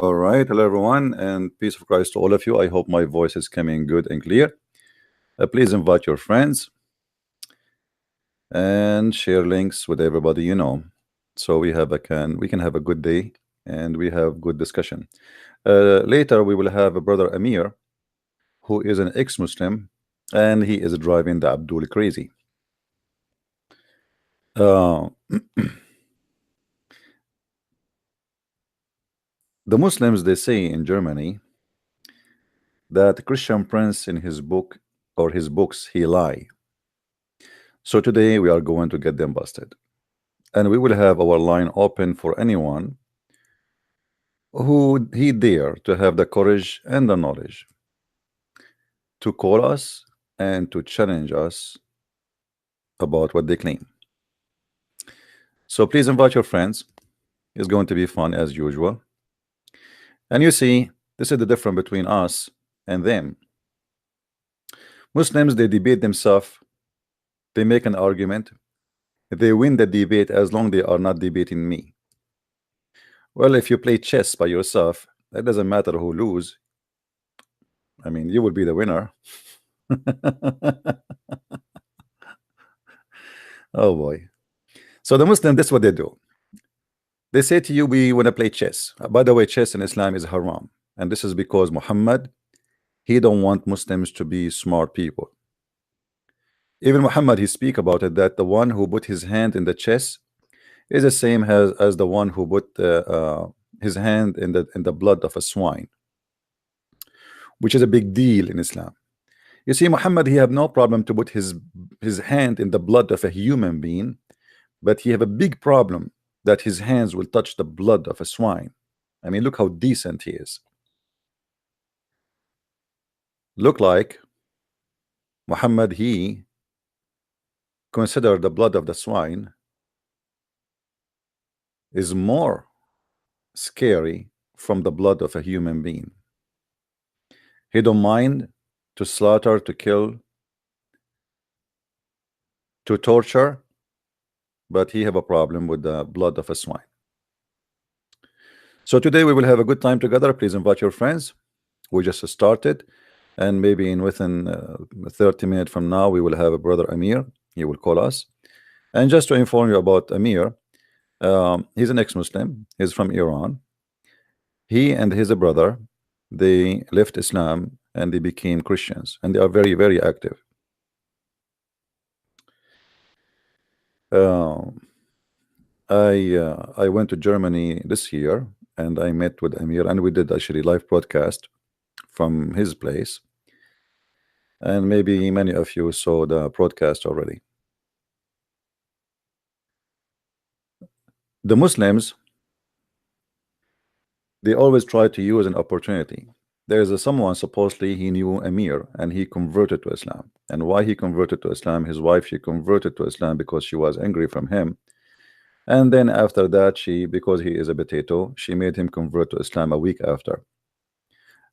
All right, hello everyone, and peace of Christ to all of you. I hope my voice is coming good and clear. Please invite your friends and share links with everybody you know, so we can have a good day and we have good discussion. Later we will have a brother Amir, who is an ex-Muslim, and he is driving the Abdul crazy. Uh, the Muslims, they say in Germany that Christian Prince in his book or his books he lie. So today we are going to get them busted, and we will have our line open for anyone who he dare to have the courage and the knowledge to call us and to challenge us about what they claim. So please invite your friends. It's going to be fun as usual. And you see, this is the difference between us and them. Muslims, they debate themselves, they make an argument, they win the debate as long they are not debating me. Well, if you play chess by yourself, it doesn't matter who lose. I mean, you will be the winner. Oh boy. So the Muslim, this is what they do. They say to you, we want to play chess. By the way, chess in Islam is haram, and this is because Muhammad, he don't want Muslims to be smart people. Even Muhammad, he speak about it, that the one who put his hand in the chess is the same as the one who put his hand in the blood of a swine, which is a big deal in Islam. You see, Muhammad, he have no problem to put his hand in the blood of a human being, but he have a big problem that his hands will touch the blood of a swine. I mean, look how decent he is. Look like Muhammad, he consider the blood of the swine is more scary from the blood of a human being. He don't mind to slaughter, to kill, to torture, but he have a problem with the blood of a swine. So today we will have a good time together. Please invite your friends. We just started, and maybe within 30 minutes from now we will have a brother Amir. He will call us. And just to inform you about Amir, he's an ex-Muslim. He's from Iran. He and his brother, they left Islam and they became Christians, and they are very, very active. I went to Germany this year, and I met with Amir, and we did actually live broadcast from his place, and maybe many of you saw the broadcast already. The Muslims, they always try to use an opportunity. There is someone, supposedly he knew Amir, and he converted to Islam. And why he converted to Islam? His wife, she converted to Islam because she was angry from him. And then after that, because he is a potato, she made him convert to Islam a week after.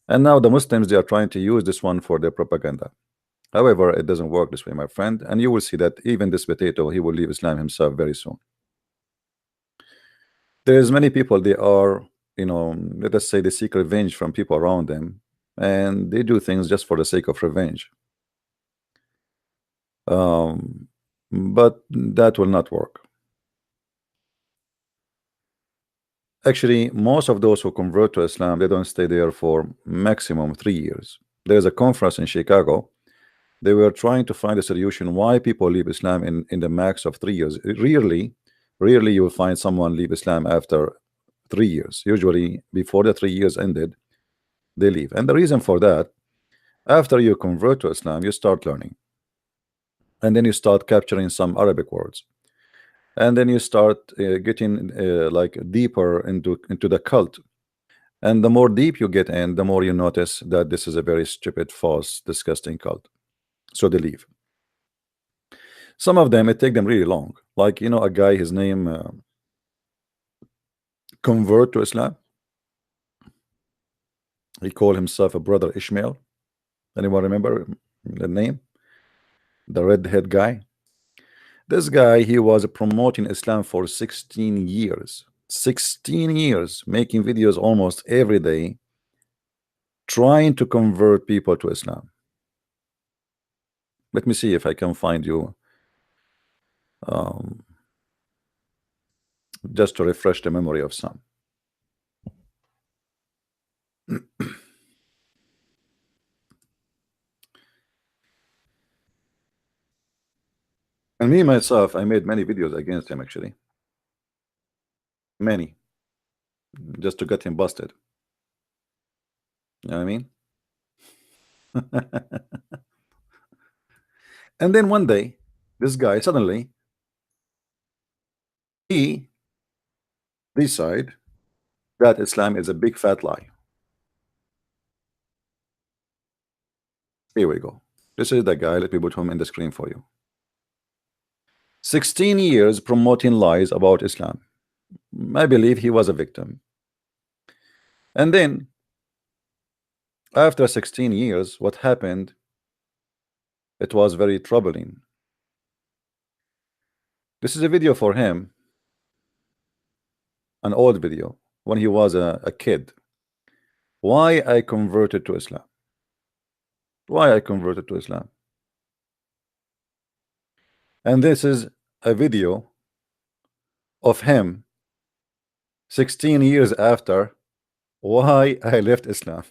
And now the Muslims, they are trying to use this one for their propaganda. However, it doesn't work this way, my friend. And you will see that even this potato, he will leave Islam himself very soon. There's many people, they are, you know, let us say they seek revenge from people around them, and they do things just for the sake of revenge. But that will not work. Actually, most of those who convert to Islam, they don't stay there for maximum 3 years. There's a conference in Chicago. They were trying to find a solution why people leave Islam in the max of 3 years. Rarely you will find someone leave Islam after 3 years. Usually before the 3 years ended, they leave. And the reason for that, after you convert to Islam, you start learning, and then you start capturing some Arabic words, and then you start getting like deeper into the cult. And the more deep you get in, the more you notice that this is a very stupid, false, disgusting cult. So they leave. Some of them, it take them really long. Like, you know, a guy, his name convert to Islam. He called himself a brother Ishmael. Anyone remember the name? The red-head guy. This guy, he was promoting Islam for 16 years. 16 years making videos almost every day, trying to convert people to Islam. Let me see if I can find you just to refresh the memory of some. And me myself, I made many videos against him, actually. Many. Just to get him busted. You know what I mean? And then one day, this guy suddenly, he decide that Islam is a big fat lie. Here we go. This is the guy. Let me put him in the screen for you. 16 years promoting lies about Islam. I believe he was a victim. And then after 16 years, what happened? It was very troubling. This is a video for him, an old video when he was a kid. Why I converted to Islam. Why I converted to Islam. And this is a video of him 16 years after why I left Islam.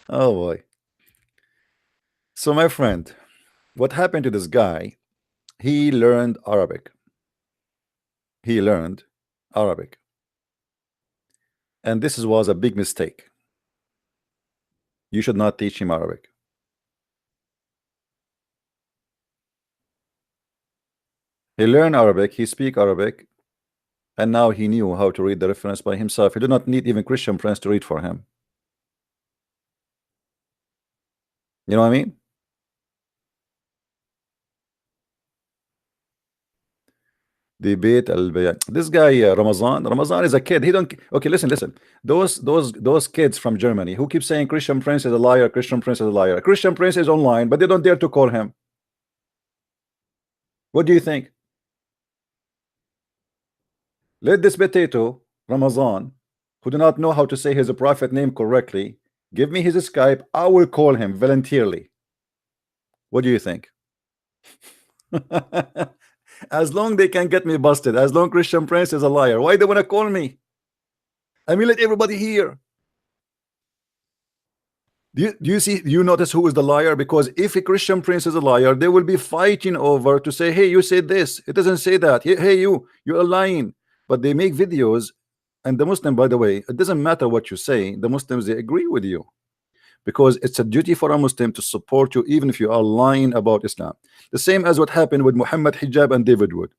Oh boy. So my friend, what happened to this guy? He learned Arabic. He learned Arabic. And this was a big mistake. You should not teach him Arabic. He learned Arabic, he speak Arabic, and now he knew how to read the reference by himself. He did not need even Christian friends to read for him. You know what I mean? Debate this guy Ramazan is a kid. He don't. Okay, listen. Those kids from Germany who keep saying Christian Prince is a liar, Christian Prince is a liar. Christian Prince is online, but they don't dare to call him. What do you think? Let this potato Ramazan, who do not know how to say his prophet name correctly, give me his Skype. I will call him voluntarily. What do you think? As long they can get me busted, as long Christian Prince is a liar, why they want to call me? I mean, let everybody hear. Do you notice who is the liar? Because if a Christian Prince is a liar, they will be fighting over to say, hey, you said this, it doesn't say that. Hey, you're lying. But they make videos, and the Muslim, by the way, it doesn't matter what you say, the Muslims, they agree with you, because it's a duty for a Muslim to support you even if you are lying about Islam. The same as what happened with Muhammad Hijab and David Wood.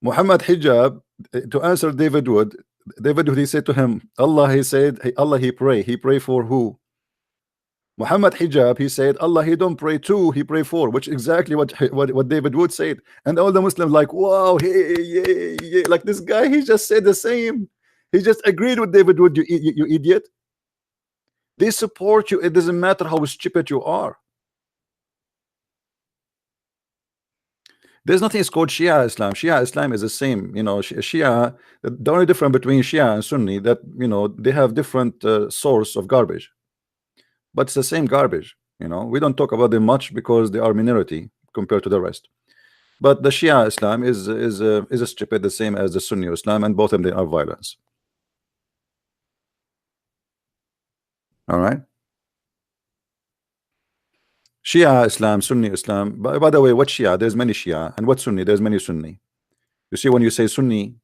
Muhammad Hijab, to answer David Wood, he said to him, Allah, he said, hey, Allah, he pray for who? Muhammad Hijab, he said, Allah, he don't pray to, he pray for, which exactly what David Wood said. And all the Muslims like, wow, hey, yeah, like this guy, he just said the same. He just agreed with David Wood, you idiot. They support you. It doesn't matter how stupid you are. There's nothing is called Shia Islam. Shia Islam is the same. You know, Shia, the only difference between Shia and Sunni that, you know, they have different source of garbage, but it's the same garbage. You know, we don't talk about them much because they are minority compared to the rest. But the Shia Islam is a stupid, the same as the Sunni Islam, and both of them are violence. All right. Shia Islam, Sunni Islam. By the way, what Shia? There's many Shia, and what Sunni? There's many Sunni. You see, when you say Sunni,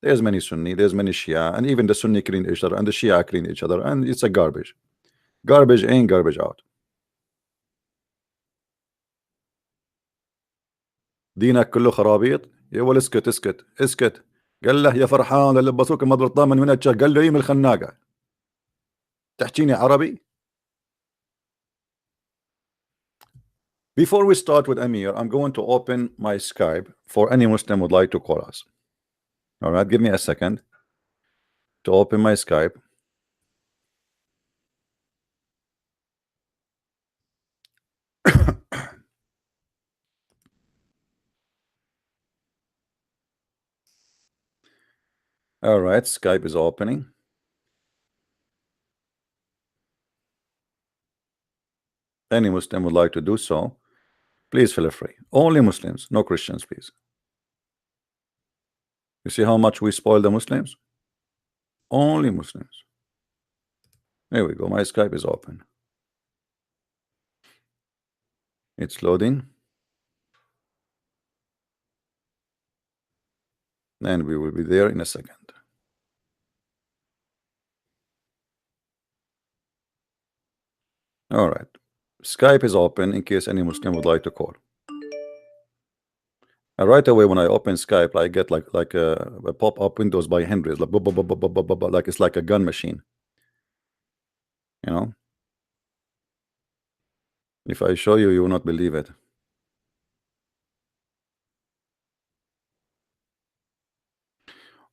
there's many Sunni, there's many Shia, and even the Sunni clean each other, and the Shia clean each other, and it's a garbage. Garbage in, garbage out. دينك كله خرابيط. يا ولد اسكت. قال له يا فرحان اللي لبسوك المضرب من هنا، قال له من الخناقة تحكيني عربي. Before we start with Amir, I'm going to open my Skype for any Muslim would like to call us. All right, give me a second to open my Skype. All right, Skype is opening. Any Muslim would like to do so, please feel free. Only Muslims, no Christians, please. You see how much we spoil the Muslims? Only Muslims. There we go. My Skype is open. It's loading. And we will be there in a second. All right. Skype is open in case any Muslim would like to call. And right away when I open Skype, I get like a pop-up windows by hundreds, like, like it's like a gun machine. You know? If I show you, you will not believe it.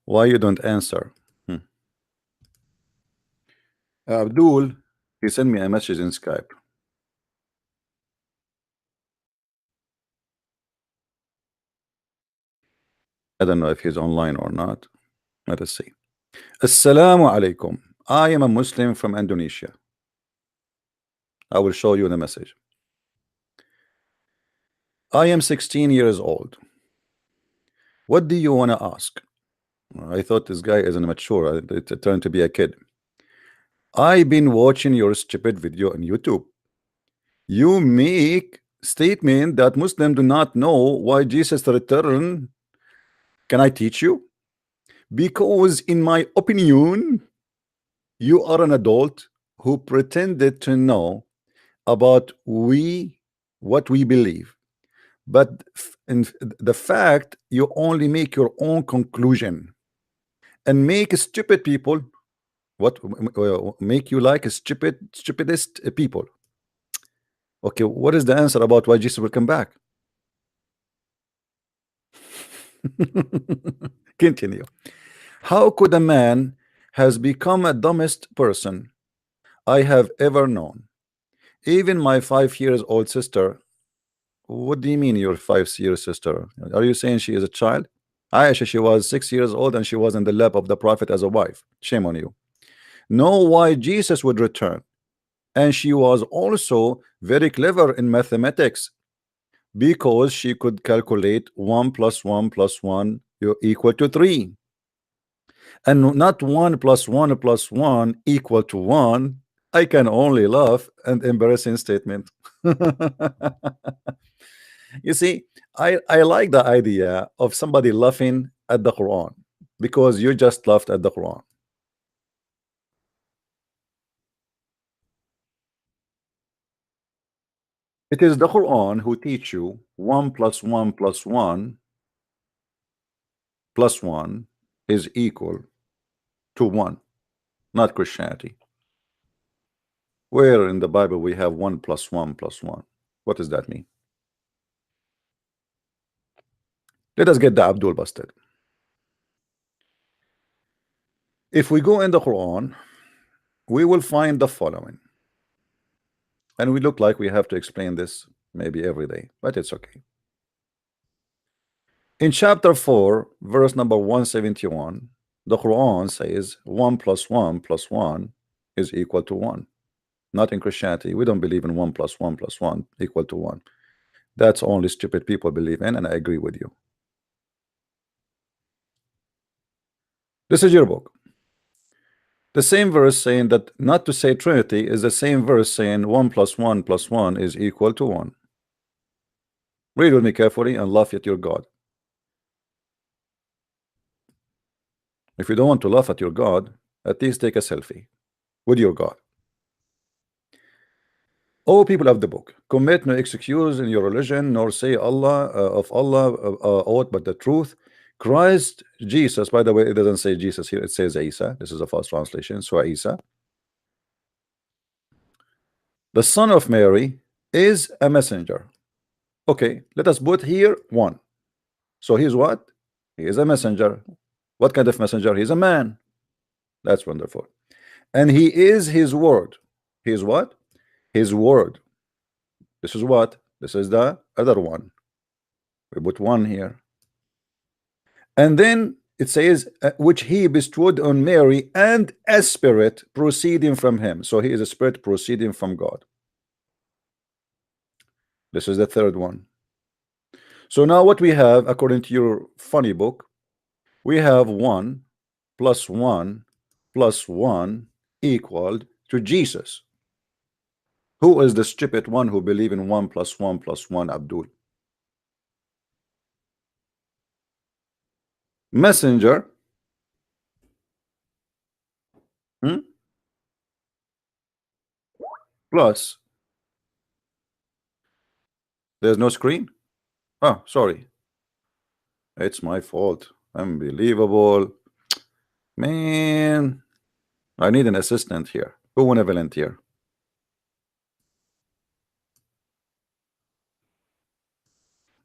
Why you don't answer? Abdul, he sent me a message in Skype. I don't know if he's online or not. Let us see. Assalamu alaikum. I am a Muslim from Indonesia. I will show you the message. I am 16 years old. What do you want to ask? I thought this guy isn't mature. It turned to be a kid. I've been watching your stupid video on YouTube. You make statement that Muslims do not know why Jesus returned. Can I teach you? Because in my opinion, you are an adult who pretended to know about what we believe, but in the fact you only make your own conclusion and make stupid people make you like a stupidest people. Okay, what is the answer about why Jesus will come back? Continue. How could a man has become a dumbest person I have ever known? Even my 5 years old sister. What do you mean your 5-year sister? Are you saying she is a child? Aisha, she was 6 years old and she was in the lap of the prophet as a wife. Shame on you. Know why Jesus would return. And she was also very clever in mathematics because she could calculate 1 + 1 + 1 equal to 3. And not 1 + 1 + 1 equal to 1. I can only laugh and embarrassing statement. You see, I like the idea of somebody laughing at the Quran because you just laughed at the Quran. It is the Quran who teach you 1 + 1 + 1 + 1 is equal to 1, not Christianity. Where in the Bible we have 1 + 1 + 1? What does that mean? Let us get the Abdul busted. If we go in the Quran, we will find the following. And we look like we have to explain this maybe every day, but it's okay. In chapter 4, verse number 171, the Quran says 1 + 1 + 1 is equal to 1. Not in Christianity. We don't believe in 1 + 1 + 1 equal to 1. That's only stupid people believe in, and I agree with you. This is your book. The same verse saying that not to say Trinity is the same verse saying 1 + 1 + 1 is equal to 1. Read with me carefully and laugh at your God. If you don't want to laugh at your God, at least take a selfie with your God. O people of the book, commit no excuse in your religion, nor say Allah of Allah aught but the truth. Christ Jesus, by the way, it doesn't say Jesus here, it says Isa. This is a false translation. So Isa, the son of Mary, is a messenger. Okay, let us put here 1. So he's what? He is a messenger. What kind of messenger? He's a man. That's wonderful. And he is his word. He is what? His word. This is what? This is the other one. We put 1 here. And then it says which he bestowed on Mary, and a spirit proceeding from him. So he is a spirit proceeding from God. This is the third one. So now what we have, according to your funny book, we have 1 plus 1 plus 1 equal to Jesus. Who is the stupid one who believe in 1 plus 1 plus 1, Abdul? Messenger. Plus, there's no screen. Oh, sorry. It's my fault. Unbelievable. Man, I need an assistant here. Who want to volunteer?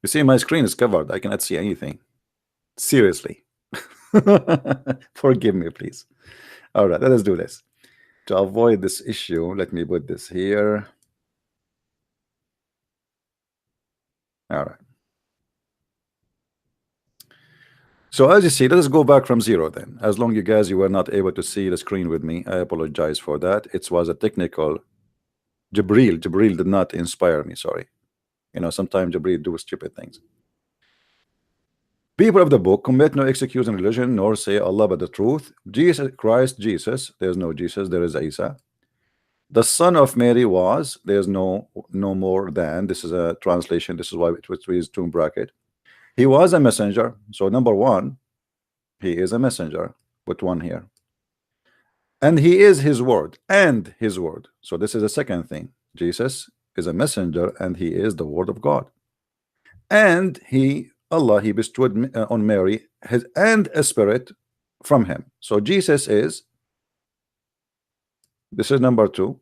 You see, my screen is covered. I cannot see anything. Seriously. Forgive me, please. All right, let us do this. To avoid this issue, let me put this here. All right. So as you see, let us go back from 0 then. As long you guys you were not able to see the screen with me, I apologize for that. It was a technical. Jibril did not inspire me, sorry. You know, sometimes Jibril do stupid things. People of the book commit no excuse in religion, nor say Allah but the truth. Jesus Christ, Jesus, there's no Jesus, there is Isa. The son of Mary was, there's no more than, this is a translation, this is why it was two bracket. He was a messenger. So number 1, he is a messenger. Put 1 here. And he is his word, and his word. So this is the second thing. Jesus is a messenger, and he is the word of God. And Allah bestowed on Mary and a spirit from him. So Jesus is, this is number 2.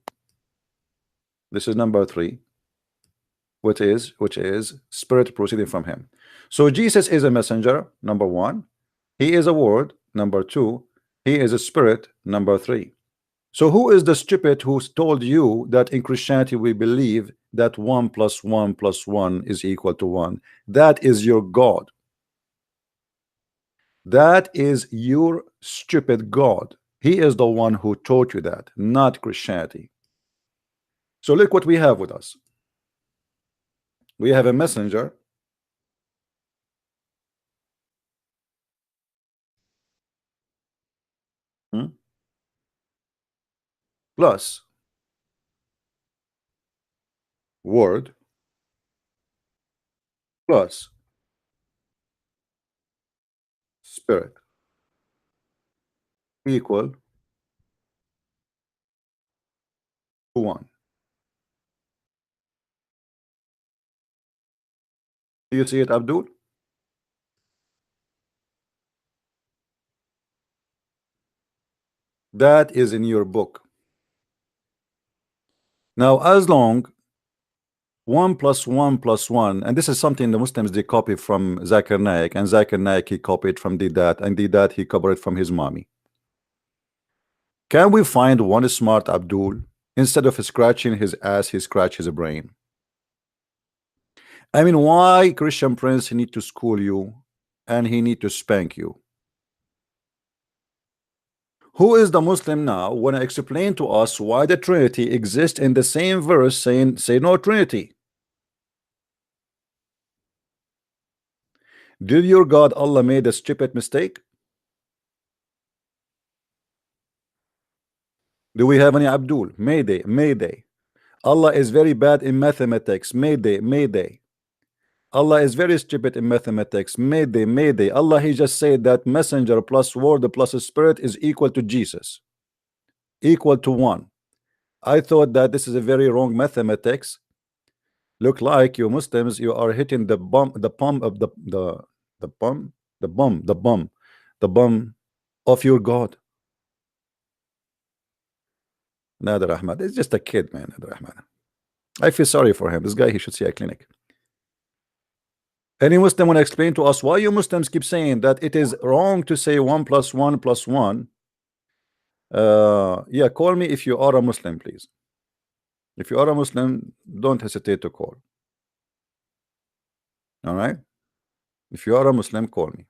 This is number 3, which is spirit proceeding from him. So Jesus is a messenger, number 1. He is a word, number 2. He is a spirit, number 3. So who is the stupid who told you that in Christianity we believe that 1 plus 1 plus 1 is equal to 1? That is your God. That is your stupid God. He is the one who taught you that, not Christianity. So look what we have with us. We have a messenger. Plus word plus spirit equal to 1. Do you see it, Abdul? That is in your book. Now, as long 1 plus 1 plus 1, and this is something the Muslims they copy from Zakir Naik, and Zakir Naik he copied from Didat, and Didat he copied from his mommy. Can we find one smart Abdul? Instead of scratching his ass, he scratch his brain. I mean, why Christian Prince he need to school you and he need to spank you? Who is the Muslim now when I explain to us why the Trinity exists in the same verse saying say no Trinity? Did your God Allah made a stupid mistake? Do we have any Abdul? Mayday, Mayday. Allah is very bad in mathematics. Mayday, Mayday. Allah is very stupid in mathematics. Mayday, Mayday. Allah he just said that messenger plus word plus spirit is equal to Jesus. Equal to 1. I thought that this is a very wrong mathematics. Look like you Muslims, you are hitting the bum of your God. Nader Ahmad is just a kid, man. Nader Ahmad. I feel sorry for him. This guy, he should see a clinic. Any Muslim want to explain to us why you Muslims keep saying that it is wrong to say 1 plus 1 plus 1? Yeah, call me if you are a Muslim, please. If you are a Muslim, don't hesitate to call. All right? If you are a Muslim, call me.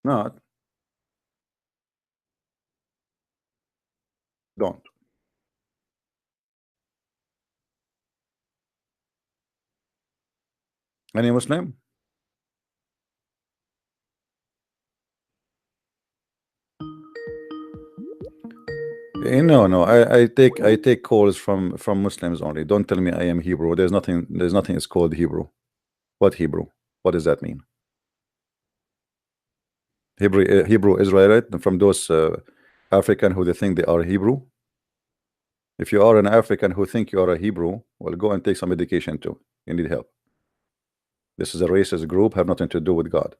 Not. Don't. Any Muslim? No, no. I take calls from Muslims only. Don't tell me I am Hebrew. There's nothing. There's nothing. It's called Hebrew. What Hebrew? What does that mean? Hebrew Israelite from those African who they think they are Hebrew. If you are an African who think you are a Hebrew, well, go and take some education too. You need help. This is a racist group. Have nothing to do with God.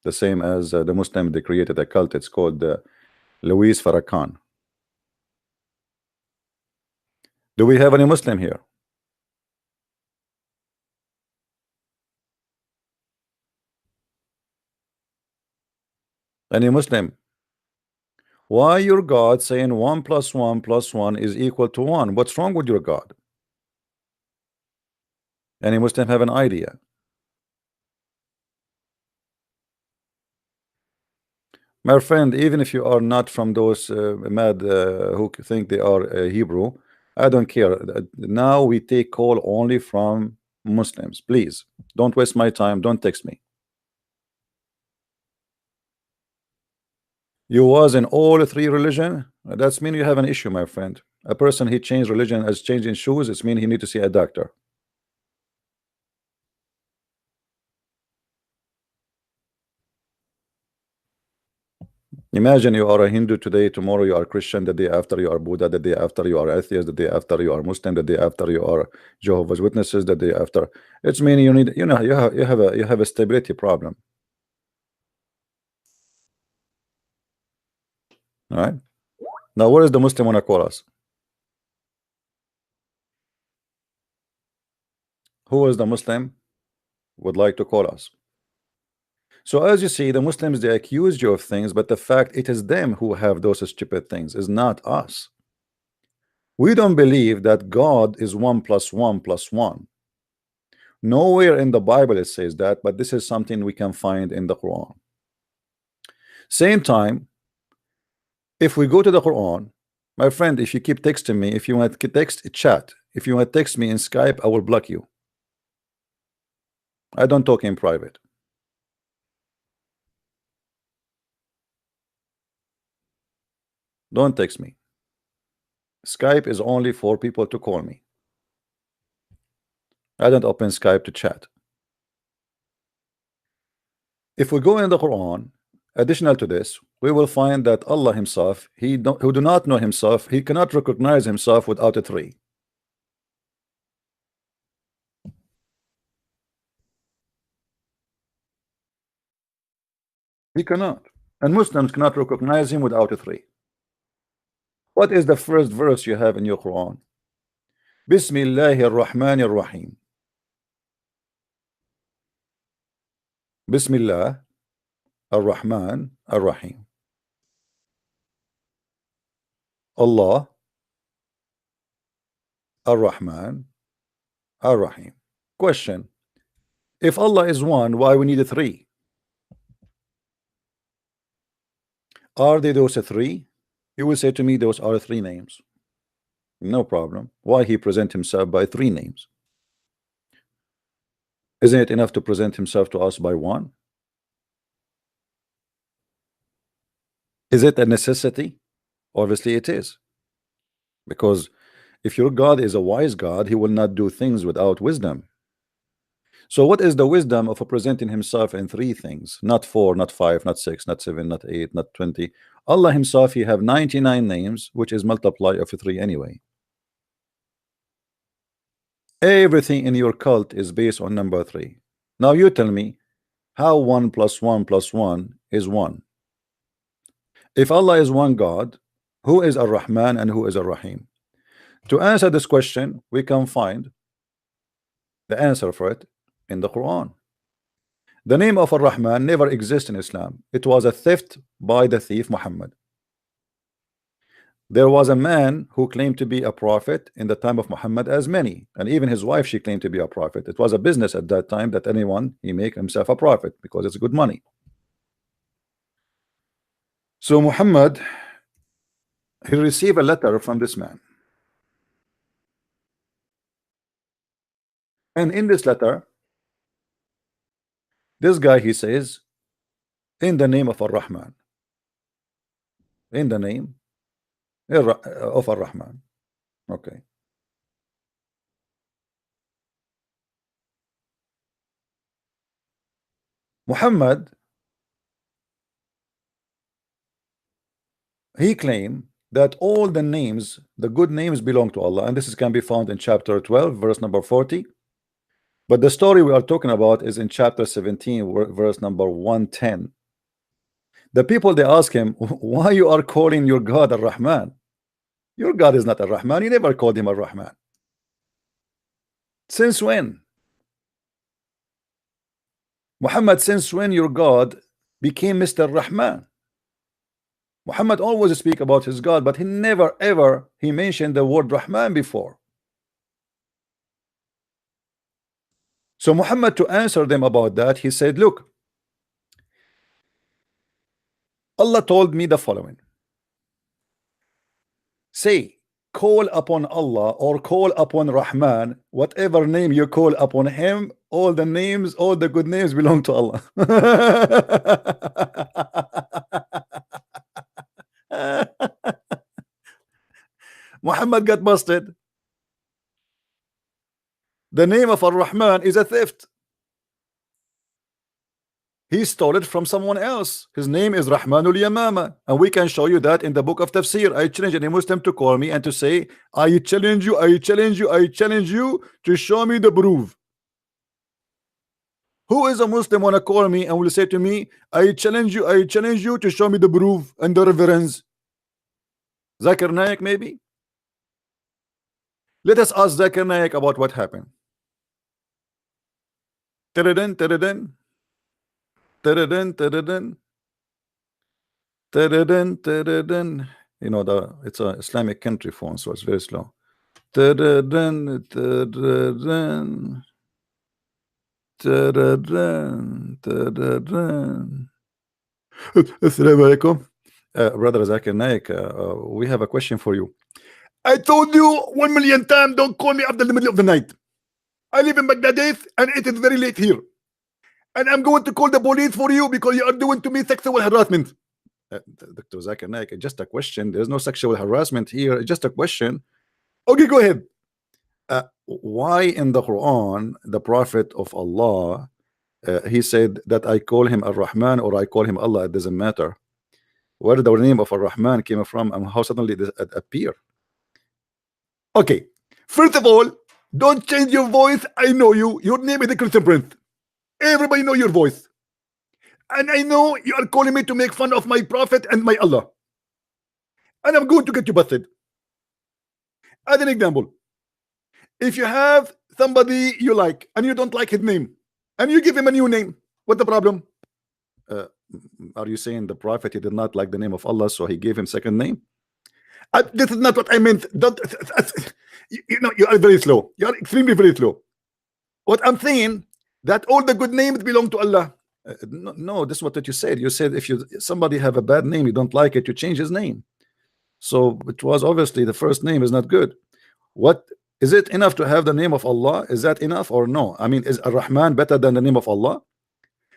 The same as the Muslim. They created a cult. It's called Louis Farrakhan. Do we have any Muslim here? Any Muslim? Why your God saying 1 + 1 + 1 is equal to 1? What's wrong with your God? Any Muslim have an idea? My friend, even if you are not from those mad who think they are Hebrew, I don't care. Now we take call only from Muslims. Please don't waste my time. Don't text me. You was in all three religion. That's mean you have an issue, my friend. A person he changed religion as changing shoes. It's mean he need to see a doctor. Imagine you are a Hindu today, tomorrow you are Christian, the day after you are Buddha, the day after you are atheist, the day after you are Muslim, the day after you are Jehovah's Witnesses, the day after. It's meaning you need, you have a stability problem. All right. Now, where is the Muslim wanna call us? Who is the Muslim would like to call us? So as you see, the Muslims they accuse you of things, but the fact it is them who have those stupid things, is not us. We don't believe that God is 1 + 1 + 1. Nowhere in the Bible it says that, but this is something we can find in the Quran. Same time, if we go to the Quran, my friend, if you keep texting me, if you want to text chat, if you want to text me in Skype, I will block you. I don't talk in private. Don't text me. Skype is only for people to call me. I don't open Skype to chat. If we go in the Quran, additional to this, we will find that Allah himself, who do not know himself, he cannot recognize himself without a three. He cannot. And Muslims cannot recognize him without a three. What is the first verse you have in your Quran? Bismillahir Rahmanir Rahim. Bismillah Ar-Rahman Ar-Rahim. Allah Ar-Rahman Ar-Rahim. Question: if Allah is one, why we need a three? Are they those three? You will say to me those are three names. No problem. Why he present himself by three names? Isn't it enough to present himself to us by one? Is it a necessity? Obviously it is. Because if your God is a wise God, he will not do things without wisdom. So what is the wisdom of presenting himself in three things? Not four, not five, not six, not seven, not eight, not 20. Allah himself, he have 99 names, which is multiply of three anyway. Everything in your cult is based on number three. Now you tell me how 1 + 1 + 1 is 1. If Allah is one God, who is Ar-Rahman and who is Ar-Rahim? To answer this question, we can find the answer for it in the Quran. The name of Ar-Rahman never exists in Islam. It was a theft by the thief Muhammad. There was a man who claimed to be a prophet in the time of Muhammad, as many, and even his wife, she claimed to be a prophet. It was a business at that time that anyone he make himself a prophet because it's good money. So Muhammad, he received a letter from this man, and in this letter, this guy, he says, in the name of Ar-Rahman, in the name of Ar-Rahman. Okay. Muhammad, he claimed that all the names, the good names, belong to Allah, and this can be found in chapter 12, verse number 40. But the story we are talking about is in chapter 17, verse number 110. The people, they ask him, why you are calling your God Ar-Rahman? Your God is not Ar-Rahman. You never called him Ar-Rahman. Since when? Muhammad, since when your God became Mr. Rahman? Muhammad always speak about his God, but he never ever he mentioned the word Rahman before. So Muhammad, to answer them about that, he said, look, Allah told me the following. Say, call upon Allah or call upon Rahman, whatever name you call upon him, all the names, all the good names belong to Allah. Muhammad got busted. The name of Ar-Rahman is a theft. He stole it from someone else. His name is Rahmanul Yamama, and we can show you that in the book of Tafsir. I challenge any Muslim to call me and to say, I challenge you, I challenge you, I challenge you to show me the proof. Who is a Muslim wanna call me and will say to me, I challenge you to show me the proof and the reference? Zakir Naik, maybe? Let us ask Zakir Naik about what happened. Tadadun, tadadun. Tadadun, tadadun. Tadadun, tadadun. You know, it's an Islamic country phone, so it's very slow. Tadadun, tadadun. Tadadun, tadadun. Assalamu alaikum. Brother Zakir Naik, we have a question for you. I told you 1,000,000 times, don't call me after the middle of the night. I live in Bangladesh and it is very late here. And I'm going to call the police for you because you are doing to me sexual harassment. Dr. Zakir Naik, just a question. There's no sexual harassment here. It's just a question. Okay, go ahead. Why in the Quran, the Prophet of Allah, he said that I call him Ar-Rahman or I call him Allah, it doesn't matter. Where the name of Ar-Rahman came from and how suddenly it appeared. Okay, first of all, don't change your voice. I know you. Your name is the Christian Prince. Everybody know your voice. And I know you are calling me to make fun of my prophet and my Allah. And I'm going to get you busted. As an example, if you have somebody you like and you don't like his name and you give him a new name, what's the problem? Are you saying the prophet, he did not like the name of Allah, so he gave him second name? This is not what I meant. Don't, you know, you are very slow. You are extremely very slow. What I'm saying, that all the good names belong to Allah. No, this is what you said. You said if somebody have a bad name, you don't like it, you change his name. So it was obviously the first name is not good. What is it enough to have the name of Allah? Is that enough or no? I mean, is Ar-Rahman better than the name of Allah?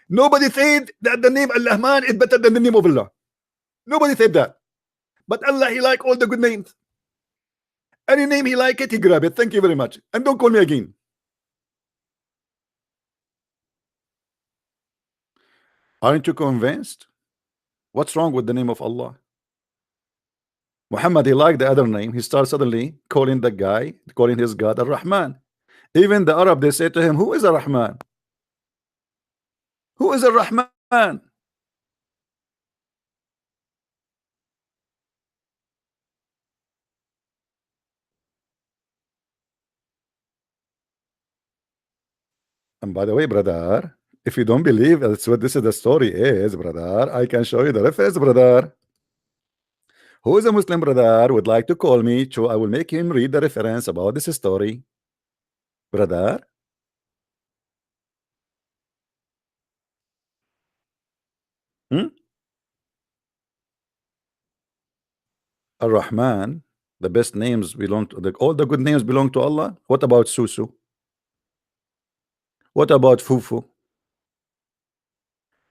Nobody said that the name Al-Rahman is better than the name of Allah. Nobody said that. But Allah, he like all the good names. Any name he like it, he grab it. Thank you very much. And don't call me again. Aren't you convinced? What's wrong with the name of Allah? Muhammad, he liked the other name. He starts suddenly calling the guy, calling his God Ar-Rahman. Even the Arab, they say to him, who is Ar-Rahman? Who is Ar-Rahman? And by the way, brother, if you don't believe that's what this is the story is, brother, I can show you the reference, brother. Who is a Muslim brother would like to call me, so I will make him read the reference about this story, brother. Hmm? Ar-Rahman, the best names belong to all the good names belong to Allah. What about Susu? What about Fufu?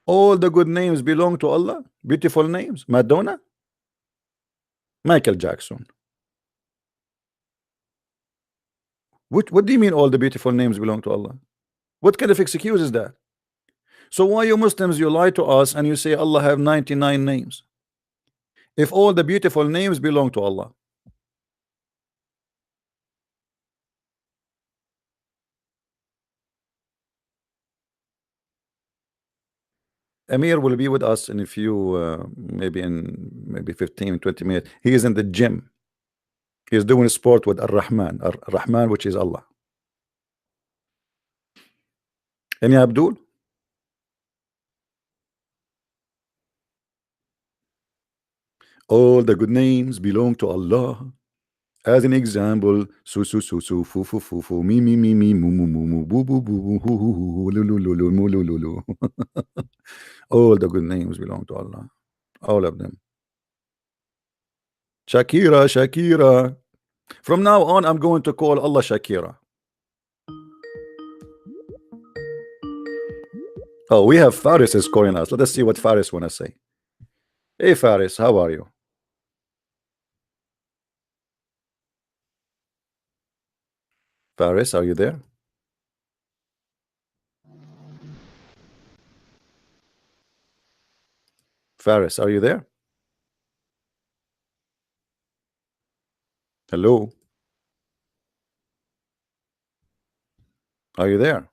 All the good names belong to Allah. Beautiful names. Madonna, Michael Jackson. What do you mean all the beautiful names belong to Allah? What kind of excuse is that? So why you Muslims, you lie to us and you say Allah have 99 names if all the beautiful names belong to Allah? Amir will be with us in a few maybe 15-20 minutes. He is in the gym. He is doing sport with Ar-Rahman, Ar-Rahman, which is Allah. Any Abdul? All the good names belong to Allah. As an example, su su su su fu fu fu fu mi mi mi mi mu mu mu mu boo boo boo hu hu hu lu lu lu lu mu lu lu lu. All the good names belong to Allah. All of them. Shakira, Shakira. From now on, I'm going to call Allah Shakira. Oh, we have Faris is calling us. Let us see what Faris wanna say. Hey Faris, how are you? Faris, are you there? Faris, are you there? Hello? Are you there?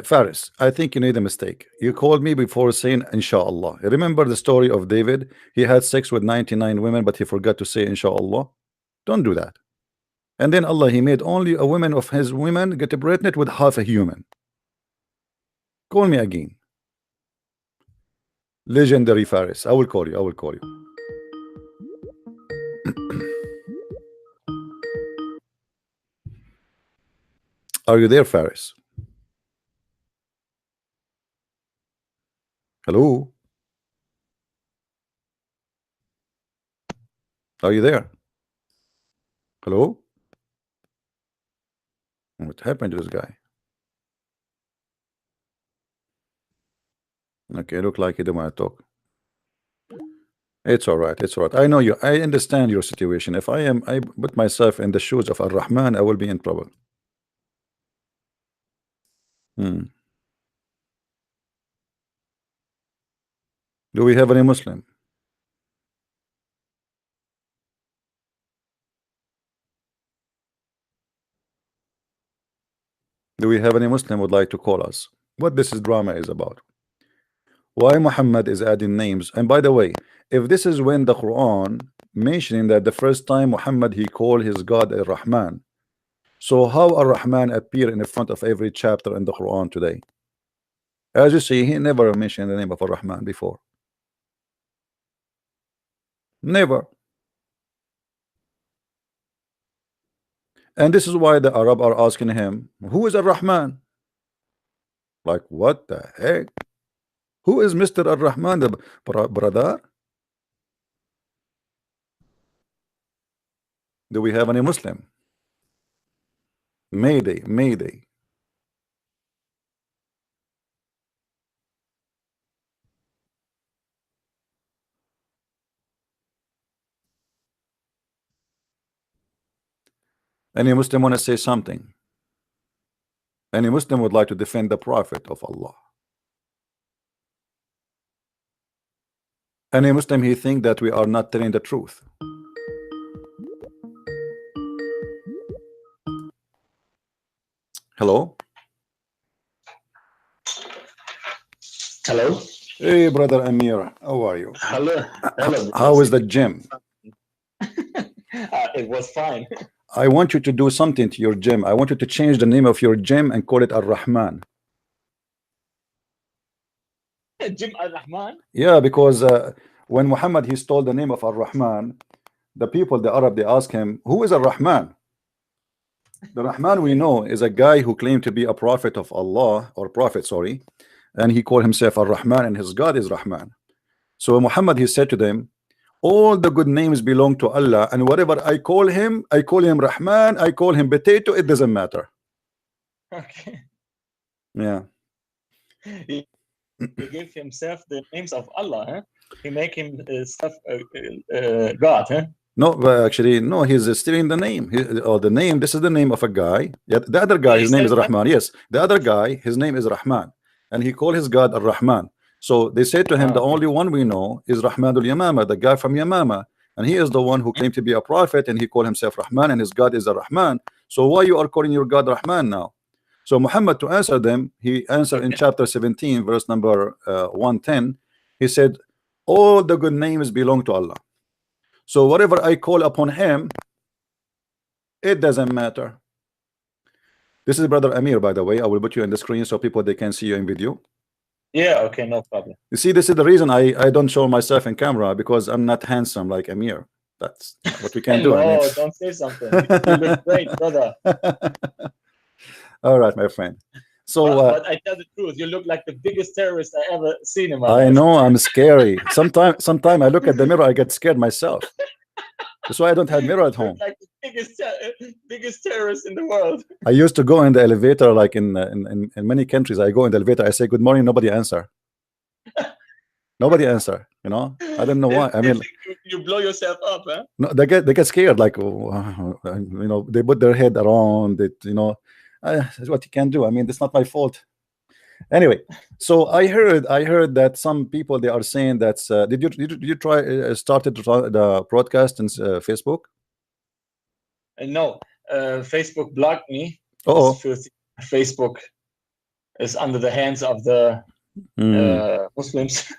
Faris, I think you made a mistake. You called me before saying Inshallah. Remember the story of David? He had sex with 99 women, but he forgot to say Inshallah. Don't do that. And then Allah, he made only a woman of his women get pregnant with half a human. Call me again. Legendary Faris. I will call you. I will call you. Are you there, Faris? Hello? Are you there? Hello? What happened to this guy? Okay, look like he don't want to talk. It's all right. It's all right. I know you. I understand your situation. If I put myself in the shoes of Ar-Rahman, I will be in trouble. Do we have any Muslim? Do we have any Muslim would like to call us? What this drama is about? Why Muhammad is adding names? And by the way, if this is when the Quran mentioning that the first time Muhammad he called his God Ar-Rahman, so how Ar-Rahman appear in the front of every chapter in the Quran today? As you see, he never mentioned the name of Ar-Rahman before. Never. And this is why the Arab are asking him, who is Ar-Rahman? Like, what the heck? Who is Mr. Ar-Rahman, the brother? Do we have any Muslim? Mayday, Mayday. Any Muslim want to say something? Any Muslim would like to defend the Prophet of Allah? Any Muslim he think that we are not telling the truth? Hello? Hello. Hey, brother Amir, how are you? Hello. Hello. How is the gym? It was fine. I want you to do something to your gym. I want you to change the name of your gym and call it Ar-Rahman. Jim Ar-Rahman? Yeah, because when Muhammad he stole the name of Ar-Rahman, the people, the Arab, they ask him, who is Ar-Rahman? The Rahman we know is a guy who claimed to be a prophet of Allah, or prophet, sorry, and he called himself Ar-Rahman and his God is Rahman. So Muhammad, he said to them, all the good names belong to Allah, and whatever I call him Rahman, I call him potato, it doesn't matter. Okay. Yeah. He gave himself the names of Allah, huh? He make him God, huh? No, actually, no, he's stealing the name. The name, this is the name of a guy. Yeah, the other guy, his name is Rahman. Yes, the other guy, his name is Rahman, and he called his God Ar-Rahman. So they said to him, the only one we know is Rahman al-Yamama, the guy from Yamama, and he is the one who claimed to be a prophet, and he called himself Rahman, and his God is Ar-Rahman. So why you are calling your God Rahman now? So Muhammad, to answer them, he answered in chapter 17, verse number 110. He said, all the good names belong to Allah. So whatever I call upon him, it doesn't matter. This is brother Amir, by the way. I will put you on the screen so people they can see you in video. Yeah, okay, no problem. You see, this is the reason I don't show myself in camera, because I'm not handsome like Amir. That's what we can do. No, I mean. don't say something. You look great, brother. All right, my friend. So but I tell the truth, you look like the biggest terrorist I ever seen in my life. I know, I'm scary. Sometime I look at the mirror, I get scared myself. That's why I don't have mirror at home. Like the biggest terrorist in the world. I used to go in the elevator, like in many countries. I go in the elevator, I say good morning, nobody answer. Nobody answer. You know, I don't know why. I mean, you blow yourself up, huh? No, they get scared. Like, you know, they put their head around it. You know, that's what you can do. I mean, it's not my fault. Anyway, so I heard that some people, they are saying that did you try started the broadcast in Facebook? No, Facebook blocked me. Oh, Facebook is under the hands of the Muslims.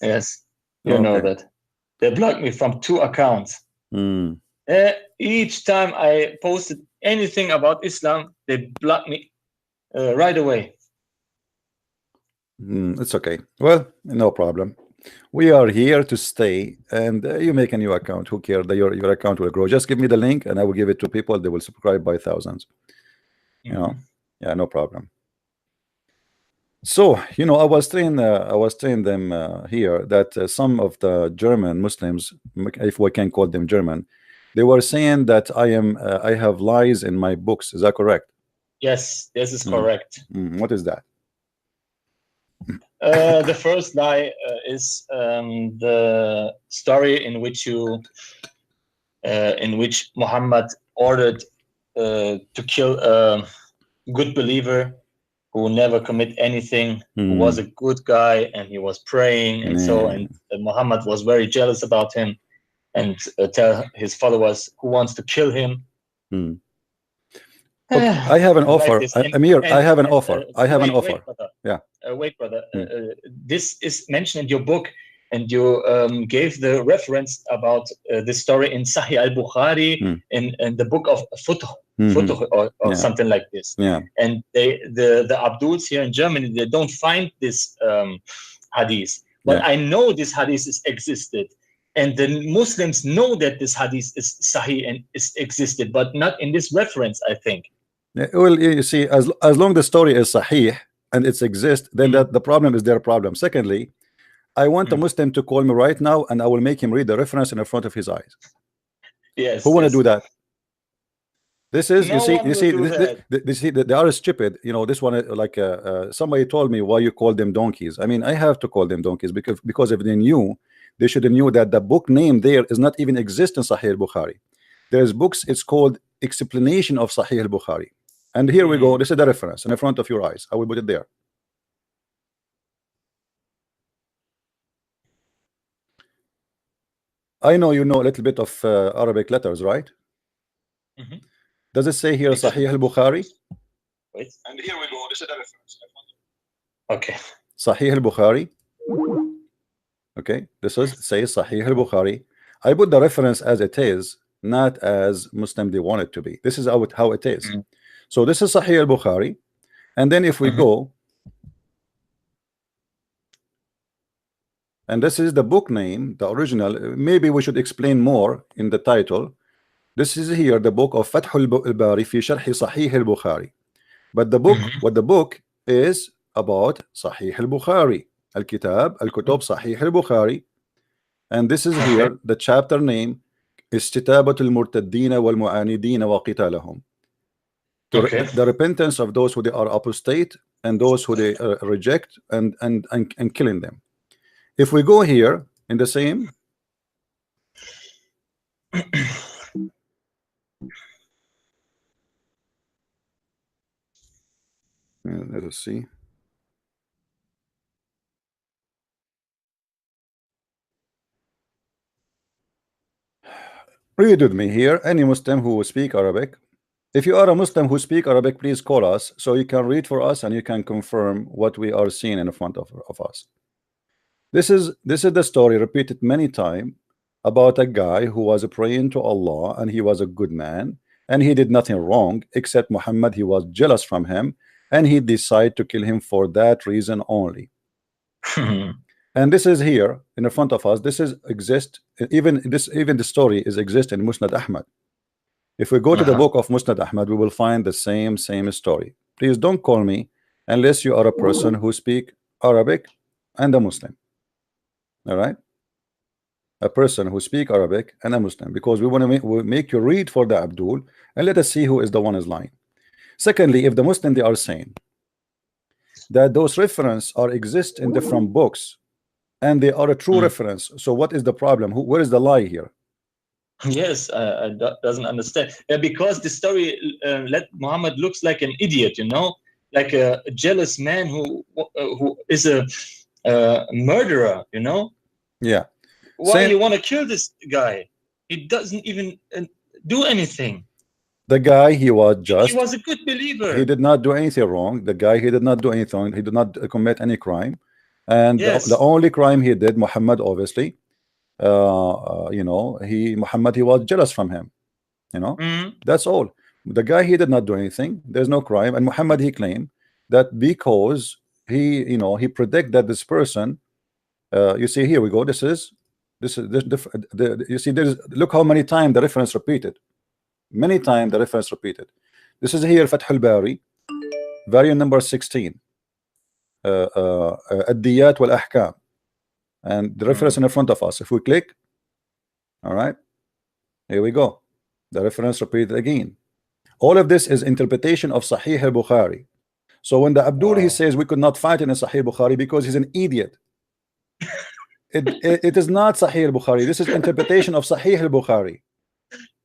Yes, you know that they blocked me from 2 accounts. Each time I posted anything about Islam, they blocked me right away. It's okay. Well, no problem. We are here to stay, and you make a new account. Who cares? Your account will grow. Just give me the link, and I will give it to people. They will subscribe by thousands. You know, yeah, no problem. So, you know, I was telling them here that some of the German Muslims, if we can call them German, they were saying that I have lies in my books. Is that correct? Yes, this is correct. What is that? The first lie is the story in which Muhammad ordered to kill a good believer who never commit anything, who was a good guy, and he was praying, and Muhammad was very jealous about him, and tell his followers who wants to kill him. Okay, I have an offer, Amir. I have an offer. Wait, brother. This is mentioned in your book, and you gave the reference about this story in Sahih al-Bukhari, in the book of Versuch, or something like this. Yeah. And the Abduls here in Germany, they don't find this hadith. But I know this hadith is existed. And the Muslims know that this hadith is Sahih and is existed, but not in this reference, I think. Well, you see, as long the story is Sahih and it exists, then the problem is their problem. Secondly, I want a Muslim to call me right now, and I will make him read the reference in front of his eyes. Yes. Who want to do that? This is, you see, they are stupid. You know, this one, like somebody told me, why you call them donkeys. I mean, I have to call them donkeys because if they knew, they should have knew that the book name there is not even exist in Sahih al-Bukhari. There's books, it's called Explanation of Sahih al-Bukhari. And here we go. This is the reference in front of your eyes. I will put it there. I know you know a little bit of Arabic letters, right? Does it say here Sahih al-Bukhari? Wait. And here we go. This is the reference. Okay. Sahih al-Bukhari. Okay. This says Sahih al-Bukhari. I put the reference as it is, not as Muslim they want it to be. This is how it is. So this is Sahih al-Bukhari. And then if we go, and this is the book name, the original. Maybe we should explain more in the title. This is here the book of Fath al-Bari fi Sharh Sahih al-Bukhari. But the book, what the book is about Sahih al-Bukhari. الكتب صحيح البخاري, and this is here the chapter name استتابة المرتدين والمعاندين وقتالهم. The repentance of those who they are apostate and those who they reject and killing them. If we go here in the same let us see. Read with me here. Any Muslim who speak Arabic. If you are a Muslim who speak Arabic, please call us so you can read for us and you can confirm what we are seeing in front of us. This is the story repeated many times about a guy who was praying to Allah and he was a good man and he did nothing wrong except Muhammad. He was jealous from him and he decided to kill him for that reason only. And this is here in the front of us. This is exist, even the story is exist in Musnad Ahmad. If we go to the book of Musnad Ahmad, we will find the same story. Please don't call me unless you are a person who speak Arabic and a Muslim. All right, a person who speak Arabic and a Muslim, because we want to make you read for the Abdul and let us see who is the one is lying. Secondly, if the Muslim they are saying that those references are exist in different books and they are a true reference, so what is the problem? Where is the lie here? Yes, I doesn't understand. Because the story let Muhammad looks like an idiot, you know, like a jealous man who is a murderer, you know. Yeah. Why you want to kill this guy? He doesn't even do anything. The guy, he was just. He was a good believer. He did not do anything wrong. The guy, he did not do anything. He did not commit any crime. And yes, the only crime he did, Muhammad, obviously, you know, Muhammad, he was jealous from him. You know, that's all. The guy, he did not do anything. There's no crime. And Muhammad, he claimed that because he, you know, he predict that this person, you see, here we go. You see, look how many times the reference repeated. Many times the reference repeated. This is here Fath al-Bari, variant number 16. Ad-Diyat wal-Ahkam. And the reference in the front of us. If we click, all right, here we go. The reference repeated again. All of this is interpretation of Sahih al-Bukhari. So when the Abdul he says we could not find in a Sahih Bukhari because he's an idiot. It is not Sahih al-Bukhari. This is interpretation of Sahih al-Bukhari.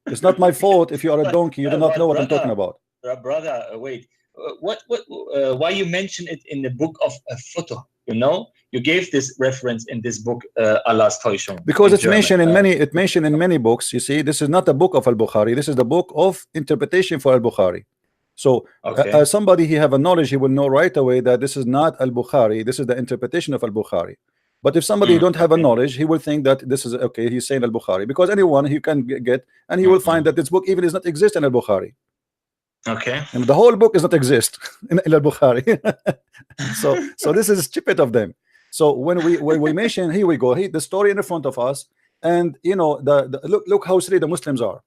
It's not my fault if you are a donkey. You do not know what I'm talking about. Brother, wait. Why you mention it in the book of Futuh? You know, you gave this reference in this book, Allah's Täuschung. Because it's mentioned in many. It mentioned in many books. You see, this is not the book of Al-Bukhari. This is the book of interpretation for Al-Bukhari. So, as somebody he have a knowledge, he will know right away that this is not Al-Bukhari. This is the interpretation of Al-Bukhari. But if somebody don't have a knowledge, he will think that this is okay. He's saying Al-Bukhari because anyone he can get, and he will find that this book even does not exist in Al-Bukhari. Okay. And the whole book does not exist in Al-Bukhari. so this is stupid of them. So when we mention, here we go, the story in the front of us, and you know look how silly the Muslims are.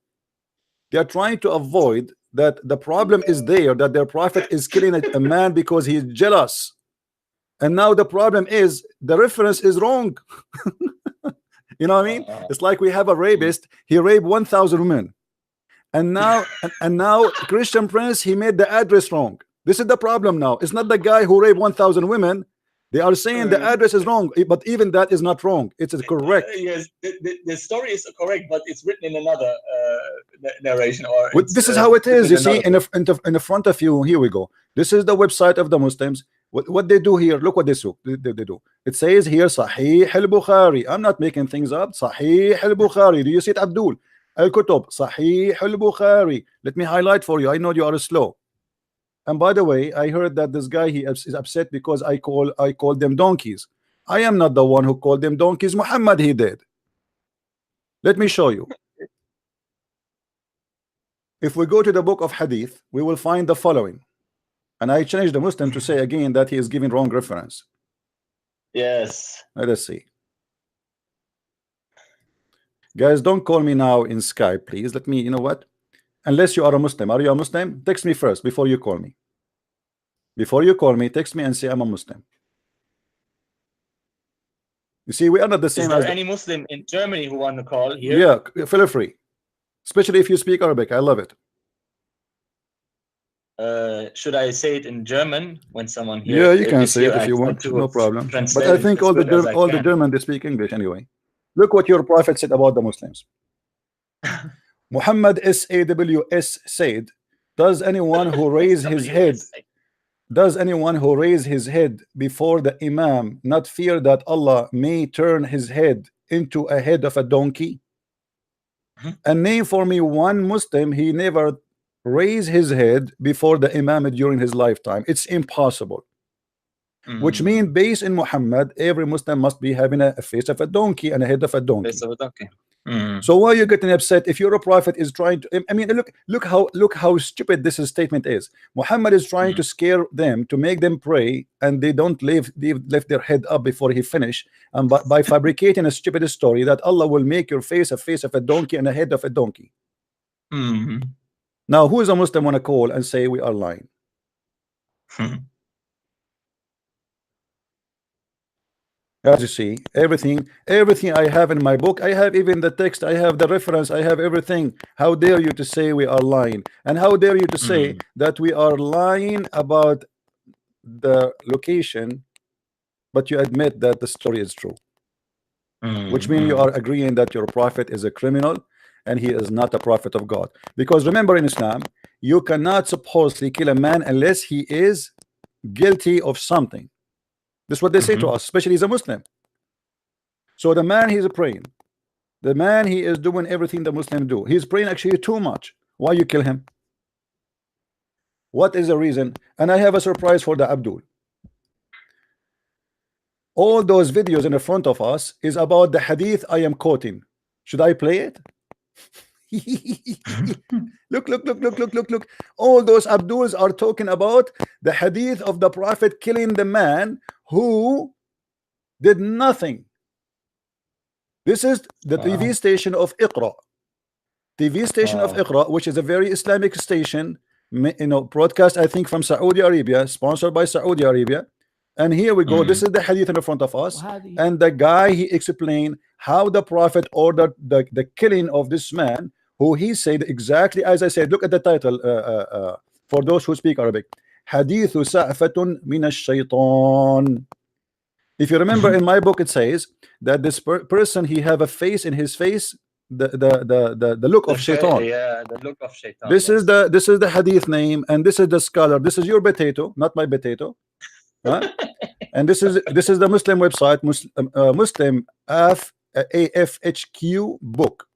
They are trying to avoid that the problem is there, that their prophet is killing a man because he is jealous. And now the problem is the reference is wrong. You know what I mean? It's like we have a rapist, he raped 1,000 women. And now Christian Prince, he made the address wrong. This is the problem now. It's not the guy who raped 1,000 women. They are saying the address is wrong, but even that is not wrong. It's correct. Yes, the story is correct, but it's written in another narration. This is how it is. You see, in the front of you, here we go. This is the website of the Muslims. What they do here, look what they do. It says here, Sahih al-Bukhari. I'm not making things up. Sahih al-Bukhari. Do you see it, Abdul? Al-Kutub, Sahih al-Bukhari. Let me highlight for you. I know you are slow. And by the way, I heard that this guy, he is upset because I called them donkeys. I am not the one who called them donkeys. Muhammad, he did. Let me show you. If we go to the book of Hadith, we will find the following. And I challenge the Muslim to say again that he is giving wrong reference. Yes. Let us see. Guys, don't call me now in Skype, please. Let me, you know what? Unless you are a Muslim. Are you a Muslim? Text me first before you call me. Before you call me, text me and say I'm a Muslim. You see, we are not the same. Is there as any Muslim in Germany who want to call here? Yeah, feel free. Especially if you speak Arabic. I love it. Should I say it in German when someone here? Yeah, you can say it if you want. No problem. But I think all the German, they speak English anyway. Look what your prophet said about the Muslims. Muhammad SAWS said, does anyone who raise his head before the Imam not fear that Allah may turn his head into a head of a donkey? And name for me one Muslim he never raised his head before the Imam during his lifetime. It's impossible. Which means based in Muhammad, every Muslim must be having a face of a donkey and a head of a donkey. Face of a donkey. So why are you getting upset if your prophet is trying to? I mean, look how stupid this statement is. Muhammad is trying to scare them, to make them pray, and they don't lift their head up before he finish. And by fabricating a stupid story that Allah will make your face of a donkey and a head of a donkey. Now, who is a Muslim want to call and say we are lying? As you see, everything I have in my book, I have even the text, I have the reference, I have everything. How dare you to say we are lying? And how dare you to say that we are lying about the location, but you admit that the story is true? Which means you are agreeing that your prophet is a criminal and he is not a prophet of God. Because remember, in Islam, you cannot supposedly kill a man unless he is guilty of something. This is what they say to us, especially he's a Muslim. So the man, he's praying. The man, he is doing everything the Muslims do. He's praying actually too much. Why you kill him? What is the reason? And I have a surprise for the Abdul. All those videos in the front of us is about the hadith I am quoting. Should I play it? Look. All those Abduls are talking about the hadith of the prophet killing the man who did nothing. This is the TV station of Iqra. TV station of Iqra, which is a very Islamic station, broadcast, I think, from Saudi Arabia, sponsored by Saudi Arabia. And here we go. This is the hadith in the front of us. And the guy, he explained how the prophet ordered the killing of this man, who he said exactly as I said. Look at the title for those who speak Arabic. Hadithu sa'fatun min ash-shaytan. If you remember, in my book it says that this person, he have a face in his face, the look of shaitan. Yeah, the look of shaitan. This is the hadith name, and this is the scholar. This is your potato, not my potato. Huh? And this is the Muslim website, Muslim AFHQ book.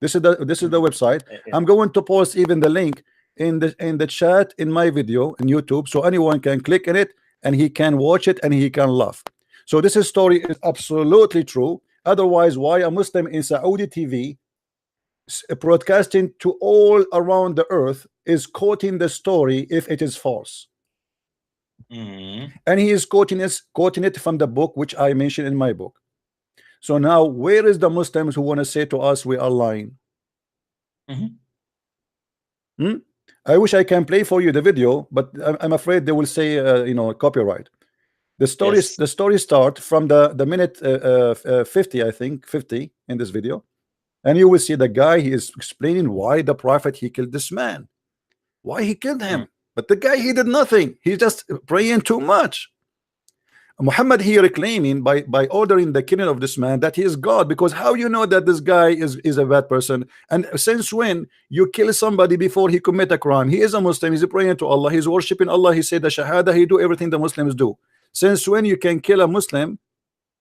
This is the website. I'm going to post even the link in the chat in my video in YouTube, so anyone can click on it and he can watch it and he can laugh. So this story is absolutely true. Otherwise, why a Muslim in Saudi TV broadcasting to all around the earth is quoting the story if it is false? And he is quoting it from the book which I mentioned in my book. So now, where is the Muslims who want to say to us we are lying? I wish I can play for you the video, but I'm afraid they will say copyright. The story start from the minute 50, I think 50 in this video, and you will see the guy, he is explaining why the prophet, he killed this man, why he killed him. But the guy, he did nothing. He's just praying too much. Muhammad here claiming by ordering the killing of this man that he is God, because how you know that this guy is a bad person? And since when you kill somebody before he commit a crime? He is a Muslim, he's praying to Allah, he's worshiping Allah, he said the Shahada, he do everything the Muslims do. Since when you can kill a Muslim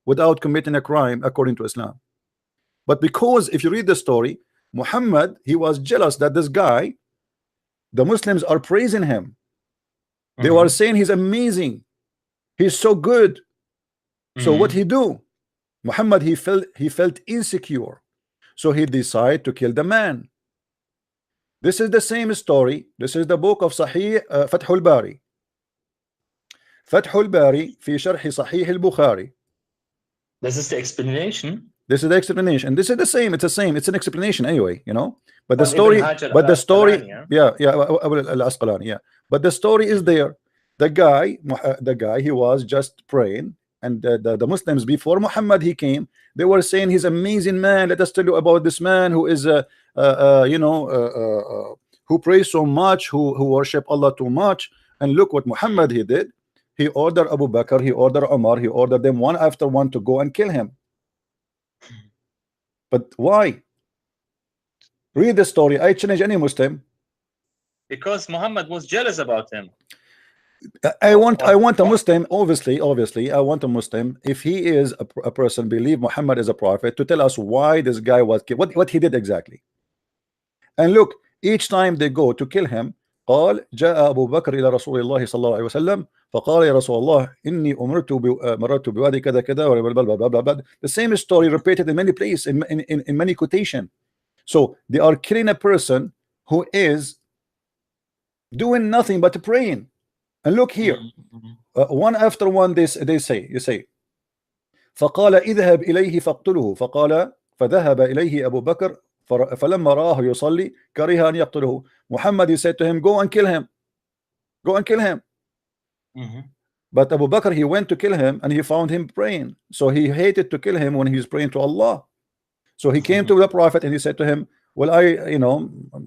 without committing a crime according to Islam? But because if you read the story, Muhammad, he was jealous that this guy, the Muslims are praising him. They were saying he's amazing, he's so good. So what he do? Muhammad, he felt insecure, so he decided to kill the man. This is the same story. This is the book of Sahih Fathul Bari. Fathul Bari fi Sharh Sahih al-Bukhari. This is the explanation. This is the explanation. This is the same. It's the same. It's an explanation anyway, But the story, Al-Asqalani, yeah. But the story is there. The guy, he was just praying, and the Muslims before Muhammad he came, they were saying he's an amazing man. Let us tell you about this man who is who prays so much, who worship Allah too much. And look what Muhammad he did. He ordered Abu Bakr, he ordered Umar, he ordered them one after one to go and kill him. But why? Read the story. I challenge any Muslim. Because Muhammad was jealous about him. I want a Muslim, obviously I want a Muslim, if he is a person believe Muhammad is a prophet, to tell us why this guy was killed, what he did exactly. And look, each time they go to kill him, قال جاء أبو بكر إلى رسول الله صلى الله عليه وسلم فقال يا رسول الله إني مررت بوادي كذا كذا. The same story repeated in many places, in many quotation. So they are killing a person who is doing nothing but praying. And look here, one after one they say, you say فقال اذهب إليه فاقتله فقال فذهب إليه أبو بكر فلما رآه يصلي كره أن يقتله. Muhammad, he said to him, go and kill him, go and kill him. But Abu Bakr, he went to kill him and he found him praying, so he hated to kill him when he was praying to Allah. So he came to the Prophet and he said to him, well,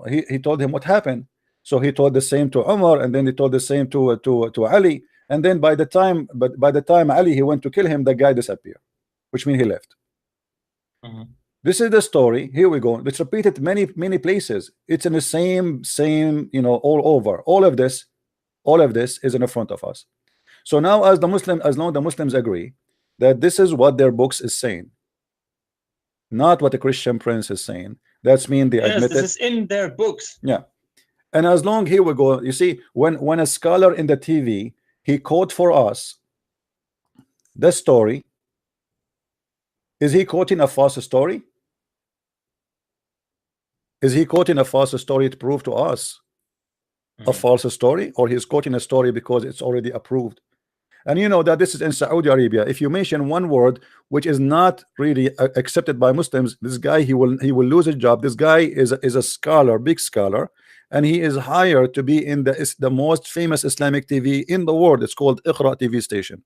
he told him what happened. So he told the same to Umar, and then he told the same to Ali, and then by the time Ali he went to kill him, the guy disappeared, which means he left. This is the story. Here we go. It's repeated many places. It's in the same all over. All of this is in front of us. So now, as long the Muslims agree that this is what their books is saying, not what the Christian Prince is saying, that's mean they admit this is in their books. Yeah. And as long, here we go, you see, when a scholar in the TV he quote for us the story, is he quoting a false story? Is he quoting a false story to prove to us a false story, or he's quoting a story because it's already approved? And you know that this is in Saudi Arabia. If you mention one word which is not really accepted by Muslims, this guy he will lose his job. This guy is a scholar, big scholar, and he is hired to be in the most famous Islamic TV in the world. It's called Iqra TV station.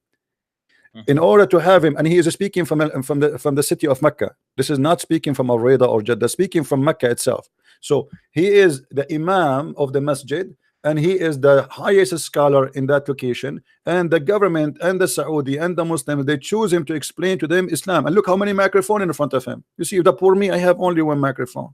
In order to have him, and he is speaking from the city of Mecca. This is not speaking from Al-Rida or Jeddah, speaking from Mecca itself. So he is the Imam of the masjid, and he is the highest scholar in that location, and the government and the Saudi and the Muslims, they choose him to explain to them Islam. And look how many microphones in front of him. You see, the poor me, I have only one microphone.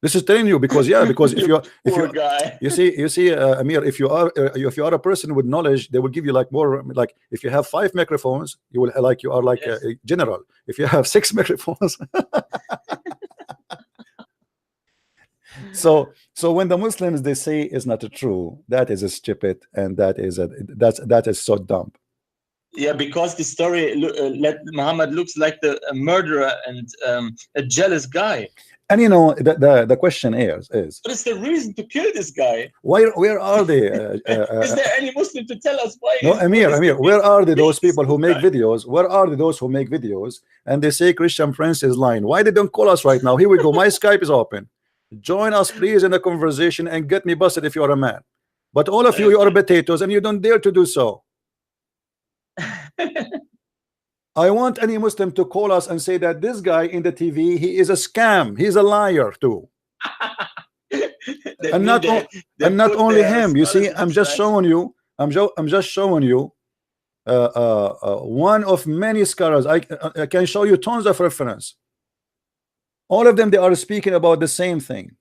This is telling you, because if you see Amir, if you are a person with knowledge, they will give you like more, like if you have 5 microphones, you will you are like a general. If you have 6 microphones. So when the Muslims they say is not true, that is a stupid, and that is so dumb. Yeah, because the story Muhammad looks like a murderer and a jealous guy. And you know the question is what is the reason to kill this guy? Where are they? Is there any Muslim to tell us why? No, Amir, where are those people who make videos? Where are those who make videos and they say Christian Prince is lying? Why they don't call us right now? Here we go. My Skype is open. Join us please in the conversation and get me busted if you are a man. But all of you are potatoes and you don't dare to do so. I want any Muslim to call us and say that this guy in the TV, he is a scam, he's a liar too. And not only him. You see, I'm just showing you one of many scholars. I can show you tons of reference. All of them, they are speaking about the same thing.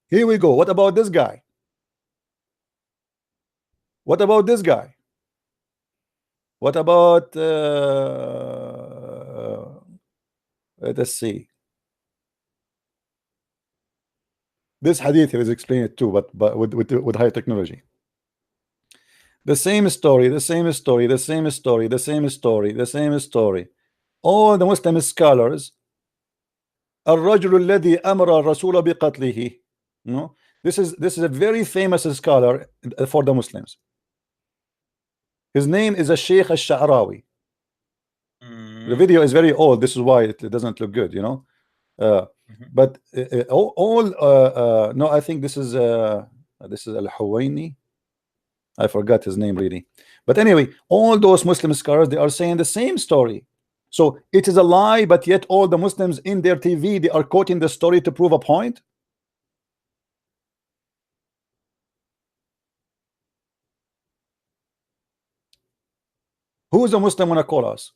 Here we go. What about this guy? What about this guy? What about let's see. This hadith is explained too, but with high technology. The same story. All the Muslim scholars. الرجل الذي أمر الرسول بقتله. No, this is a very famous scholar for the Muslims. His name is a Sheikh al-Sha'rawi. The video is very old. This is why it doesn't look good, you know. But no, I think this is al-Huwaini. I forgot his name really. But anyway, all those Muslim scholars, they are saying the same story. So it is a lie, but yet all the Muslims in their TV, they are quoting the story to prove a point. Who is a Muslim wanna call us?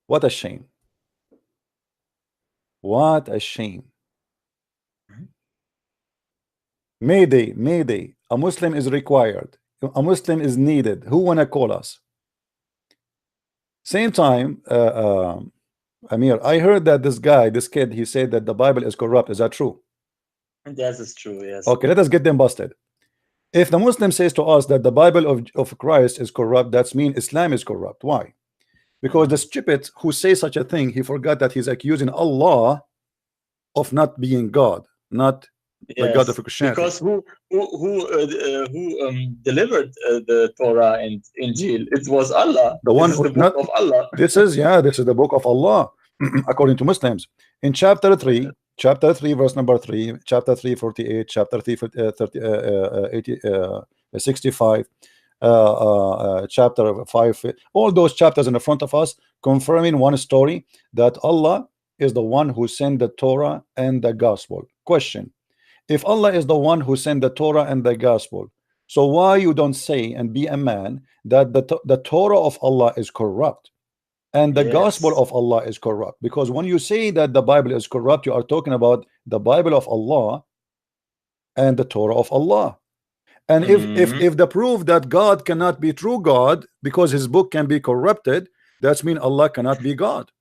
What a shame. What a shame. Mayday, mayday. A Muslim is required. A Muslim is needed. Who wanna call us? Same time, Amir, I heard that this kid, he said that the Bible is corrupt. Is that true? That is true, yes. Okay, let us get them busted. If the Muslim says to us that the Bible of Christ is corrupt, that's mean Islam is corrupt. Why? Because the stupid who says such a thing, he forgot that he's accusing Allah of not being God, not the God of Christianity. Because who delivered the Torah and Injil? It was Allah. The one who, the book of Allah. This is the book of Allah, according to Muslims. In chapter 3, verse number 3, chapter 3, 48, chapter 3, 65, chapter 5, all those chapters in the front of us confirming one story, that Allah is the one who sent the Torah and the gospel. Question: if Allah is the one who sent the Torah and the gospel, so why you don't say and be a man that the Torah of Allah is corrupt and the gospel of Allah is corrupt? Because when you say that the Bible is corrupt, you are talking about the Bible of Allah and the Torah of Allah. And if the proof that God cannot be true God because his book can be corrupted, that's mean Allah cannot be God.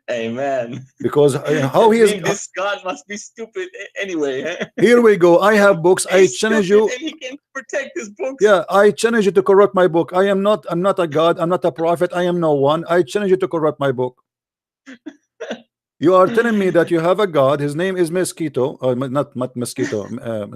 Amen. Because how he is, this God must be stupid anyway. Here we go. I have books. I challenge you. And he can protect his books. Yeah, I challenge you to correct my book. I'm not a God. I'm not a prophet. I am no one. I challenge you to correct my book. You are telling me that you have a God. His name is Mosquito, or not Mosquito.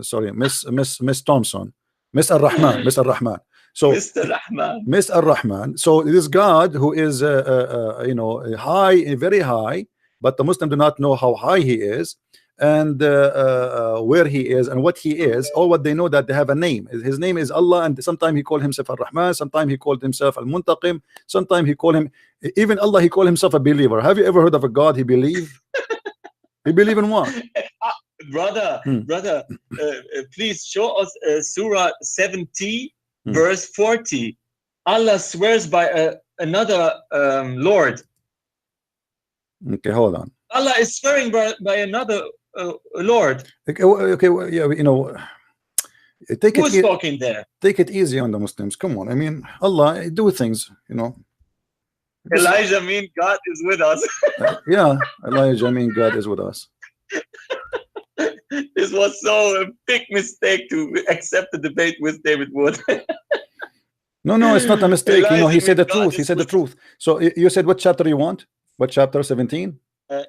Sorry, Miss Thompson, Miss Ar-Rahman, Miss Ar-Rahman. So Mr. Rahman. Miss Ar-Rahman. So this God who is high, very high, but the Muslim do not know how high he is and where he is and what he is. All what they know that they have a name. His name is Allah, and sometimes he called himself Ar-Rahman, sometimes he called himself Al-Muntaqim, sometimes he called him, even Allah, he called himself a believer. Have you ever heard of a God he believe? He believe in what? Brother, please show us Surah 70 verse 40. Allah swears by another Lord. Okay, hold on. Allah is swearing by another Lord. Okay, yeah, take Who's talking there? Take it easy on the Muslims. Come on, I mean, Allah do things, Elijah mean God is with us. Yeah, Elijah mean God is with us. This was so a big mistake to accept the debate with David Wood. No, it's not a mistake. Elijah He said the God truth. He said the truth. So you said what chapter you want? What chapter? 17?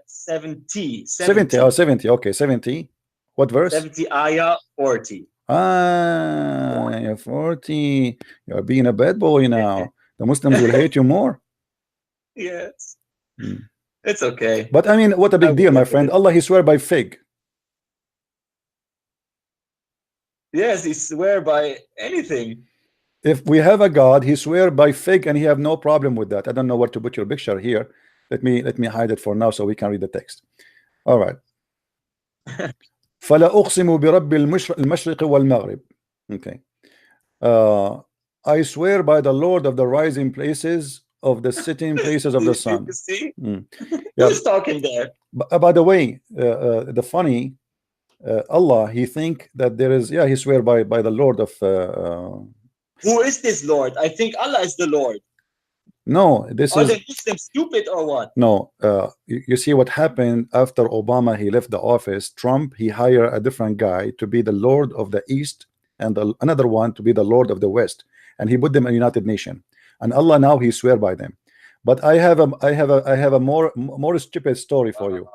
70. 70. Oh, 70. Okay, 70. What verse? 70 ayah 40. Ah, 40. You're being a bad boy now. The Muslims will hate you more. Yes. It's okay. But I mean, what a big deal, my friend. Allah, he swear by fig. Yes, he swear by anything. If we have a God, he swear by fig, and he have no problem with that. I don't know where to put your picture here. Let me hide it for now so we can read the text. All right. فلا أقسم برب المشرق والمغرب. Okay. I swear by the Lord of the rising places, of the sitting places of the sun. You see? Yeah. Who's talking there? By the way, the funny Allah, he think that there is, he swear by the Lord of who is this Lord? I think Allah is the Lord. No, this Are is the Muslims stupid or what? no. You see what happened after Obama, he left the office. Trump, he hired a different guy to be the Lord of the East and another one to be the Lord of the West, and he put them in United Nations. And Allah now he swear by them. But I have a more stupid story for you.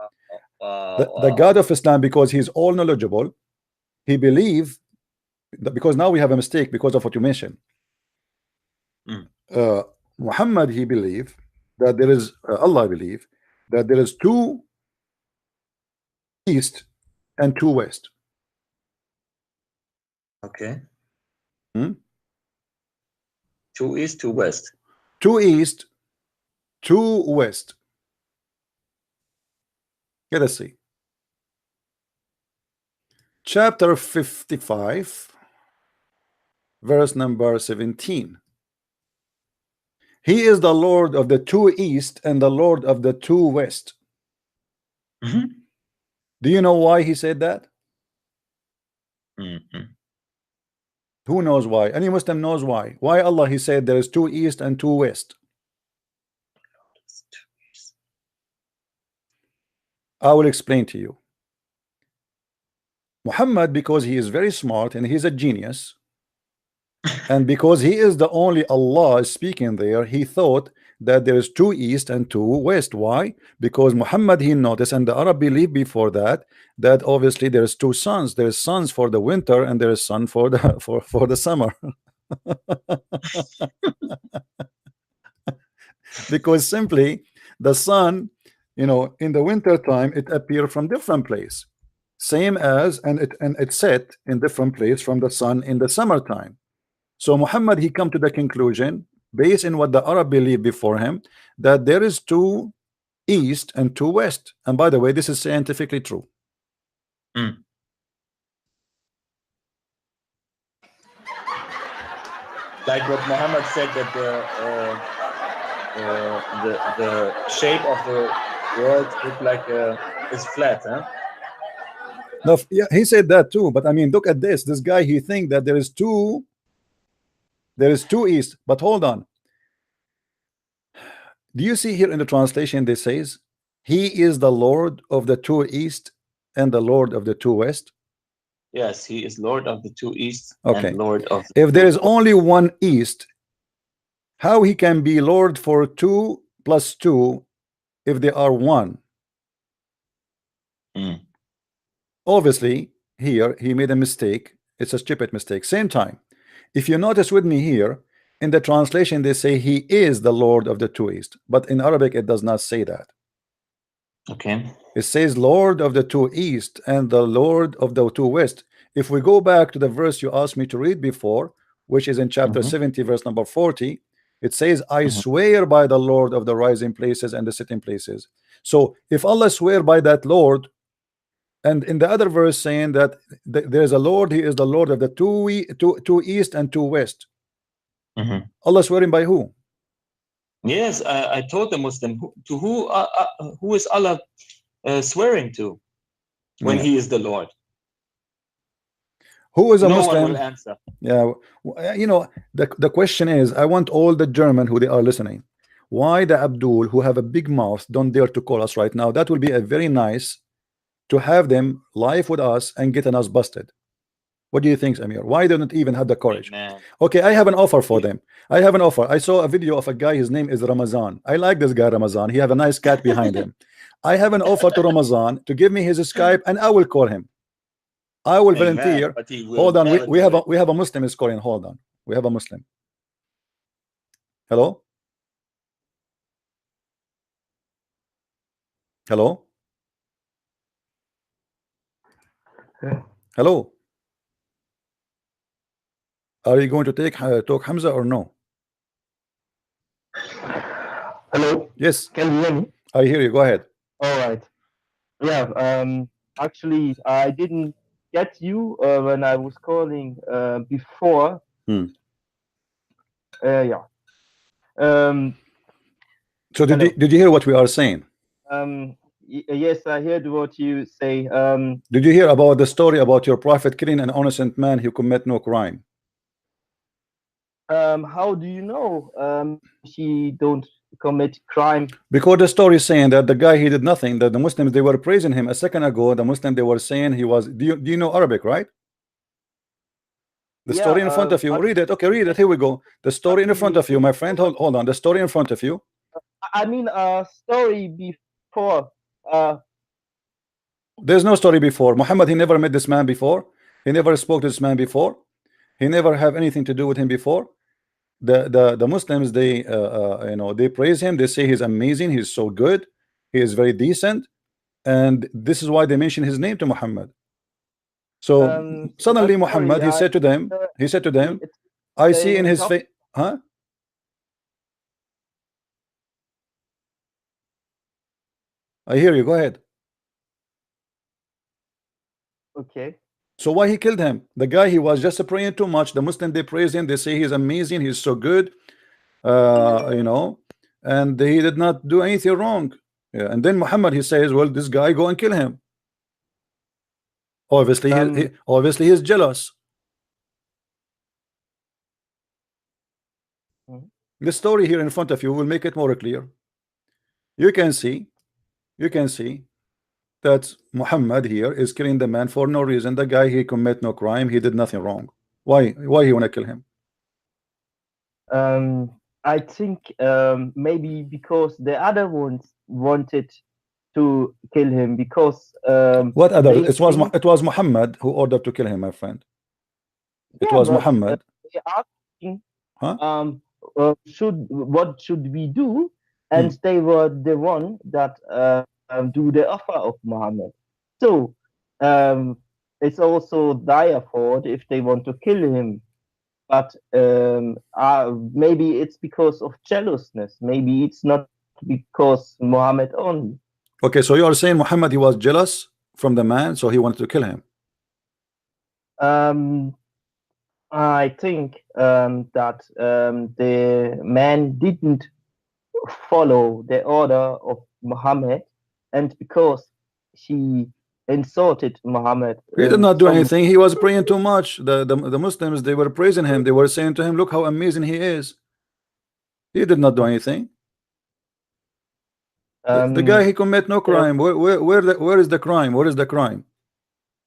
The God of Islam, because he's all knowledgeable, he believe that, because now we have a mistake because of what you mentioned. Muhammad, he believe that there is Allah believe that there is two east and 2 west. Okay. Hmm? 2 east, 2 west. 2 east, 2 west. Let us see. Chapter 55, verse number 17. He is the Lord of the 2 east and the Lord of the 2 west. Mm-hmm. Do you know why he said that? Mm-hmm. Who knows why? Any Muslim knows why? Why Allah he said there is 2 east and 2 west? I will explain to you. Muhammad, because he is very smart and he's a genius, and because he is the only Allah speaking there, he thought that there is 2 east and 2 west. Why? Because Muhammad he noticed, and the Arab believed before that obviously there is 2 suns. There is suns for the winter and there is sun for the for the summer. Because simply the sun, you know, in the winter time it appears from different place, same as and it set in different place from the sun in the summertime. So Muhammad he come to the conclusion based in what the Arab believed before him, that there is 2 east and 2 west. And by the way, this is scientifically true. Mm. Like what Muhammad said, that the shape of the world look like is flat, huh? No, yeah, he said that too. But I mean, look at this. This guy he think that there is 2 east. But hold on. Do you see here in the translation this says he is the Lord of the 2 east and the Lord of the 2 west? Yes, he is Lord of the 2 east Okay. and Lord of If there is only 1 east, how he can be Lord for 2 plus 2 if they are 1? Mm. Obviously here he made a mistake. It's a stupid mistake. Same time, if you notice with me here in the translation they say he is the Lord of the 2 east, but in Arabic it does not say that. Okay. It says Lord of the 2 east and the Lord of the 2 west. If we go back to the verse you asked me to read before, which is in chapter 70 verse number 40, it says I swear by the Lord of the rising places and the sitting places. So if Allah swear by that Lord, and in the other verse saying that there is a Lord, he is the Lord of the 2 east and 2 west. Allah swearing by who? Yes, I told the Muslim who is Allah swearing to when he is the Lord. Who is a no Muslim? one will answer. Yeah, you know, the question is, I want all the German who they are listening, why the Abdul who have a big mouth don't dare to call us right now? That will be a very nice to have them live with us and getting us busted. What do you think, Amir? Why don't even have the courage? Man. Okay, I have an offer for them. I have an offer. I saw a video of a guy, his name is Ramazan. I like this guy Ramazan. He have a nice cat behind him. I have an offer to Ramazan to give me his Skype and I will call him. I will volunteer. Hold on, we have a Muslim is calling. Hold on, we have a Muslim. Hello. Hello. Hello. Are you going to talk Hamza or no? Hello. Yes. Can you hear me? I hear you. Go ahead. All right. Yeah. Actually, I didn't get you when I was calling before. Yeah. So did you hear what we are saying? Yes, I heard what you say. Did you hear about the story about your prophet killing an innocent man who commit no crime? How do you know he don't commit crime? Because the story is saying that the guy he did nothing, that the Muslims they were praising him a second ago. The Muslim they were saying he was. Do you know Arabic, right? The story in front of you. Read it. Okay, read it. Here we go. The story in front of you, my friend. Hold on. The story in front of you. I mean, a story before. There's no story before. Muhammad, he never met this man before. He never spoke to this man before. He never have anything to do with him before. The Muslims, they you know, they praise him. They say he's amazing. He's so good. He is very decent, and this is why they mention his name to Muhammad. So suddenly Muhammad, he said to them, I see in his face, huh? I hear you, go ahead. Okay. So why he killed him? The guy, he was just praying too much. The Muslim, they praise him, they say he's amazing, he's so good, you know, and he did not do anything wrong. Yeah. And then Muhammad, he says, well, this guy, go and kill him. Obviously, obviously he's jealous. The story here in front of you will make it more clear. You can see that Muhammad here is killing the man for no reason. The guy, he commit no crime, he did nothing wrong. Why he wanna kill him? I think maybe because the other ones wanted to kill him, because what other? It was Muhammad who ordered to kill him, my friend. It was Muhammad. They asking, what should we do? And they were the one that do the offer of Muhammad. So it's also their fault if they want to kill him. But maybe it's because of jealousness. Maybe it's not because Muhammad only. Okay, so you are saying Muhammad, he was jealous from the man, so he wanted to kill him. I think that the man didn't follow the order of Muhammad, and because he insulted Muhammad, he did not do anything. He was praying too much. The Muslims, they were praising him. They were saying to him, look how amazing he is. He did not do anything. The guy, he commit no crime. Where is the crime? Where is the crime?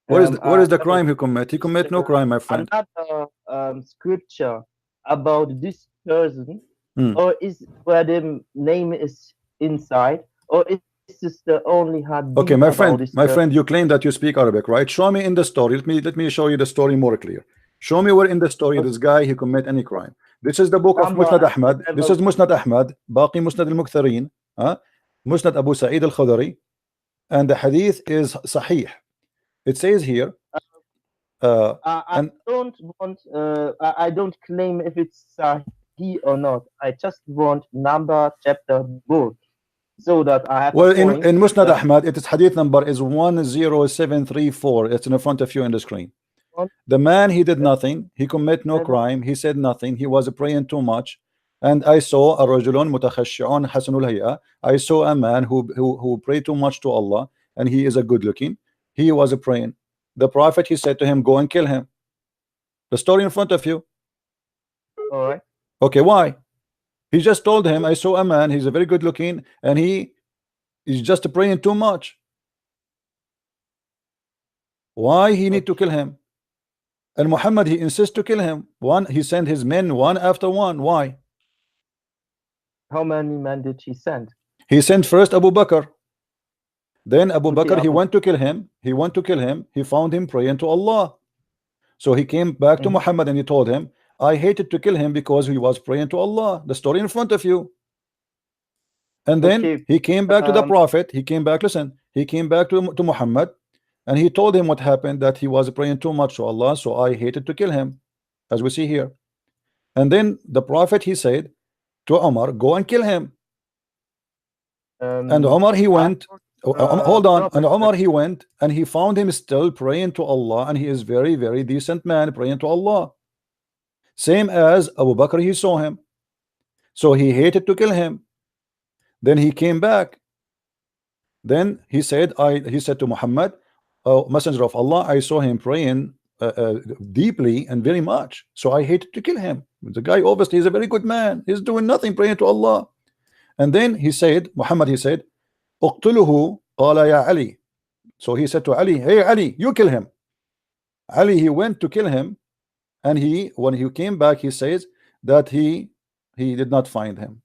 Where is the crime he commit? He commit no crime, my friend. Another scripture about this person, or is where the name is inside, or is this the only hadith? Okay, my friend, you claim that you speak Arabic, right? Show me in the story. Let me show you the story more clear. Show me where in the story this guy, he commit any crime. This is the book of Musnad Ahmad. This is Musnad Ahmad, Baqi Musnad al-Muktharin, Musnad Abu Sa'id al-Khudri, and the hadith is Sahih. It says here, I don't claim if it's Sahih or not. I just want number, chapter, book, so that I have. Well, in Musnad Ahmad, its hadith number is 10734. It's in front of you in the screen. The man, he did nothing. He commit no crime. He said nothing. He was praying too much. And I saw a rajulun mutakhashshi'un hasanul hay'a. I saw a man who prayed too much to Allah, and he is a good looking. He was praying. The Prophet, he said to him, go and kill him. The story in front of you. All right. Okay, why? He just told him, I saw a man, he's a very good looking, and he's just praying too much. Why he need to kill him? And Muhammad, he insists to kill him. He sent his men one after one. Why? How many men did he send? He sent first Abu Bakr. Then Abu Bakr, he went to kill him. He found him praying to Allah. So he came back to Muhammad and he told him, I hated to kill him because he was praying to Allah. The story in front of you. And then he came back to the Prophet. He came back, listen, he came back to Muhammad, and he told him what happened, that he was praying too much to Allah, so I hated to kill him, as we see here. And then the Prophet, he said to Umar, go and kill him. And Umar, he went. Hold on. And Umar, he went and he found him still praying to Allah, and he is very, very decent man praying to Allah. Same as Abu Bakr, he saw him. So he hated to kill him. Then he came back. Then he said to Muhammad, oh, Messenger of Allah, I saw him praying deeply and very much. So I hated to kill him. The guy obviously is a very good man. He's doing nothing, praying to Allah. And then he said, Muhammad, he said, اقتله قال يا علي. So he said to Ali, hey Ali, you kill him. Ali, he went to kill him, and when he came back, he says that he did not find him.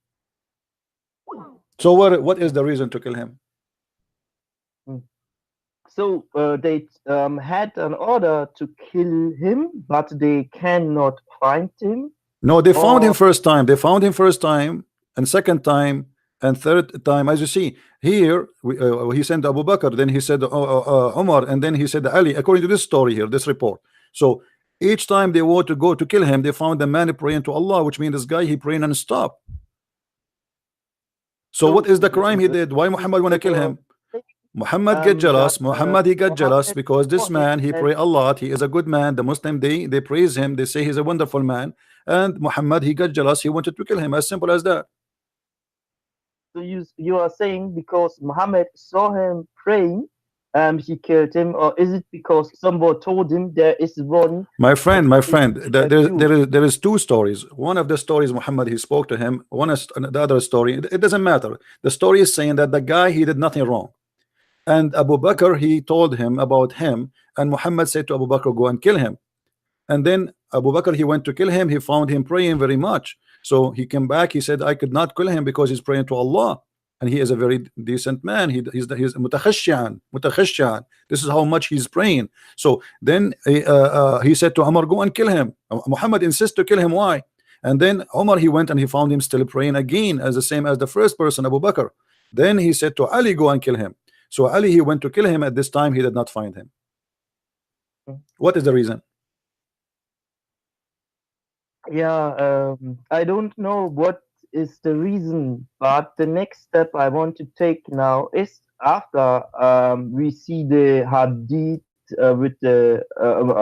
So what is the reason to kill him? So they had an order to kill him, but they cannot find him. No, they found him first time. And second time, and third time, as you see here, he sent Abu Bakr, then he said Umar, and then he said Ali, according to this story here, this report. So each time they want to go to kill him, they found the man praying to Allah, which means this guy, he praying non-stop. So what is the crime he did? Why Muhammad want to kill him? Muhammad get jealous. Muhammad, he got jealous because this man, he pray a lot, he is a good man. The Muslim, they praise him, they say he's a wonderful man, and Muhammad, he got jealous, he wanted to kill him. As simple as that. So you are saying because Muhammad saw him praying, he killed him, or is it because somebody told him there is one? My friend, there is two stories. One of the stories, Muhammad, he spoke to him. One is the other story. It doesn't matter. The story is saying that the guy, he did nothing wrong, and Abu Bakr, he told him about him, and Muhammad said to Abu Bakr, go and kill him. And then Abu Bakr, he went to kill him. He found him praying very much. So he came back. He said, I could not kill him because he's praying to Allah. And he is a very decent man. He's mutakhashyan. This is how much he's praying. So then he said to Umar, go and kill him. Muhammad insists to kill him. Why? And then Umar, he went and he found him still praying again, as the same as the first person, Abu Bakr. Then he said to Ali, go and kill him. So Ali, he went to kill him. At this time, he did not find him. What is the reason? Yeah, I don't know what is the reason, but the next step I want to take now is after we see the hadith with the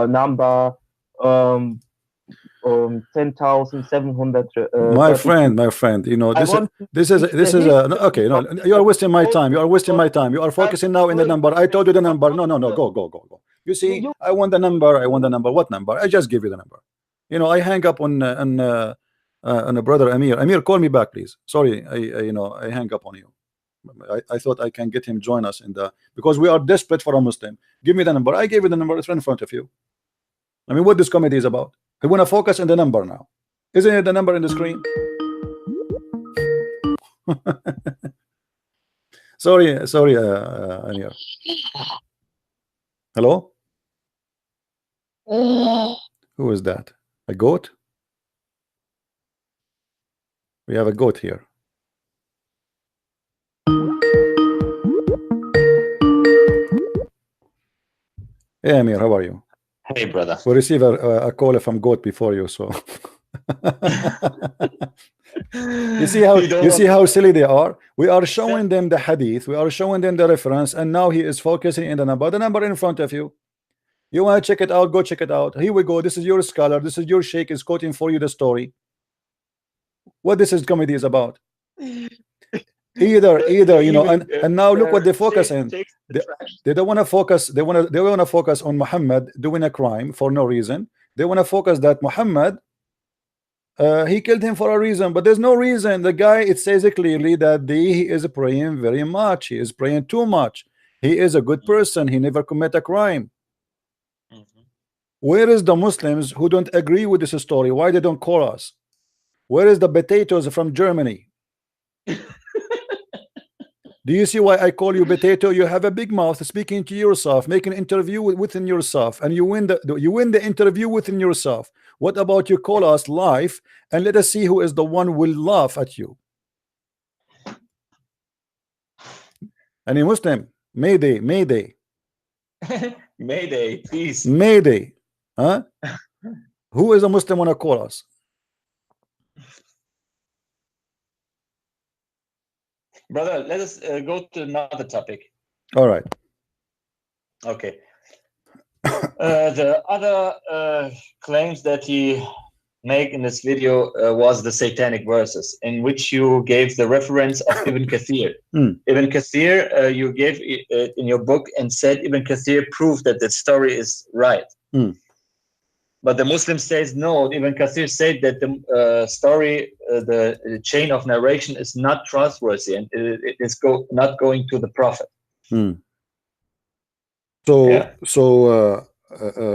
number 10,700. My friend, you know, this is okay. No, you are wasting my time. You are wasting my time. You are focusing now in the number. I told you the number. No, go. You see, I want the number. What number? I just give you the number. You know, I hang up on a brother Amir. Amir, call me back, please. Sorry, I hang up on you. I thought I can get him join us in the, because we are desperate for a Muslim. Give me the number. I gave you the number. It's right in front of you. I mean, what this comedy is about? I want to focus on the number now. Isn't it the number in the screen? sorry, Amir. Hello? Who is that? A goat? We have a goat here. Hey Amir, how are you? Hey brother. We receive a call from goat before you, so you see how silly they are. We are showing them the hadith, we are showing them the reference, and now he is focusing in the number in front of you. You want to check it out, go check it out. Here we go. This is your scholar, this is your sheikh is quoting for you the story. What this is comedy is about. Either you know, and now look what they focus in. They don't want to focus, they want to focus on Muhammad doing a crime for no reason. They want to focus that Muhammad he killed him for a reason, but there's no reason. The guy, it says it clearly that he is praying very much, he is praying too much, he is a good person, he never commit a crime. Where is the Muslims who don't agree with this story? Why they don't call us? Where is the potatoes from Germany? Do you see why I call you potato? You have a big mouth, speaking to yourself, making an interview within yourself, and you win the interview within yourself. What about you call us live and let us see who is the one who will laugh at you? Any Muslim, Mayday. Mayday, please. Mayday. Huh? Who is a Muslim wanna call us? Brother, let us go to another topic. All right. Okay. The other claims that he made in this video was the satanic verses, in which you gave the reference of Ibn Kathir. Ibn Kathir, you gave it in your book and said Ibn Kathir proved that the story is right. But the Muslim says no. Ibn Kathir said that the story, the chain of narration is not trustworthy, and it is not going to the Prophet. So, yeah.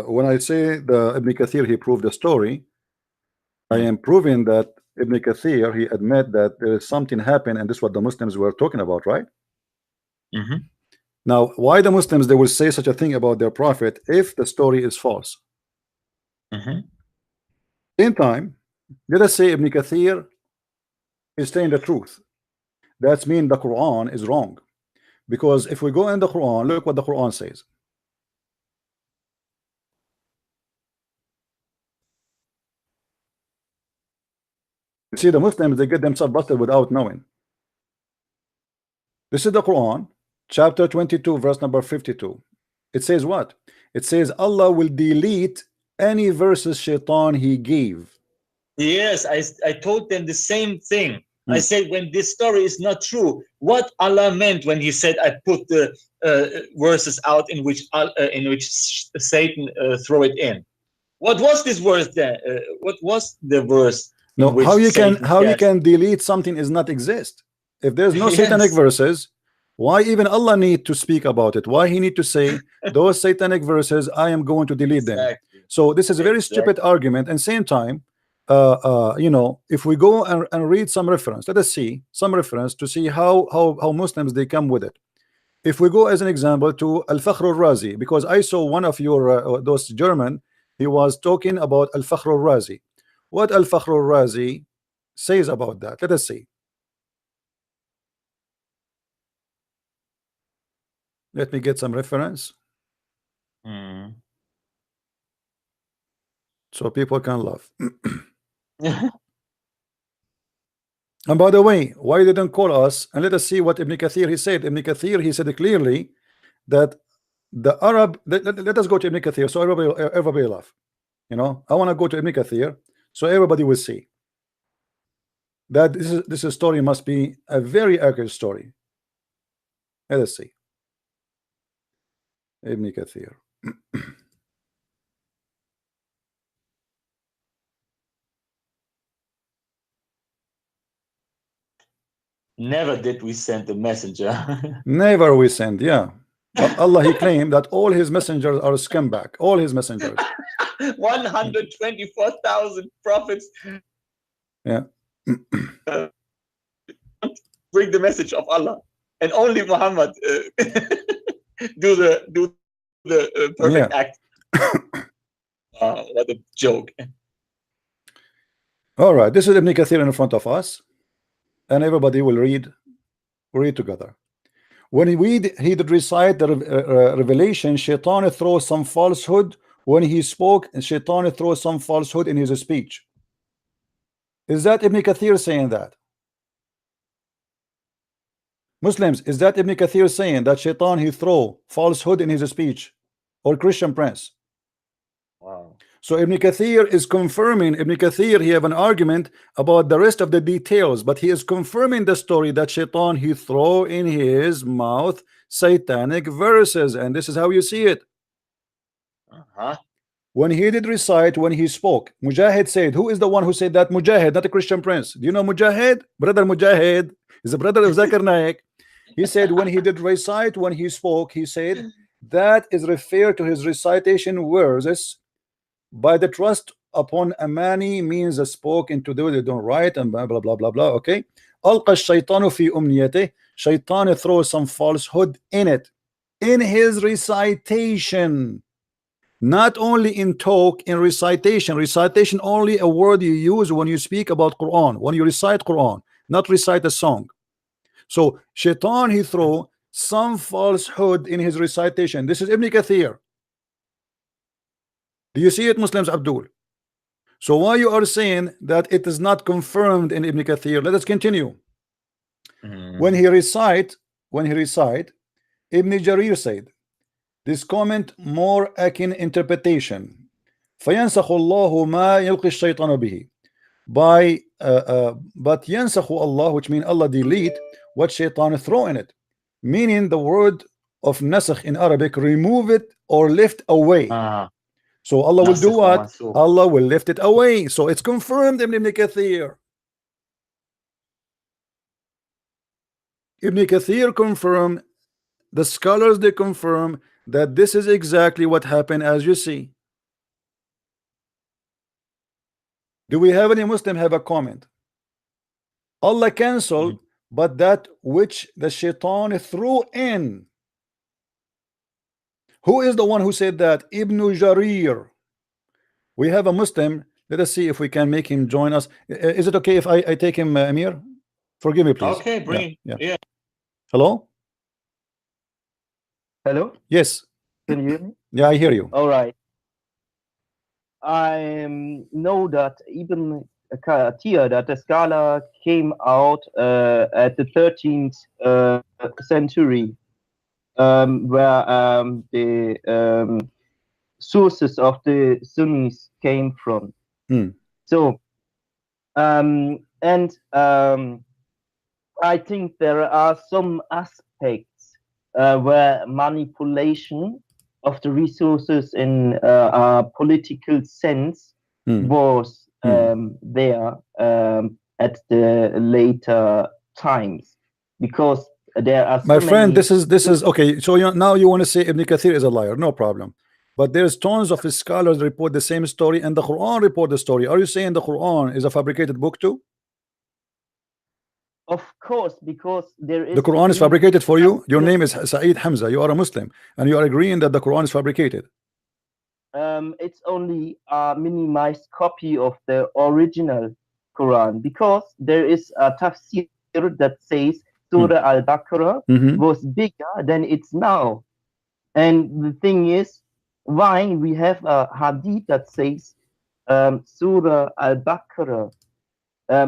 When I say the Ibn Kathir he proved the story, I am proving that Ibn Kathir he admit that there is something happened, and this is what the Muslims were talking about, right? Now, why the Muslims they will say such a thing about their Prophet if the story is false? Same time, let us say Ibn Kathir is saying the truth, That means the Quran is wrong. Because if we go in the Quran, look what the Quran says. You see, the Muslims, they get themselves busted without knowing. This is the Quran, chapter 22, verse number 52. It says what? It says Allah will delete any verses shaitan he gave. Yes, I told them the same thing. I said, when this story is not true, what Allah meant when he said, I put the verses out in which Satan throw it in. What was this verse then? What was the verse? No, how you can delete something is not exist. If there's no satanic verses, why even Allah need to speak about it? Why he need to say those satanic verses, I am going to delete them? So this is a very stupid argument. And same time, you know, if we go and read some reference, let us see some reference to see how Muslims they come with it. If we go as an example to Al-Fakhr al-Razi, because I saw one of your those German, he was talking about Al-Fakhr al-Razi. What Al-Fakhr al-Razi says about that? Let us see. Let me get some reference so people can laugh. And by the way, why didn't call us and let us see what Ibn Kathir he said. Ibn Kathir he said clearly that the Arab, let us go to Ibn Kathir so everybody laugh. You know, I want to go to Ibn Kathir so everybody will see that this story must be a very accurate story. Let us see. Ibn Kathir. Never did we send a messenger. Never we send, yeah. Allah he claimed that all his messengers are scumbag. All his messengers. 124,000 prophets. Yeah. Bring the message of Allah, and only Muhammad do the perfect act. What a joke. All right, this is Ibn Kathir in front of us, and everybody will read together. When he did recite the revelation, Shaitan throws some falsehood. When he spoke, Shaitan throws some falsehood in his speech. Is that Ibn Kathir saying that? Muslims, is that Ibn Kathir saying that Shaitan he throw falsehood in his speech, or Christian Prince? Wow. So Ibn Kathir is confirming. Ibn Kathir he have an argument about the rest of the details, but he is confirming the story that Shaitan he throw in his mouth satanic verses, and this is how you see it. When he did recite, when he spoke, Mujahid said, who is the one who said that? Mujahid, not a Christian Prince. Do you know Mujahid? Brother Mujahid is the brother of Zakir Naik. He said when he did recite, when he spoke, he said that is referred to his recitation verses by the trust upon amani, means spoke into the way they don't write, and blah blah blah blah blah. Okay. Alqa shaytanu fi umniyati. Shaitan throws some falsehood in it, in his recitation. Not only in talk, in recitation. Recitation only a word you use when you speak about Quran, when you recite Quran, not recite a song. So Shaitan he throw some falsehood in his recitation. This is Ibn Kathir. Do you see it, Muslims? Abdul. So why you are saying that it is not confirmed in Ibn Kathir? Let us continue. When he recite, Ibn Jarir said this comment more akin interpretation. فَيَنْسَخُ اللَّهُ مَا يَلْقِ الشَّيْطَانُ بِهِ. But يَنْسَخُ Allah, which means Allah delete what shaitan throw in it. Meaning the word of nasakh in Arabic, remove it or lift away. So Allah will do what? Allah will lift it away. So it's confirmed in Ibn Kathir. Ibn Kathir confirmed, the scholars they confirm that this is exactly what happened, as you see. Do we have any Muslim have a comment? Allah cancelled, but that which the shaitan threw in. Who is the one who said that? Ibn Jarir. We have a Muslim. Let us see if we can make him join us. Is it okay if I take him, Amir? Forgive me, please. Okay, bring yeah. Hello? Hello? Yes. Can you hear me? Yeah, I hear you. All right. I know that even Katia, that the Scala came out at the 13th century, where the sources of the Sunnis came from. So, I think there are some aspects where manipulation of the resources in a political sense was there at the later times, because there are my so friend, many... this is okay. So now you want to say Ibn Kathir is a liar, no problem. But there's tons of scholars report the same story, and the Quran report the story. Are you saying the Quran is a fabricated book too? Of course, because there is... The Quran is fabricated for you. Your name is Saeed Hamza. You are a Muslim, and you are agreeing that the Quran is fabricated. It's only a minimized copy of the original Quran, because there is a tafsir that says Surah Al-Baqarah was bigger than it's now. And the thing is, why we have a hadith that says Surah Al-Baqarah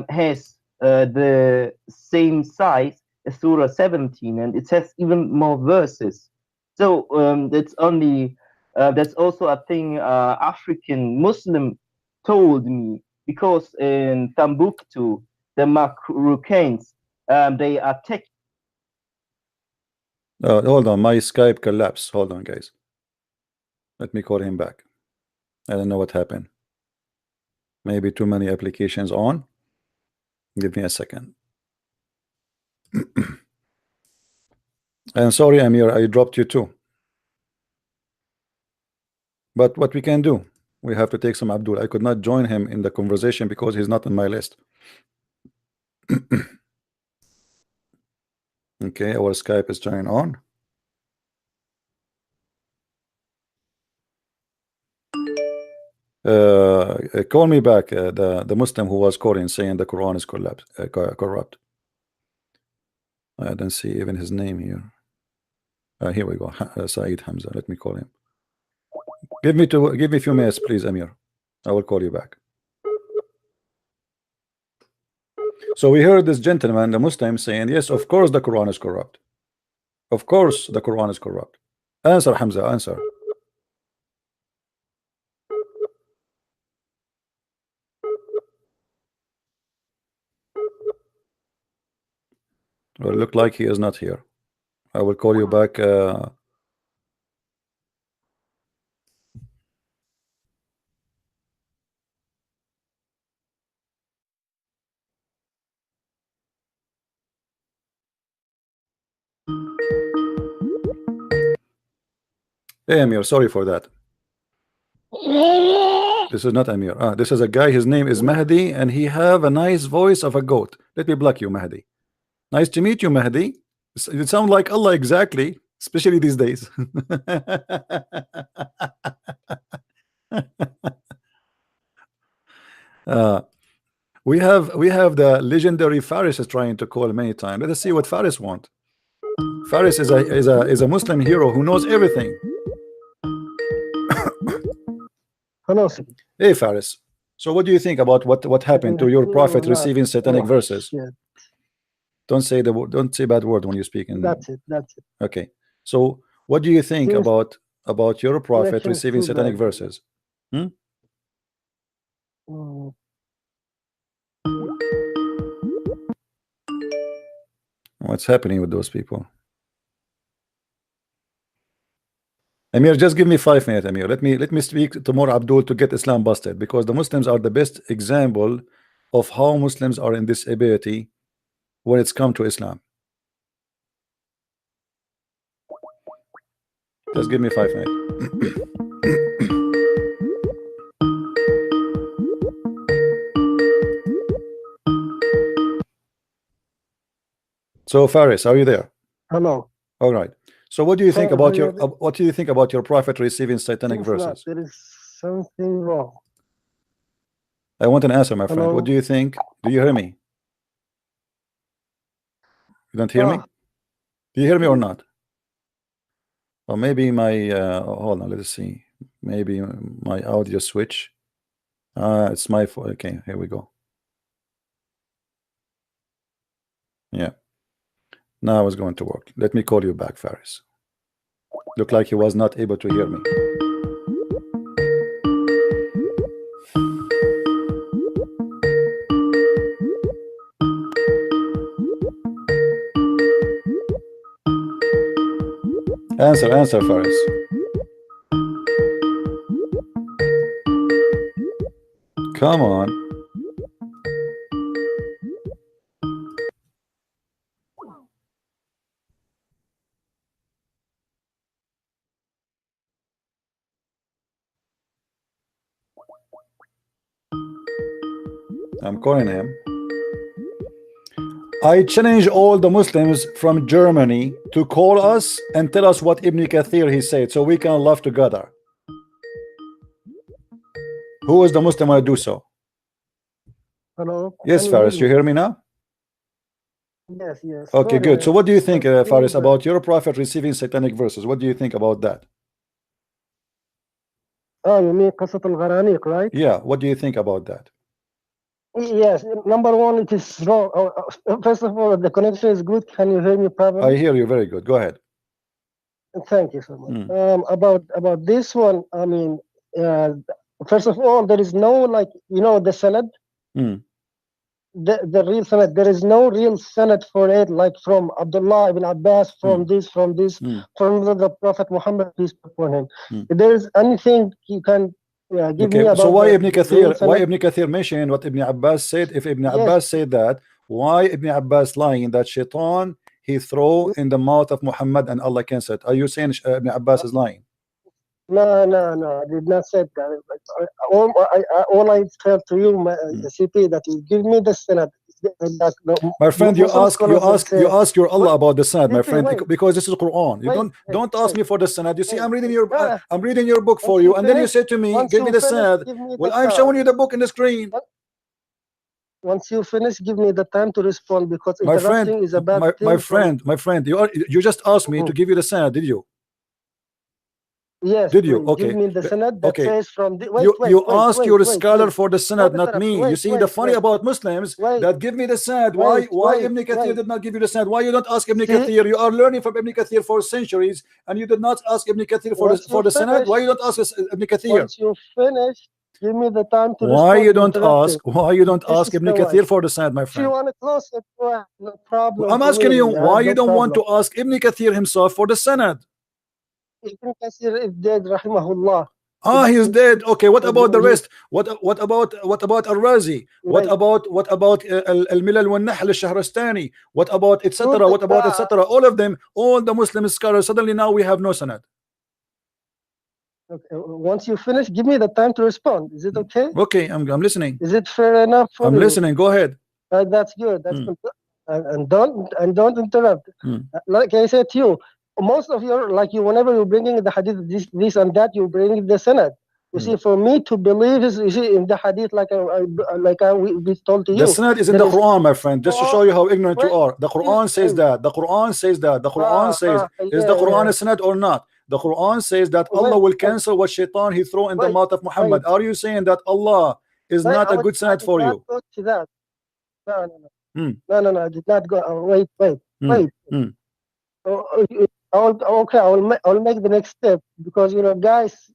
has the same size as Surah 17, and it has even more verses. So that's only that's also a thing African Muslim told me, because in Timbuktu, the Marocains they attack. Hold on, my Skype collapsed. Hold on, guys. Let me call him back. I don't know what happened. Maybe too many applications on. Give me a second. And sorry, Amir, I dropped you too. But what we can do, we have to take some Abdul. I could not join him in the conversation because he's not on my list. Okay, our Skype is turning on. Call me back, the Muslim who was calling saying the Quran is corrupt. I don't see even his name here. Here we go, Saeed Hamza. Let me call him. Give me a few minutes, please, Amir. I will call you back. So we heard this gentleman, the Muslim, saying, yes, of course the Quran is corrupt. Of course the Quran is corrupt. Answer, Hamza, answer. Well, look like he is not here. I will call you back. Hey, Amir, sorry for that. This is not Amir. This is a guy. His name is Mahdi, and he have a nice voice of a goat. Let me block you, Mahdi. Nice to meet you, Mahdi. You sound like Allah exactly, especially these days. We have the legendary Faris is trying to call many times. Let us see what Faris want. Faris is a Muslim hero who knows everything. Hello. Hey, Faris. So what do you think about what happened to your prophet receiving satanic verses? Yeah. Don't say bad word when you speak. That's it. Okay. So what do you think about your prophet receiving satanic bad. verses? What's happening with those people? Amir, just give me 5 minutes, Amir. Let me speak to more Abdul to get Islam busted, because the Muslims are the best example of how Muslims are in this ability when it's come to Islam. Just give me 5 minutes. So Faris, are you there? Hello. All right. So what do you think about your prophet receiving satanic verses? There is something wrong. I want an answer, my friend. Hello? What do you think? Do you hear me? You don't hear me? Do you hear me or not? Or maybe my hold on, let's see. Maybe my audio switch. It's my fault. Okay, here we go. Yeah. Now it's going to work. Let me call you back, Faris. Look like he was not able to hear me. Answer, Faris. Come on. I'm calling him. I challenge all the Muslims from Germany to call us and tell us what Ibn Kathir he said, so we can laugh together. Who is the Muslim to do so? Hello. Yes, Faris, you hear me now? Yes, yes. Okay, good. So what do you think, Faris, about your prophet receiving satanic verses? What do you think about that? Oh, you mean Qasat al-Gharanik, right? Yeah, what do you think about that? Yes, number one, it is wrong. First of all, the connection is good. Can you hear me properly? I hear you very good. Go ahead. Thank you so much. About this one, I mean, first of all, there is no, like, you know, the sanad, the real sanad. There is no real sanad for it, like from Abdullah ibn Abbas, from this, from the Prophet Muhammad, peace be upon him. If there is anything you can give me about, so why Ibn Kathir mentioned what Ibn Abbas said? If Ibn Abbas said that, why Ibn Abbas lying that shaitan he throw in the mouth of Muhammad and Allah cancel it? Are you saying Ibn Abbas is lying? No, I did not say that. All I tell to you, the CP, that you give me the sanad. My friend, you ask your Allah about the sanad, my friend, because this is Quran. You don't ask me for the sanad. You see, I'm reading your book for you, and then you say to me, give me the sanad. Well, I'm showing you the book in the screen. Once you finish, give me the time to respond, because my friend, is a bad thing. my friend, you just asked me to give you the sanad, did you? Yes. Did you? Okay. Give me the sanad that says from the. You ask your scholar for the sanad, not me. You see, the funny about Muslims that give me the sanad. Why Ibn Kathir did not give you the sanad? Why you don't ask Ibn Kathir? You are learning from Ibn Kathir for centuries, and you did not ask Ibn Kathir for the sanad. Why you don't ask Ibn Kathir? Once you finish, give me the time to Why respond. you don't ask Ibn Kathir for the sanad, my friend? If you want to close it, no problem. I'm asking you, why you don't want to ask Ibn Kathir himself for the sanad? Ibn Kathir is dead, rahimahullah. He's dead. Okay, what about the rest? What about Al-Razi? What about Al-Milal wal-Nahl al-Shahrastani? What about etc.? What about etc.? All of them, all the Muslim scholars, suddenly now we have no sanad. Okay. Once you finish, give me the time to respond. Is it okay? Okay, I'm listening. Is it fair enough for you? I'm listening. Go ahead. That's good. That's good. And don't interrupt. Like I said to you, most of your, like, you, whenever you're bringing the hadith, this and that, you bring the sanad. You see, for me to believe is, you see, in the hadith, we told to you. The sanad is in the Quran, my friend, just to show you how ignorant you are. The Quran says that. The Quran says that. The Quran says, is the Quran a sanad or not? The Quran says that Allah will cancel what shaitan he throw in the mouth of Muhammad. Are you saying that Allah is not a good sanad for you? No, I did not go. Wait. Okay, I'll make the next step, because, you know, guys,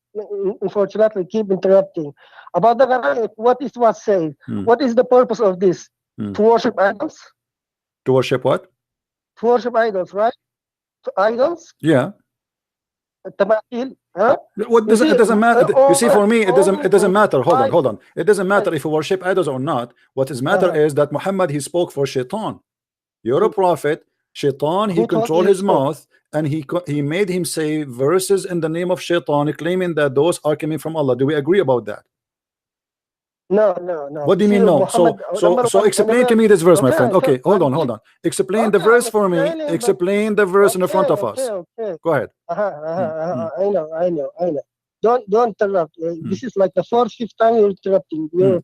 unfortunately, keep interrupting. About the Quran, what is said? What is the purpose of this? To worship idols? To worship what? To worship idols, right? Idols? Yeah. Tamathil, huh? What does it doesn't matter. You see, for me, it doesn't matter. Hold on. It doesn't matter if you worship idols or not. What is matter is that Muhammad, he spoke for shaitan. You're a prophet. Shaitan, he controlled his mouth, and he made him say verses in the name of shaitan, claiming that those are coming from Allah. Do we agree about that? No. What do you mean no? So explain to me this verse, my friend. Okay, hold on. Explain the verse for me. Explain the verse in the front of us. Go ahead. I know. Don't interrupt. This is like the 4th, 5th time you're interrupting.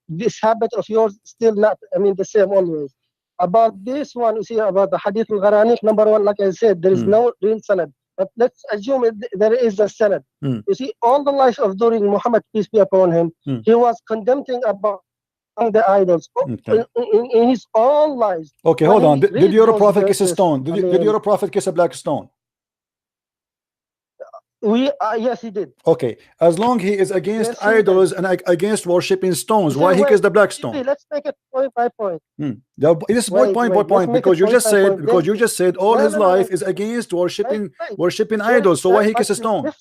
This habit of yours still not, the same always. about this one, you see, about the Hadith al-Gharani, number one, like I said, there is no real sanad. But let's assume there is a sanad. You see, all the life of during Muhammad, peace be upon him, he was condemning about the idols in his own lives. Okay, hold on. Did your prophet kiss a stone? Did your prophet kiss a black stone? Yes, he did. Okay, as long he is against idols and against worshipping stones, why he kissed the black stone? Let's make it point by point. This is point because you just said all his life is against worshipping idols. So why he kiss a stone?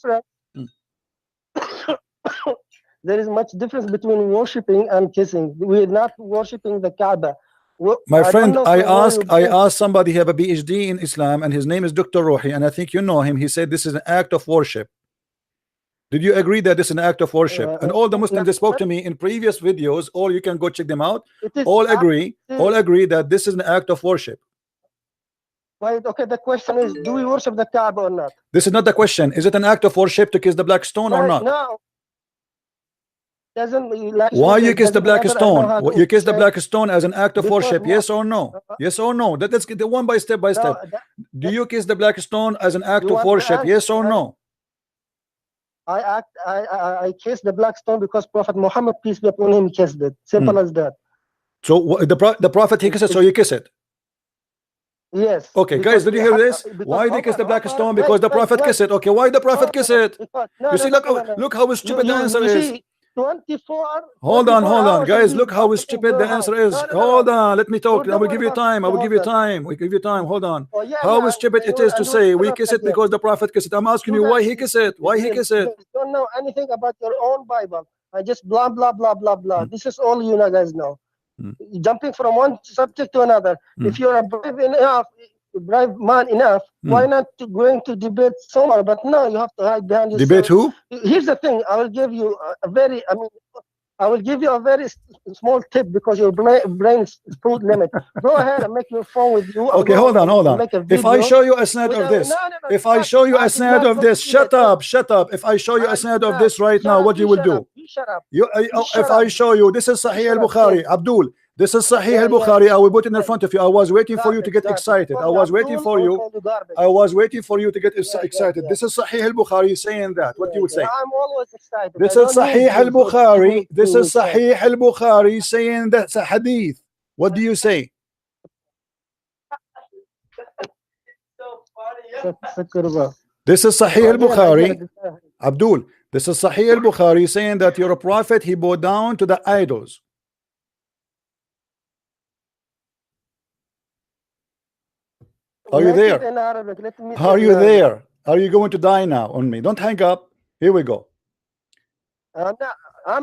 There is much difference between worshipping and kissing. We are not worshipping the Kaaba. My friend, I asked somebody who have a PhD in Islam, and his name is Dr. Ruhi, and I think you know him. He said this is an act of worship. Did you agree that this is an act of worship? And all the Muslims that spoke to me in previous videos, or you can go check them out, all agree that this is an act of worship. Right, okay, the question is, do we worship the Kaaba or not? This is not the question. Is it an act of worship to kiss the black stone or not? No. Why you kiss the black stone? You kiss the black stone as an act of worship, yes or no? Yes or no? Let's get the one by step by step. Do you kiss the black stone as an act of worship, yes or no? I kiss the black stone because Prophet Muhammad, peace be upon him, kissed it. Simple as that. So the prophet he kissed it, so you kiss it. Yes. Okay, guys, did you hear this? Why they kiss the black stone? Because the prophet kissed it. Okay, why the prophet kiss it? You see, look how stupid the answer is. 24. Hold on, guys. Look how stupid the answer is. Hold on, let me talk. I will give you time. We give you time. Hold on. How stupid it is to say we kiss it because the prophet kissed it. I'm asking you why he kiss it. Why he kiss it? You don't know anything about your own Bible. I just blah blah blah blah blah. This is all you guys know. Jumping from one subject to another. If you're a brave man enough, why not going to debate somewhere? But no, you have to hide behind yourself. Debate who? Here's the thing. I will give you a very small tip because your brain's full limit. Go ahead and make your phone with you. Okay, hold on. If I show you a snap of this, if I show you a snap of this, shut up. If I show you a snap of this right now, what you will do? Shut up. If I show you, this is Sahih al-Bukhari, Abdul. This is Sahih al-Bukhari. I will put it in front of you. I was waiting for you to get excited. I was waiting for you to get excited. This is Sahih al-Bukhari saying that. What do you would say? I'm always excited. This is Sahih al-Bukhari. This is Sahih al-Bukhari saying that's a hadith. What do you say? This is Sahih al-Bukhari. Abdul, this is Sahih al-Bukhari saying that your prophet, he bowed down to the idols. Are you there? Are you there? Are you going to die now on me? Don't hang up. Here we go. I'm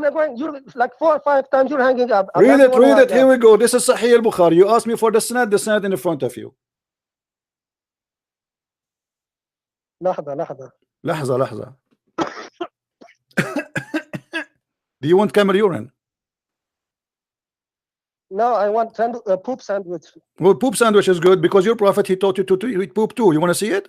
not going. You like 4 or 5 times. You're hanging up. Read it. Here we go. This is Sahih al-Bukhari. You asked me for the sanad in front of you. لحظة. Do you want camel urine? No, I want poop sandwich. Well, poop sandwich is good because your prophet, he taught you to eat poop too. You want to see it?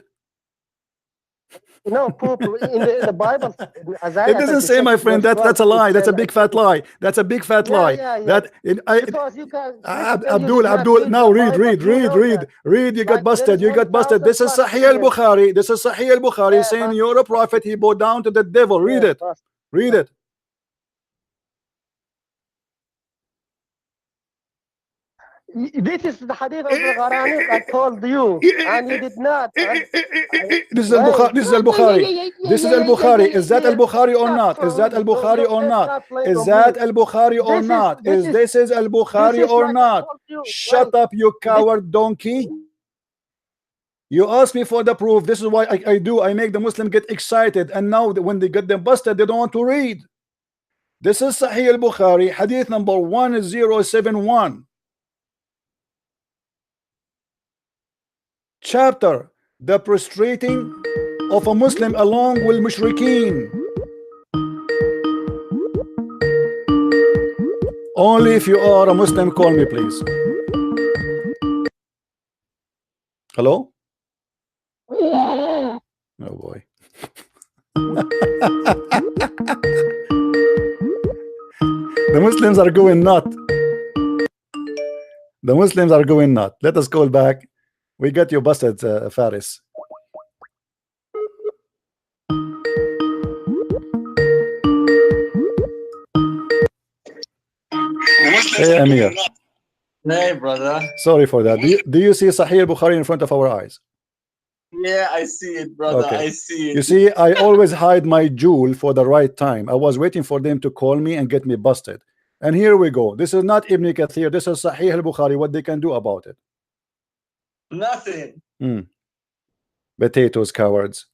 No, poop in the Bible. It doesn't say, my friend. That's a lie. That's a big fat lie. That's a big fat lie. Yeah. Because you can, Abdul. Now read. You got busted. This is Sahih al-Bukhari. Saying you're a prophet. He bowed down to the devil. Read it. This is the hadith of the Qur'an I told you, and you did not. This is al-Bukhari. This is al-Bukhari. Is that al-Bukhari or not? Is that al-Bukhari or not? Is that al-Bukhari or not? Is this is al-Bukhari or not? Shut up, you coward donkey. You asked me for the proof. This is why I do. I make the Muslim get excited, and now when they get them busted, they don't want to read. This is Sahih al-Bukhari, hadith number 1071. Chapter, the prostrating of a Muslim along with mushrikeen. Only if you are a Muslim, call me please. Hello? Oh boy. The Muslims are going nuts. The Muslims are going nuts. Let us call back. We got you busted, Faris. Hey, Amir. Hey, brother. Sorry for that. Do you see Sahih Bukhari in front of our eyes? Yeah, I see it, brother. Okay. I see it. You see, I always hide my jewel for the right time. I was waiting for them to call me and get me busted. And here we go. This is not Ibn Kathir. This is Sahih al-Bukhari. What they can do about it? Nothing. Potatoes, cowards.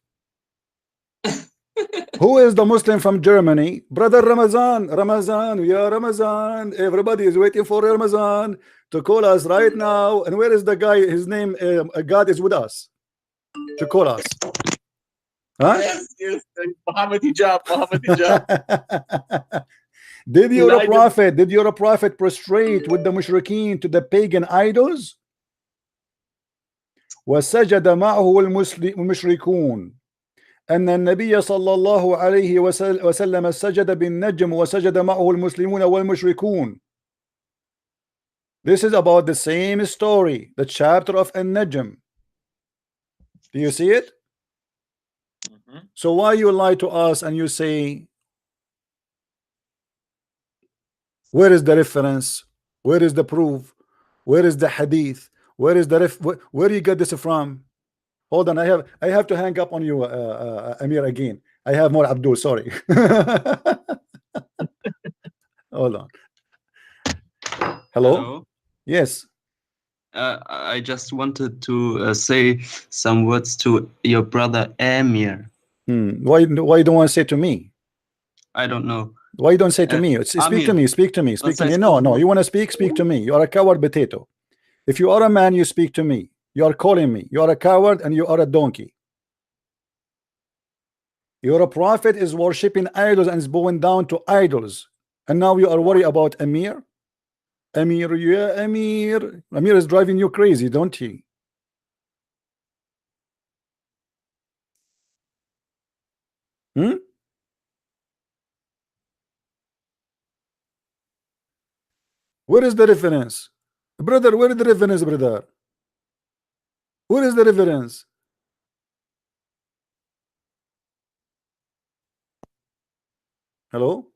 Who is the Muslim from Germany? Brother Ramazan. Ramazan, yeah, Ramazan. Everybody is waiting for Ramazan to call us right now. And where is the guy? His name, God is with us to call us. Huh? Yes, yes. Mohammed hijab. Mohammed hijab. Did your prophet prostrate with the mushrikeen to the pagan idols? وسجد معه المشركون أن النبي صلى الله عليه وسلم سجد بالنجم وسجد معه المسلمون والمشركون. This is about the same story, the chapter of An-Najm. Do you see it? So why you lie to us and you say, where is the reference? Where is the proof? Where is the hadith? Where is the where do you get this from? Hold on, I have to hang up on you, Amir, again. I have more Abdul, sorry. Hold on. Hello? Yes. I just wanted to say some words to your brother Amir. Why you don't want to say to me? I don't know. Why you don't say to me? Speak Amir. to me, speak to me, speak to me. No, you want to speak to me. You are a coward potato. If you are a man, you speak to me. You are calling me. You are a coward and you are a donkey. Your prophet is worshipping idols and is bowing down to idols. And now you are worried about Amir? Amir, yeah, Amir. Amir is driving you crazy, don't he? Where is the reference? Brother, where is the reference, brother? Where is the reference? Hello?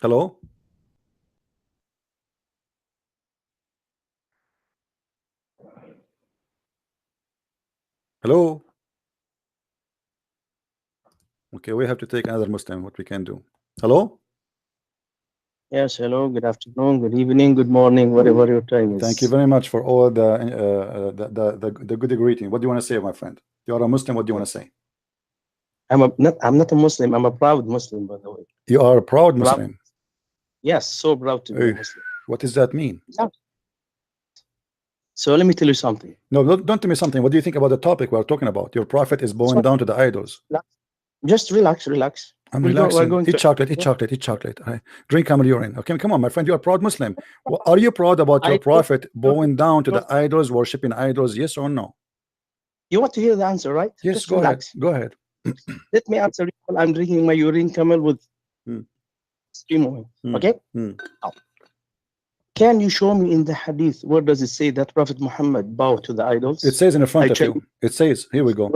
Hello? Hello? Okay, we have to take another Muslim, what we can do. Hello? Yes, hello, good afternoon, good evening, good morning, whatever your time is. Thank you very much for all the good greeting. What do you want to say, my friend? You are a Muslim, what do you want to say? I'm not a Muslim, I'm a proud Muslim, by the way. You are a proud Muslim? Yes, so proud to be a Muslim. What does that mean? So let me tell you something. No, don't tell me something. What do you think about the topic we're talking about? Your prophet is bowing down to the idols. Just relax. I'm relaxing. Eat chocolate. Drink camel urine. Okay, come on, my friend. You're a proud Muslim. Well, are you proud about your prophet bowing down to the idols, worshipping idols? Yes or no? You want to hear the answer, right? Yes, just go relax. ahead. Go ahead. Let me answer you while I'm drinking my urine camel with steam oil. Okay? Now, can you show me in the hadith where does it say that Prophet Muhammad bowed to the idols? It says in the front of you. It says, here we go.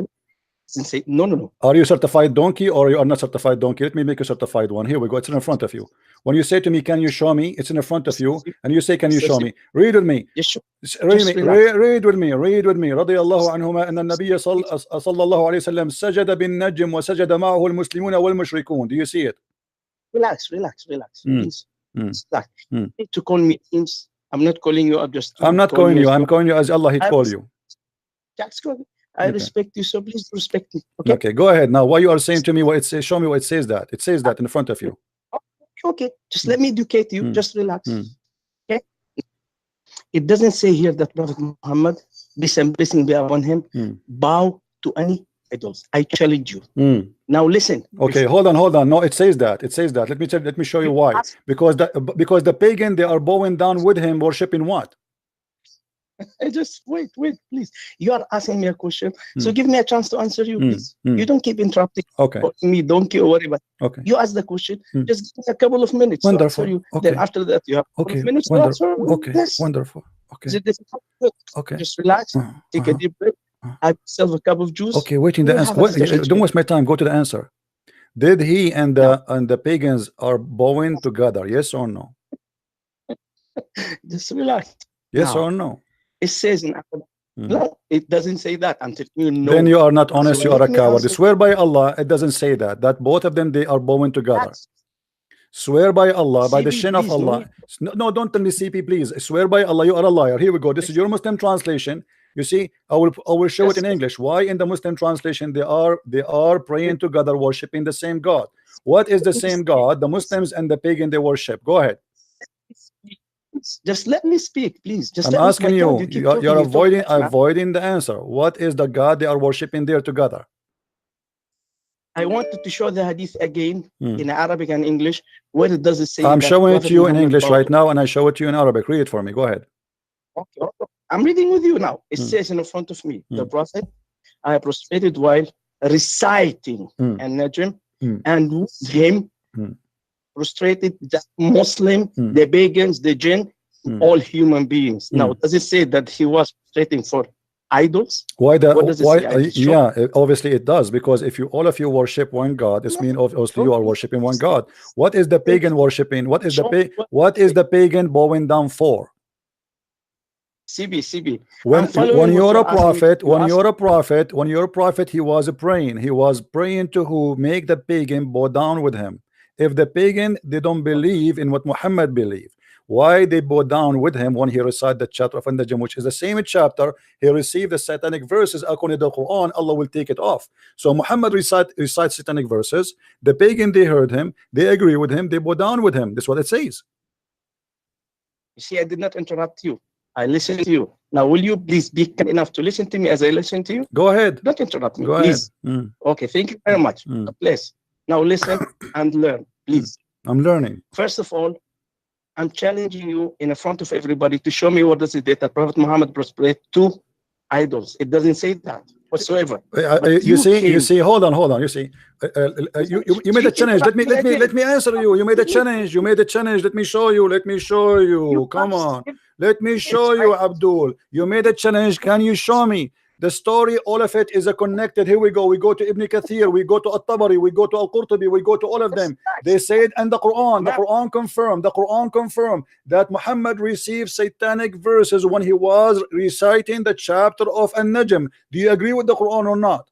Say, no. Are you certified donkey or you are not certified donkey? Let me make a certified one. Here we go. It's in front of you. When you say to me, can you show me? It's in front of you. And you say, can you show me? Read with me. Read with me. رضي الله عنهما أن النبي صلى الله عليه وسلم سجد بالنجم وسجد معه المسلمون والمشركون. Do you see it? Relax. Please. Relax. You need to call me names. I'm not calling you up just. I'm not calling you. I'm calling you as Allah He called you. I respect you, so please respect me. Okay, go ahead now. Why you are saying to me what it says? Show me what it says that. It says that in front of you. Okay, just let me educate you. Just relax. Okay. It doesn't say here that Prophet Muhammad, peace and blessing be upon him, bow to any idols. I challenge you. Now listen. Okay, hold on. No, it says that. Let me show you why. Because the pagan, they are bowing down with him, worshiping what? Just wait, please. You are asking me a question, so give me a chance to answer you, please. You don't keep interrupting me. Don't worry about it. You ask the question. Just give me a couple of minutes to answer you. Then after that, you have a couple of minutes to answer. Yes. Wonderful. Is it difficult? Good. Just relax. Take a deep breath. Have yourself a cup of juice. Okay, waiting the answer. Don't waste my time. Go to the answer. Did he and the pagans are bowing together? Yes or no? Just relax. Yes or no? It says in no, it doesn't say that until you know. Then you are not honest. You are a coward. Swear by Allah, it doesn't say that. That both of them they are bowing together. Swear by Allah, by the shin of Allah. No, don't tell me CP, please. Swear by Allah, you are a liar. Here we go. This is your Muslim translation. You see, I will show it in English. Why in the Muslim translation they are praying together, worshiping the same God? What is the same God? The Muslims and the pagan they worship. Go ahead. Just let me speak, please. Just I'm asking you. You're avoiding the answer. What is the God they are worshiping there together? I wanted to show the hadith again in Arabic and English where it doesn't say. I'm showing it to you in English right now, and I show it to you in Arabic. Read it for me. Go ahead. Okay. I'm reading with you now. It says in front of me, the Prophet, I prostrated while reciting an-Najm, and with him prostrated the Muslim, the pagans, the jinn, all human beings. Now, does it say that he was prostrating for idols? Why? Yeah, obviously it does, because if all of you worship one God, this means obviously you are worshiping one God. What is the pagan worshiping? What is the pagan bowing down for? CB. When you're a prophet, he was praying. He was praying to who? Make the pagan bow down with him. If the pagan they don't believe in what Muhammad believed, why they bow down with him when he recited the chapter of An-Najm, which is the same chapter he received the satanic verses according to the Quran? Allah will take it off. So Muhammad recites satanic verses. The pagan they heard him, they agree with him, they bow down with him. That's what it says. You see, I did not interrupt you. I listened to you. Now, will you please be kind enough to listen to me as I listen to you? Go ahead. Don't interrupt me, Go please. Ahead. Okay, thank you very much. Please. Now listen and learn, please. I'm learning. First of all, I'm challenging you in front of everybody to show me what does it say that Prophet Muhammad prostrated to idols. It doesn't say that whatsoever. You see. Hold on. You see, you made a challenge. Let me answer you. You made a challenge. Let me show you. Come on. Let me show you, Abdul. You made a challenge. Can you show me? The story, all of it is connected. Here we go. We go to Ibn Kathir, we go to At-Tabari, we go to Al-Qurtubi, we go to all of them. They said, and the Quran confirmed that Muhammad received satanic verses when he was reciting the chapter of An-Najm. Do you agree with the Quran or not?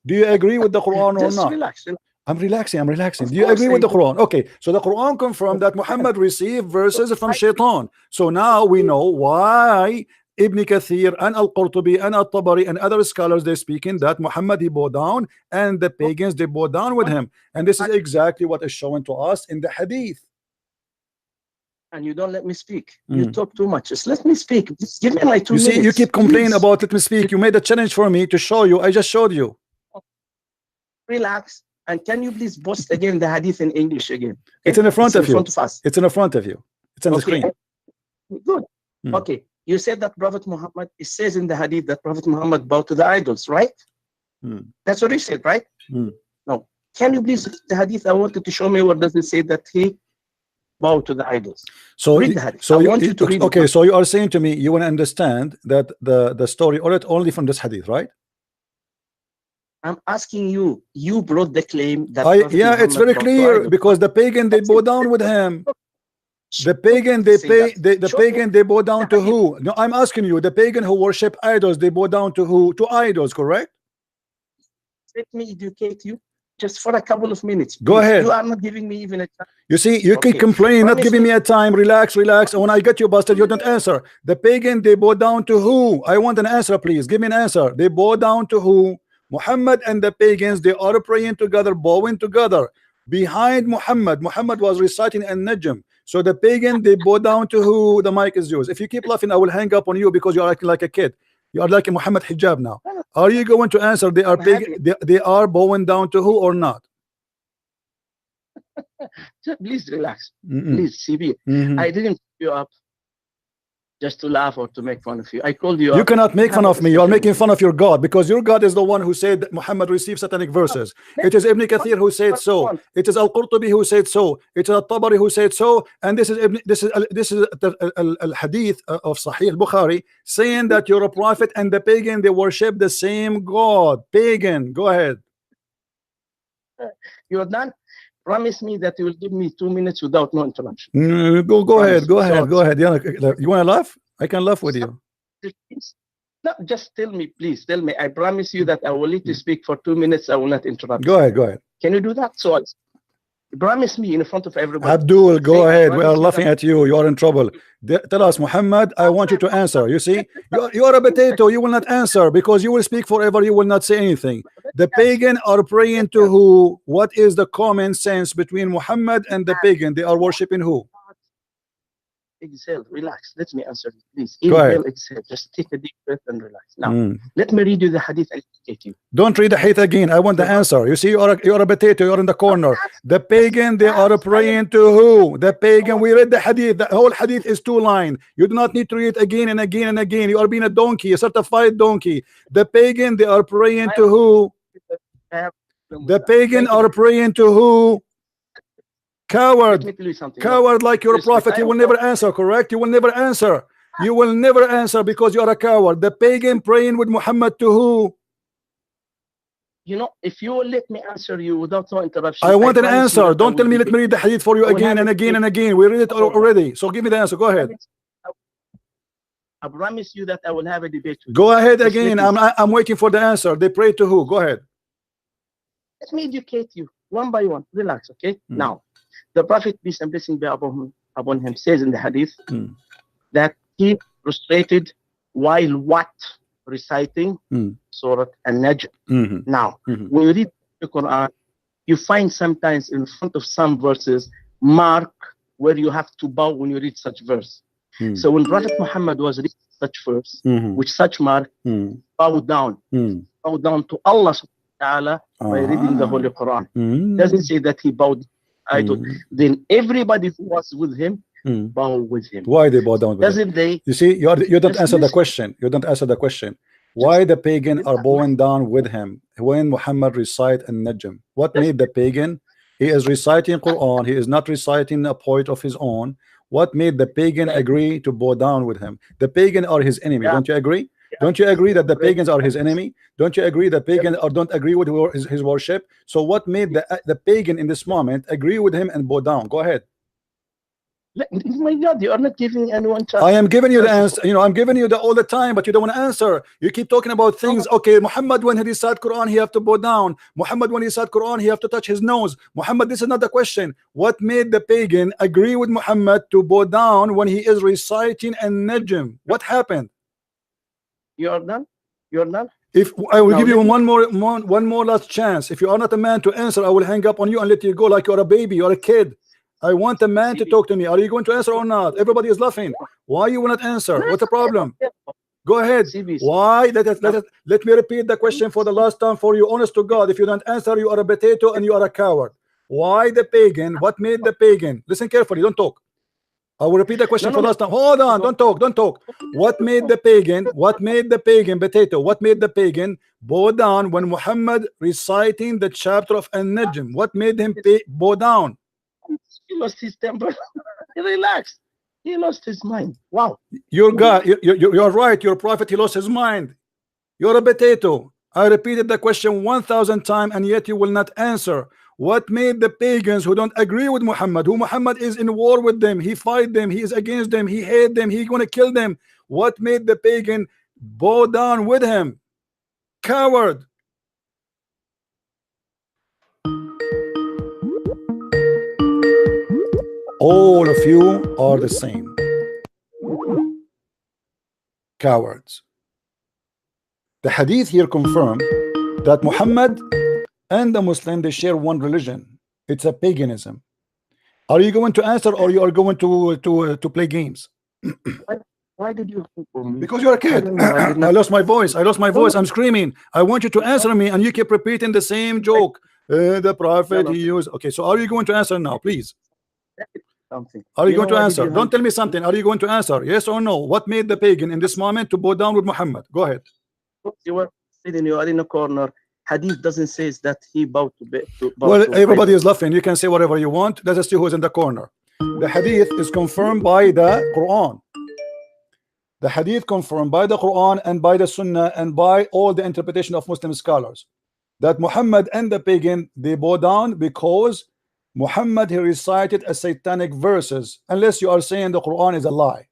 Do you agree with the Quran or not? Relax. I'm relaxing. Do you agree with the Quran? Okay, so the Quran confirmed that Muhammad received verses from Shaitan. So now we know why Ibn Kathir and Al-Qurtubi and At-Tabari and other scholars they speaking that Muhammad he bowed down and the pagans they bowed down with him, and this is exactly what is shown to us in the hadith. And you don't let me speak. You talk too much. Just let me speak. Just give me like 2 minutes. You see, you keep complaining about let me speak. You made a challenge for me to show you. I just showed you. Relax. And can you please post again the hadith in English again? Okay? It's in the front of you. Us. It's in the front of you. It's on the screen. Good. Okay. You said that Prophet Muhammad, it says in the hadith that Prophet Muhammad bowed to the idols, right? That's what he said, right? No. Can you please the hadith? I wanted to show me what does it say that he bowed to the idols. So read the hadith. I want you to read okay, so you are saying to me you want to understand that the story only from this hadith, right? I'm asking you. You brought the claim that it's very clear because the pagan they bow down with him. The pagan they bow down to who? No, I'm asking you. The pagan who worship idols they bow down to who? To idols, correct? Let me educate you just for a couple of minutes. Go ahead. You are not giving me even a time. You see, you keep complaining, not giving me a time. Relax. And when I get you busted, you don't answer. The pagan they bow down to who? I want an answer, please. Give me an answer. They bow down to who? Muhammad and the pagans they are praying together, bowing together behind Muhammad. Muhammad was reciting An-Najm. So the pagan they bow down to who? The mic is yours. If you keep laughing, I will hang up on you because you're acting like a kid. You are like a Muhammad hijab now. Are you going to answer? They are they are bowing down to who or not? Please relax. Please, CB. I didn't pick you up just to laugh or to make fun of you. I called you. You cannot make fun of me. You are making fun of your God, because your God is the one who said that Muhammad received satanic verses. It is Ibn Kathir who said so. It is Al-Qurtubi who said so. It is Al-Tabari who said so. And this is Al-Hadith of Sahih Bukhari saying that you're a prophet and the pagan, they worship the same God. Pagan. Go ahead. You're done. Promise me that you will give me 2 minutes without no interruption. Go ahead. Yeah, you want to laugh? I can laugh with you. No, just tell me, please. Tell me. I promise you that I will let you speak for 2 minutes. I will not interrupt. Go ahead. Can you do that? So promise me in front of everybody. Abdul, go ahead. We are laughing at you. You are in trouble. Tell us, Muhammad, I want you to answer. You see, you are a potato. You will not answer because you will speak forever. You will not say anything. The pagan are praying to who? What is the common sense between Muhammad and the pagan? They are worshiping who? Exhale, relax. Let me answer you, please. Go ahead. Inhale, exhale. Just take a deep breath and relax. Now, let me read you the hadith and educate you. Don't read the hadith again. I want the answer. You see, you are a potato. You are in the corner. The pagan, they are praying to who? The pagan. We read the hadith. The whole hadith is 2 lines. You do not need to read it again and again and again. You are being a donkey, a certified donkey. The pagan, they are praying to who? The pagan are praying to who? Coward. Coward, like you're a prophet. You will never answer, correct? You will never answer. You will never answer because you are a coward. The pagan praying with Muhammad to who? You know, if you will let me answer you without no interruption. I want an answer. Don't tell me let me read the hadith for you again and again and again. We read it already. So give me the answer. Go ahead. I promise you that I will have a debate with you. Go ahead again. I'm waiting for the answer. They pray to who? Go ahead. Let me educate you one by one. Relax, okay? Now, the Prophet, peace and blessing be upon him, says in the hadith that he prostrated while what? Reciting Surah An-Najm. Now, when you read the Quran, you find sometimes in front of some verses mark where you have to bow when you read such verse. So when Prophet Muhammad was reading such verse, with such mark, bow down to Allah subhanahu wa ta'ala by reading the Holy Quran. Doesn't say that he bowed. Then everybody who was with him bow with him. Why they bow down with Doesn't him? they? You see, you don't answer the question. You don't answer the question. Why the pagan are bowing down with him when Muhammad recite An-Najm? What made the pagan? He is reciting Quran. He is not reciting a poet of his own. What made the pagan agree to bow down with him? The pagan are his enemy. Don't you agree? Don't you agree that the pagans are his enemy? Don't you agree that pagan or don't agree with his worship? So what made the pagan in this moment agree with him and bow down? Go ahead. My God, you are not giving anyone chance. I am giving you the answer. You know, I'm giving you the all the time, but you don't want to answer. You keep talking about things. Okay, Muhammad, when he recite Quran, he have to bow down. Muhammad, when he recite Quran, he have to touch his nose. Muhammad, this is not the question. What made the pagan agree with Muhammad to bow down when he is reciting An-Najm? What happened? You're done. You're done. If I will give you one more last chance. If you are not a man to answer, I will hang up on you and let you go like you're a baby, you're a kid. I want a man to talk to me. Are you going to answer or not? Everybody is laughing. Why you will not answer? What's the problem? Go ahead. Why? Let me repeat the question for the last time for you. Honest to God, if you don't answer, you are a potato and you are a coward. Why the pagan? What made the pagan? Listen carefully. Don't talk. I will repeat the question for the last time. Hold on. Don't talk. Don't talk. What made the pagan? What made the pagan potato? What made the pagan bow down when Muhammad reciting the chapter of An-Najm? What made him bow down? He lost his temper. Relax. He lost his mind. Wow. Your God, you're right. Your prophet, he lost his mind. You're a potato. I repeated the question 1,000 times and yet you will not answer. What made the pagans who don't agree with Muhammad, who Muhammad is in war with them, he fight them, he is against them, he hate them, he gonna kill them. What made the pagan bow down with him? Coward. All of you are the same. Cowards. The hadith here confirm that Muhammad and the Muslim, they share one religion. It's a paganism. Are you going to answer or you are going to play games? Why did you? Because you're a kid. I lost my voice. I lost my voice. I'm screaming. I want you to answer me and you keep repeating the same joke. The prophet he used. Okay, so are you going to answer now, please? something. Are you going to why did answer? you Don't have- tell me something. Are you going to answer? Yes or no? What made the pagan in this moment to bow down with Muhammad? Go ahead. You were sitting, you are in a corner. Hadith doesn't say that he bowed to bow Well, to everybody is laughing. You can say whatever you want. Let us see who's in the corner. The hadith is confirmed by the Quran. The hadith confirmed by the Quran and by the Sunnah and by all the interpretation of Muslim scholars that Muhammad and the pagan, they bow down because Muhammad, he recited a satanic verses, unless you are saying the Quran is a lie.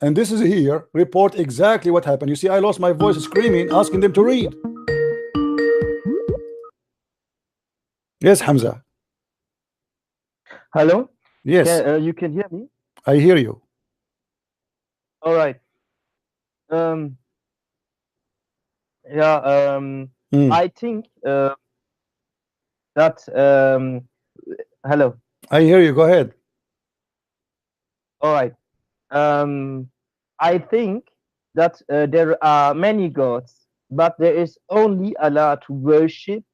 And this is here report exactly what happened. You see, I lost my voice screaming, asking them to read. Yes, Hamza. Hello? Yes, You can hear me? I hear you. All right. Yeah, I think that hello. I hear you. Go ahead. All right. I think that there are many gods, but there is only Allah to worship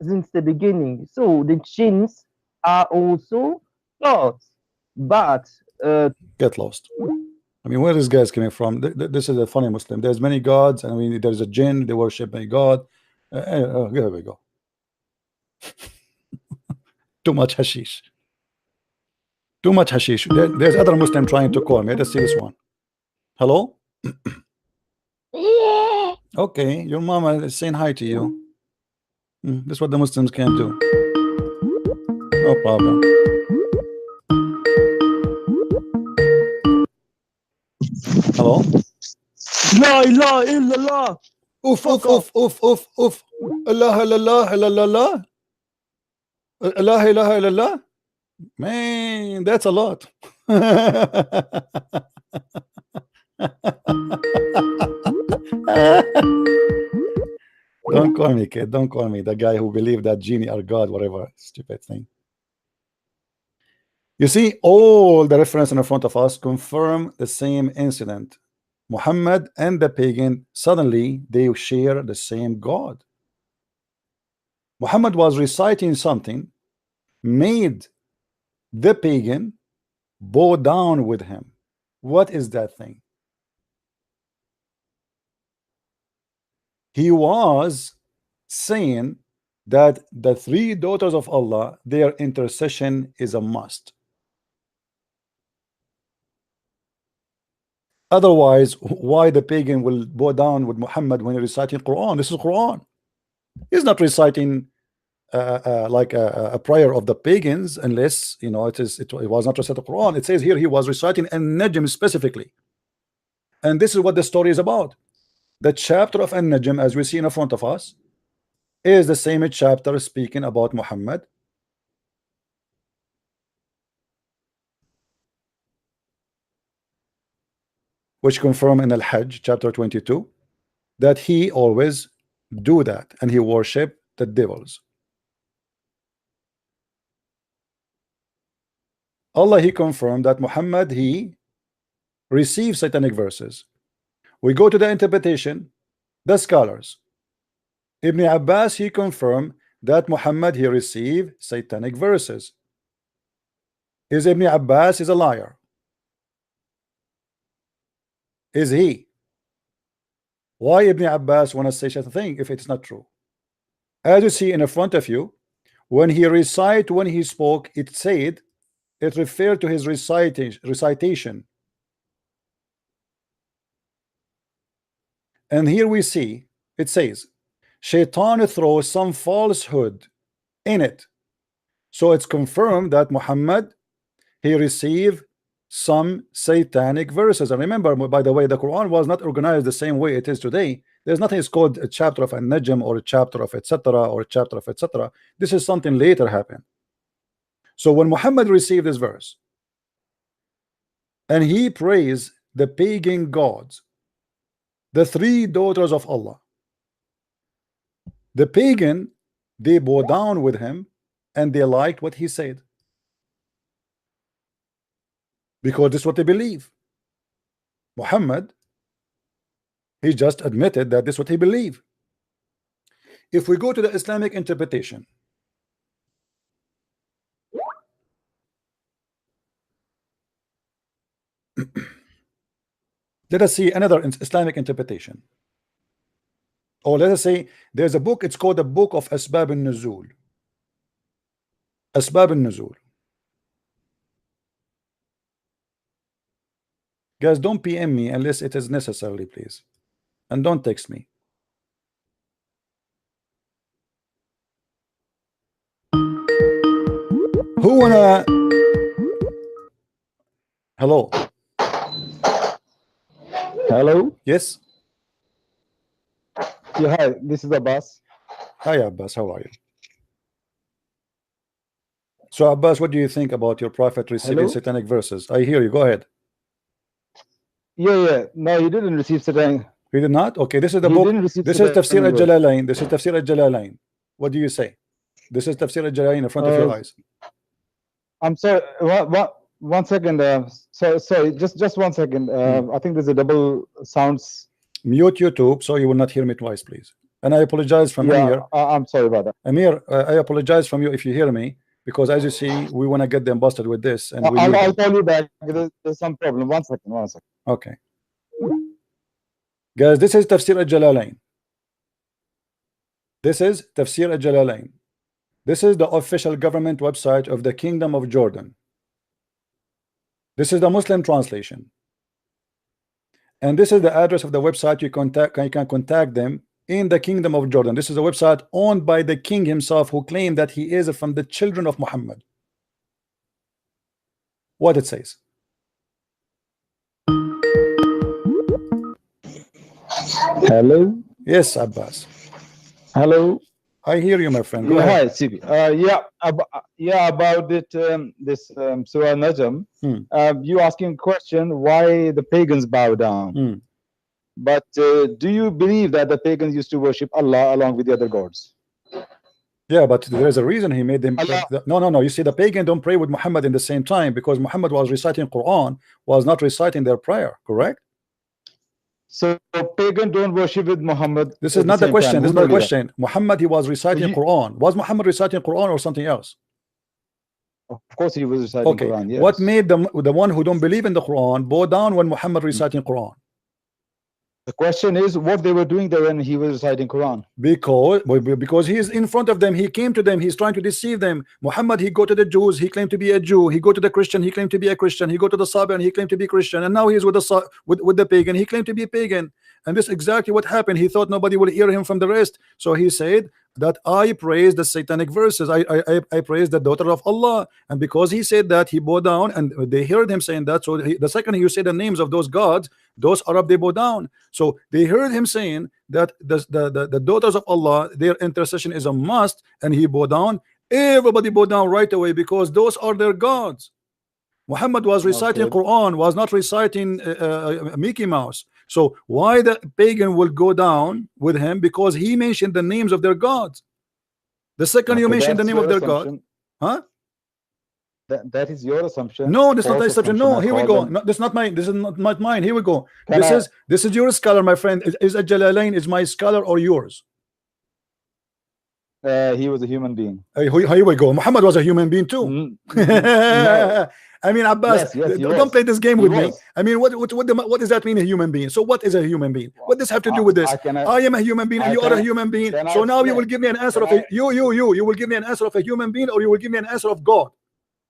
since the beginning. So the jinns are also gods, but Get lost. I mean, where is guys coming from? This is a funny Muslim. There's many gods, and I mean, there's a jinn. They worship a god. Here we go. Too much hashish. Too much hashish. There's other Muslim trying to call me. Let's see this one. Hello. Okay, your mama is saying hi to you. This is what the Muslims can do. No problem. Hello. La ilaha illallah. Oof, oof, oof, oof, oof, oof. Allah, Allah, Allah, Allah. Allah, ilaha illallah. Man, that's a lot. Don't call me, kid. Don't call me the guy who believed that genie are God, whatever stupid thing. You see, all the reference in front of us confirm the same incident. Muhammad and the pagan, suddenly they share the same God. Muhammad was reciting something, made the pagan bow down with him. What is that thing? He was saying that the three daughters of Allah, their intercession is a must. Otherwise, why the pagan will bow down with Muhammad when he's reciting Quran? This is Quran. He's not reciting like a prayer of the pagans, unless you know it was not reciting Quran. It says here he was reciting An-Najm specifically, and this is what the story is about. The chapter of An-Najm, as we see in front of us, is the same chapter speaking about Muhammad. Which confirm in Al-Hajj chapter 22 that he always do that and he worship the devils. Allah, he confirmed that Muhammad, he received satanic verses. We go to the interpretation, the scholars. Ibn Abbas, he confirmed that Muhammad, he received satanic verses. Is Ibn Abbas is a liar? Is he? Why Ibn Abbas want to say such a thing if it's not true? As you see in front of you, when he recite, when he spoke, it said, it referred to his recitation. And here we see, it says, Shaitan throws some falsehood in it. So it's confirmed that Muhammad, he received some satanic verses. And remember, by the way, the Quran was not organized the same way it is today. There's nothing is called a chapter of An-Najm or a chapter of etc. or a chapter of etc. This is something later happened. So when Muhammad received this verse and he praised the pagan gods, the three daughters of Allah, the pagan, they bow down with him and they liked what he said, because this is what they believe. Muhammad, he just admitted that this is what he believed. If we go to the Islamic interpretation, Let us see another Islamic interpretation. Or let us say there's a book, it's called the Book of Asbab al-Nuzul. Asbab al-Nuzul. Guys, don't PM me unless it is necessary, please. And don't text me. Who wanna? Hello. Hello. Yes. Yeah, hi. This is Abbas. Hi Abbas, how are you? So Abbas, what do you think about your prophet receiving Hello? satanic verses? I hear you. Go ahead. Yeah. No, he didn't receive satanic. He did not? Okay, this is the He book. didn't receive This is satanic Tafsir verse. al-Jalalain. This is Tafsir al-Jalalain. What do you say? This is Tafsir al-Jalalain in front of your eyes. I'm sorry. One second. Sorry. Just 1 second. I think there's a double sounds. Mute YouTube so you will not hear me twice, please. And I apologize from Amir. I'm sorry about that. Amir, I apologize from you if you hear me, because as you see, we want to get them busted with this, and we I'll call you back. There's some problem. 1 second. 1 second. Okay. Guys, this is Tafsir al-Jalalain. This is Tafsir al-Jalalain. This is the official government website of the Kingdom of Jordan. This is the Muslim translation. And this is the address of the website you can contact them in the Kingdom of Jordan. This is a website owned by the king himself, who claimed that he is from the children of Muhammad. What it says. Hello. Yes, Abbas. Hello. I hear you, my friend. Go Yeah, ahead. hi, CB. About it, this Surah Najm. You asking a question why the pagans bow down. But do you believe that the pagans used to worship Allah along with the other gods? Yeah, but there is a reason he made them. No. You see, the pagan don't pray with Muhammad in the same time, because Muhammad was reciting Quran, was not reciting their prayer. Correct? So pagan don't worship with Muhammad. This is not the question. This is not the question. Muhammad, he was reciting Quran. Was Muhammad reciting Quran or something else? Of course, he was reciting Quran. Yes. What made the one who don't believe in the Quran bow down when Muhammad reciting Quran? The question is what they were doing there when he was reciting Quran. Because he is in front of them. He came to them. He's trying to deceive them. Muhammad, he go to the Jews. He claimed to be a Jew. He go to the Christian. He claimed to be a Christian. He go to the Sabian. He claimed to be Christian. And now he's with the pagan. He claimed to be pagan. And this is exactly what happened. He thought nobody will hear him from the rest. So he said that I praise the satanic verses. I praise the daughter of Allah. And because he said that, he bowed down, and they heard him saying that. So the second he said the names of those gods, those Arab, they bow down. So they heard him saying that the daughters of Allah, their intercession is a must, and he bowed down. Everybody bowed down right away, because those are their gods. Muhammad was reciting Quran, was not reciting Mickey Mouse. So why the pagan will go down with him? Because he mentioned the names of their gods. The second you mention the name of their god, huh? That is your assumption. No, that's not my assumption. No, here we go. No, this is not mine. This is not mine. Here we go. This is your scholar, my friend. Is Jalalain is my scholar or yours? He was a human being. Here we go. Muhammad was a human being too. No. I mean, Abbas, don't play this game with me. I mean, what does that mean, a human being? So what is a human being? What does have to do with this? I am a human being and you are a human being. So now you will give me an answer of you will give me an answer of a human being, or you will give me an answer of God.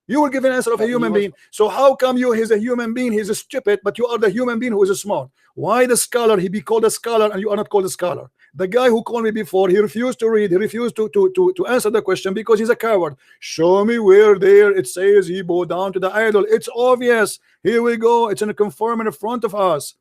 You will give an answer of a human being. So how come he's a human being, he's a stupid, but you are the human being who is smart? Why the scholar, he be called a scholar and you are not called a scholar? The guy who called me before, he refused to read, he refused to answer the question because he's a coward. Show me where there it says he bowed down to the idol. It's obvious. Here we go. It's in a conform in front of us.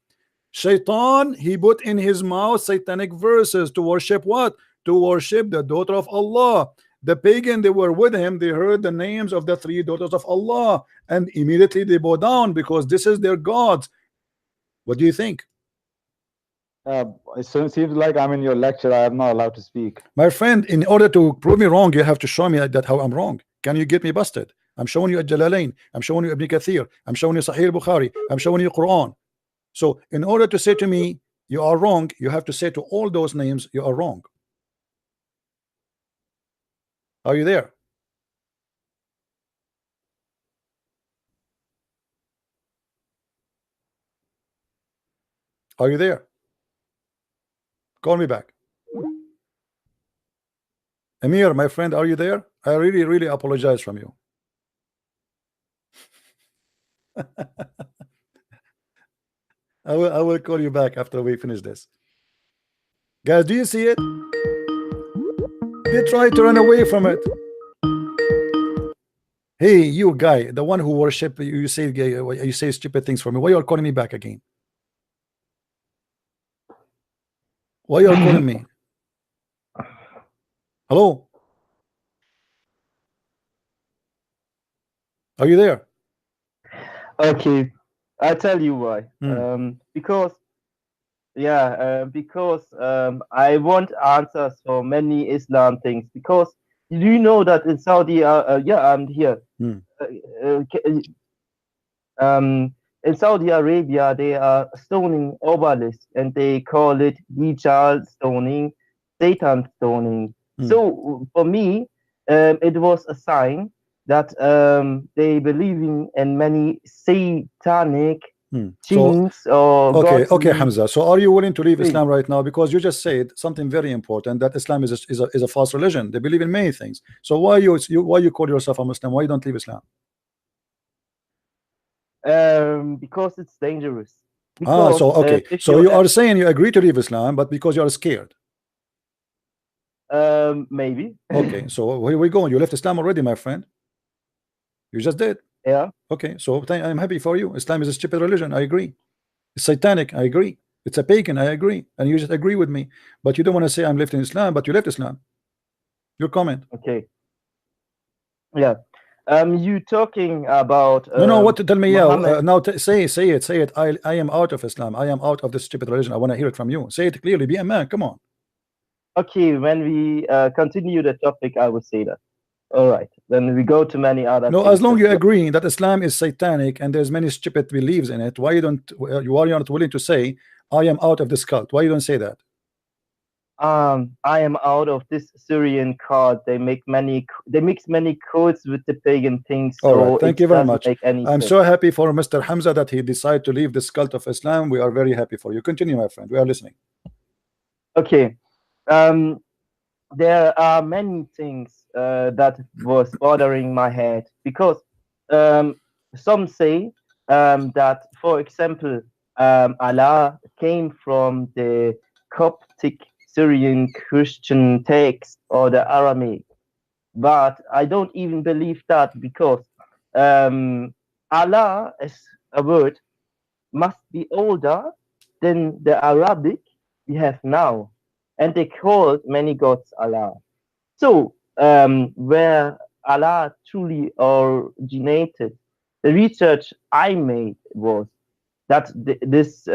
Shaitan, he put in his mouth satanic verses to worship what? To worship the daughter of Allah. The pagan, they were with him, they heard the names of the three daughters of Allah, and immediately they bow down because this is their gods. What do you think? It seems like I'm in your lecture. I am not allowed to speak. My friend, in order to prove me wrong, you have to show me that how I'm wrong. Can you get me busted? I'm showing you Jalalain, I'm showing you Ibn Kathir, I'm showing you Sahih Bukhari, I'm showing you Quran. So in order to say to me you are wrong, you have to say to all those names you are wrong. Are you there? Are you there? Call me back. Amir, my friend, are you there? I really apologize from you. I will call you back after we finish this. Guys, do you see it? They try to run away from it. Hey, you guy, the one who worship, you say stupid things for me. Why you are calling me back again? Why you are calling me? Hello? Are you there? Okay, I'll tell you why. Because I want answers for many Islam things. Because do you know that in Saudi, I'm here. In Saudi Arabia, they are stoning obelisks, and they call it hijab stoning, Satan stoning. So for me, it was a sign that they believing in many satanic things. Okay, Hamza. So are you willing to leave Islam right now? Because you just said something very important, that Islam is a false religion. They believe in many things. So why you call yourself a Muslim? Why you don't leave Islam? Because it's dangerous. Because, so you are saying you agree to leave Islam, but because you are scared. Maybe. Okay, so here we go. You left Islam already, my friend. You just did. Yeah. Okay, so I'm happy for you. Islam is a stupid religion. I agree. It's satanic. I agree. It's a pagan. I agree. And you just agree with me. But you don't want to say I'm left in Islam, but you left Islam. Your comment. Okay. Yeah. You talking about no, what to tell me? Mohammed. Now say it. I am out of Islam. I am out of this stupid religion. I want to hear it from you. Say it clearly. Be a man. Come on. Okay, when we continue the topic, I will say that. All right, then we go to many other no things. As long you agree that Islam is satanic and there's many stupid beliefs in it, why you are not willing to say I am out of this cult? Why you don't say that? I am out of this Syrian cult. They mix many codes with the pagan things. So all right, thank you very much. I'm so happy for Mr. Hamza that he decided to leave this cult of Islam. We are very happy for you. Continue, my friend. We are listening. Okay. There are many things that was bothering my head, because some say that, for example, Allah came from the Coptic Syrian Christian text or the Aramaic, but I don't even believe that, because Allah as a word must be older than the Arabic we have now. And they called many gods Allah. So, where Allah truly originated, the research I made was that this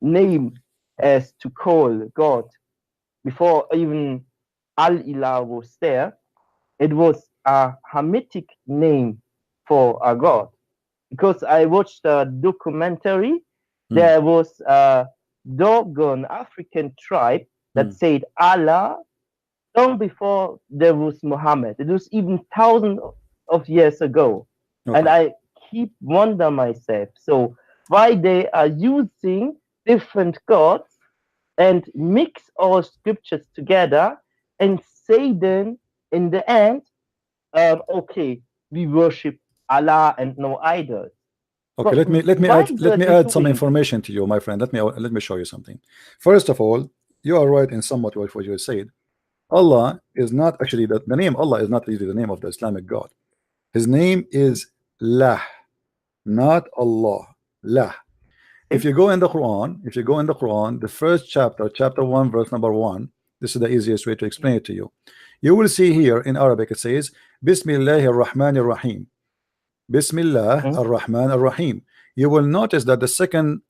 name as to call God, before even Al-Ilah was there, it was a Hamitic name for a God. Because I watched a documentary, there was a Dogon African tribe that said Allah long before there was Mohammed. It was even thousands of years ago. Okay. And I keep wondering myself, so why they are using different gods and mix all scriptures together and say then in the end, okay, we worship Allah and no idols. Okay, but let me add some information to you, my friend. Let me show you something. First of all, you are right in somewhat what you said. Allah is not actually the name Allah is not really the name of the Islamic God. His name is Lah, not Allah. Lah. If you go in the Quran, the first chapter 1, verse number 1, this is the easiest way to explain it to you. You will see here in Arabic it says Bismillahir Rahmanir Rahim. Bismillah ar-Rahman ar-Rahim. You will notice that the second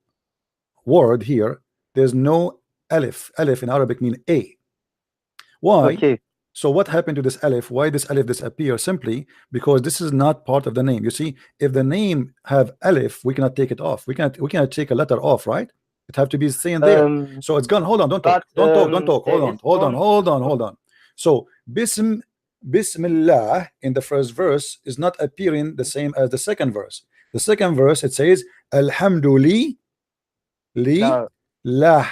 word here, there's no alif. Alif in Arabic mean a. Why? Okay. So what happened to this alif? Why this alif disappear? Simply because this is not part of the name. You see, if the name have alif, we cannot take it off. We cannot take a letter off, right? It have to be staying there. So it's gone. Hold on, don't talk. Don't talk. Hold on. So Bismillah in the first verse is not appearing the same as the second verse. The second verse it says Alhamdulillah. Lah.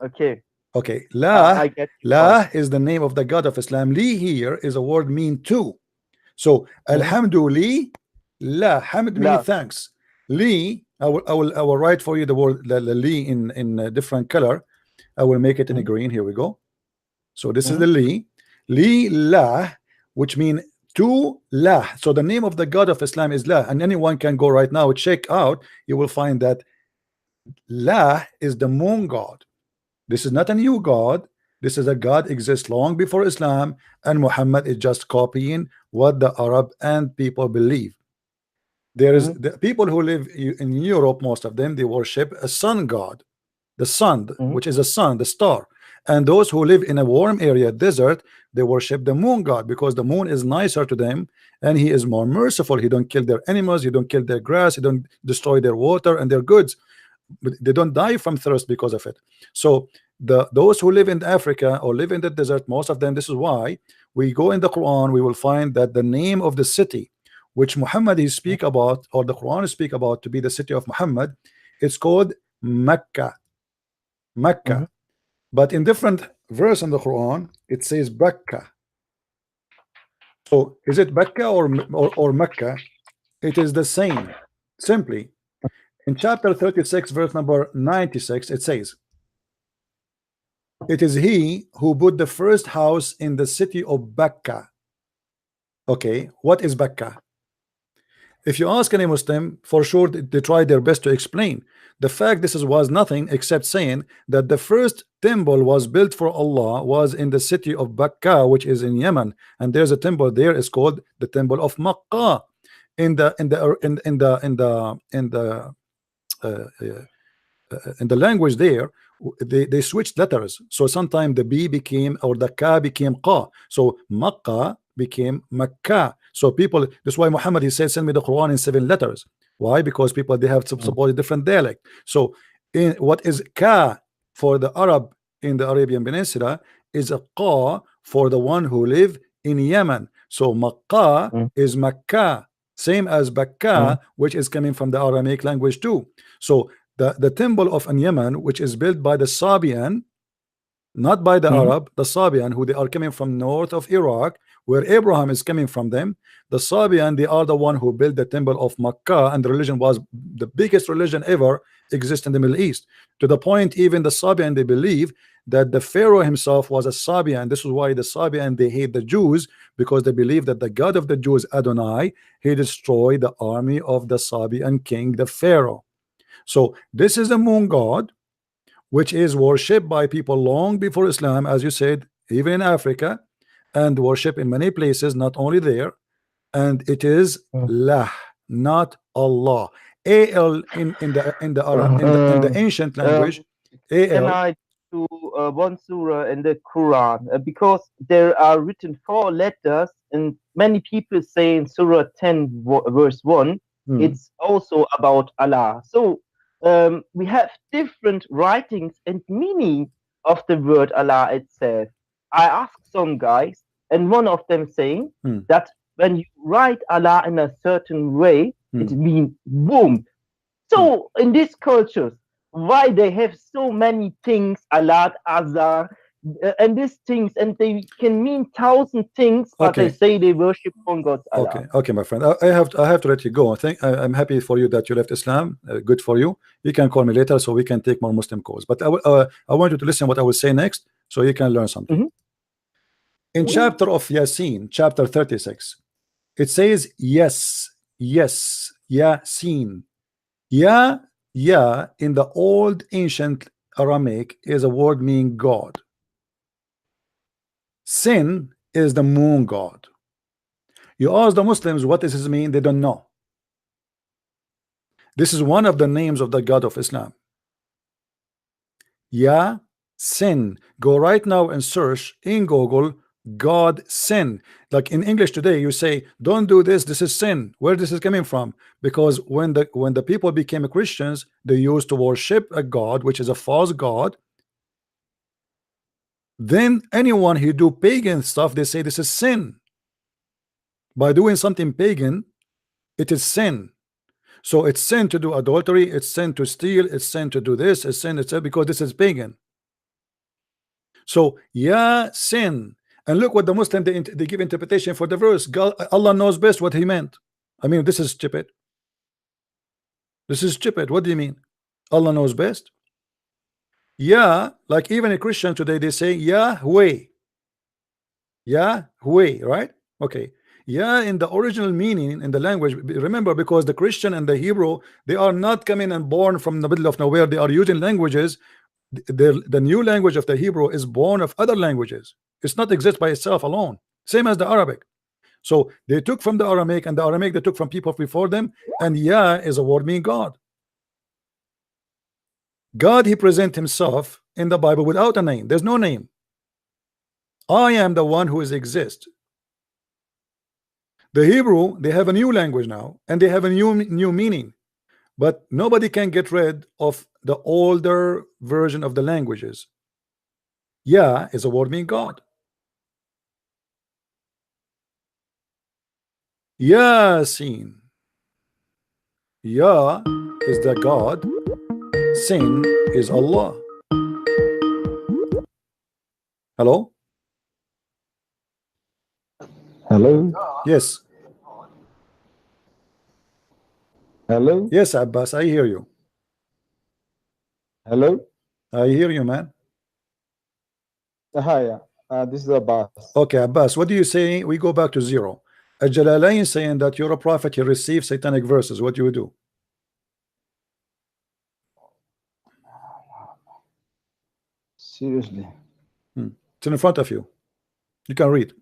Okay. Okay. Lah. I get you. Lah is the name of the God of Islam. Li here is a word mean to. So alhamdulillah, la, hamd means thanks. Li, I will write for you the word li in a different color. I will make it in a green. Here we go. So this is the li lah, which mean to lah. So the name of the God of Islam is lah, and anyone can go right now check out. You will find that lah is the moon god. This is not a new god. This is a God exists long before Islam, and Muhammad is just copying what the Arab and people believe. There is the people who live in Europe, most of them, they worship a sun god, the sun, which is a sun, the star. And those who live in a warm area, desert, they worship the moon god because the moon is nicer to them and he is more merciful. He don't kill their animals, he don't kill their grass, he don't destroy their water and their goods. But they don't die from thirst because of it. So those who live in Africa or live in the desert, most of them, this is why we go in the Quran, we will find that the name of the city which Muhammad is speak about, or the Quran speak about to be the city of Muhammad, it's called Mecca. Mecca. But in different verse in the Quran it says Bakka. So is it Bakka or Mecca? It is the same. Simply in chapter 36 verse number 96 it says, it is he who put the first house in the city of Bakka. Okay, what is Bakka? If you ask any Muslim, for sure they try their best to explain. The fact this was nothing except saying that the first temple was built for Allah was in the city of Bakka, which is in Yemen, and there's a temple there is called the Temple of Makkah. In the language there, they switched letters. So sometimes the B became, or the Ka became Qa. So Makkah became Makkah. So people, that's why Muhammad, he said, send me the Quran in 7 letters. Why? Because people, they have supposed different dialect. So in what is Ka for the Arab in the Arabian Peninsula is a Qa for the one who live in Yemen. So Makkah is Makkah, same as Bakka, which is coming from the Aramaic language too. So the temple of Yemen, which is built by the Sabian, not by the Arab, the Sabian, who they are coming from north of Iraq, where Abraham is coming from them. The Sabian, they are the one who built the temple of Makkah, and the religion was the biggest religion ever exist in the Middle East, to the point even the Sabian, they believe that the Pharaoh himself was a Sabian. This is why the Sabian, they hate the Jews, because they believe that the God of the Jews, Adonai, he destroyed the army of the Sabian king, the Pharaoh. So this is the moon god, which is worshipped by people long before Islam, as you said, even in Africa, and worship in many places, not only there. And it is Lah, not Allah. Al in the ancient language. Can I do one surah in the Quran? Because there are written 4 letters, and many people say in Surah 10 verse 1, it's also about Allah. So we have different writings and meaning of the word Allah itself. I asked some guys, and one of them saying that when you write Allah in a certain way, it means boom. So in these cultures, why they have so many things, Allah, Azar, and these things, and they can mean 1,000 things, but they say they worship one God, Allah. Okay, my friend, I have to let you go. I'm happy for you that you left Islam. Good for you. You can call me later so we can take more Muslim calls. But I want you to listen what I will say next, so you can learn something. In chapter of Yasin, chapter 36, it says yes, Yasin. Ya in the old ancient Aramaic is a word meaning God. Sin is the moon god. You ask the Muslims what does this mean, they don't know. This is one of the names of the God of Islam. Ya Sin. Go right now and search in Google God sin. Like in English today, you say, don't do this, this is sin. Where this is coming from? Because when the people became Christians, they used to worship a god, which is a false god. Then anyone who do pagan stuff, they say this is sin. By doing something pagan, it is sin. So it's sin to do adultery, it's sin to steal, it's sin to do this, it's sin, because this is pagan. So yeah, sin. And look what the Muslim, they give interpretation for the verse. God, Allah knows best what he meant. I mean, this is stupid. This is stupid. What do you mean? Allah knows best? Yeah, like even a Christian today, they say Yahweh. Yahweh, right? Okay. Yeah, in the original meaning in the language, remember, because the Christian and the Hebrew, they are not coming and born from the middle of nowhere. They are using languages. The new language of the Hebrew is born of other languages. It's not exist by itself alone. Same as the Arabic. So they took from the Aramaic, and the Aramaic they took from people before them. And Yah is a word meaning God. God, he presents himself in the Bible without a name. There's no name. I am the one who exists. The Hebrew, they have a new language now, and they have a new meaning, but nobody can get rid of the older version of the languages. Yah is a word meaning God. Yasin. Yah is the God. Sin is Allah. Hello? Hello? Yes. Hello? Yes, Abbas, I hear you. Hello? I hear you, man. Hi, this is Abbas. Okay, Abbas, what do you say? We go back to zero. Al-Jalalain saying that you're a prophet, you receive satanic verses. What do you do? Seriously. It's in front of you. You can read.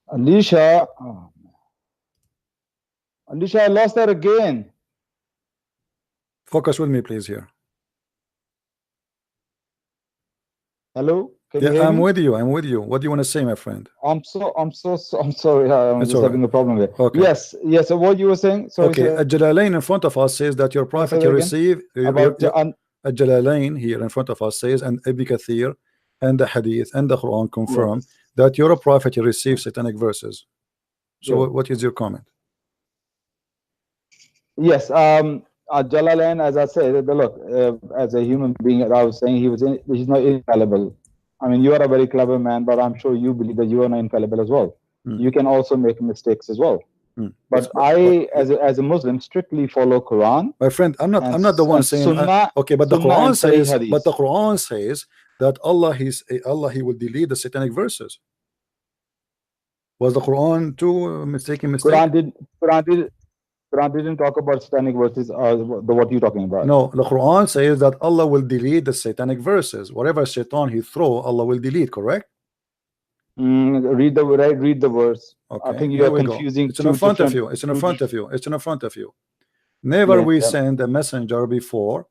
Alicia. Oh, Alicia, I lost that again. Focus with me, please, here. Hello? Can you Yeah, hear I'm me? with you. I'm with you. What do you want to say, my friend? I'm sorry. I'm It's just all having right. a problem there. Okay. Yes. So what you were saying? Sorry, Okay, sir. Al-Jalalain in front of us says that your prophet you again? receive About Al-Jalalain here in front of us says, and Ibn Kathir and the Hadith and the Quran confirm that you're a prophet you receive satanic verses. So what is your comment? Yes. Jalalain, as I said, look, as a human being, I was saying he's not infallible. I mean, you are a very clever man, but I'm sure you believe that you are not infallible as well. You can also make mistakes as well. But as a Muslim, strictly follow Quran. My friend, I'm not the one saying Sunnah, okay, but the Sunnah Quran and Sahih says, Hadith. but the Quran says that Allah he will delete the satanic verses. Was the Quran too mistaken? Quran didn't talk about satanic verses. What you're talking about? No, the Quran says that Allah will delete the satanic verses. Whatever shaitan he throw, Allah will delete. Correct? Read the verse. Okay, I think you are confusing. It's in front of you. It's in front of you. It's in front of you. Never we send a messenger before,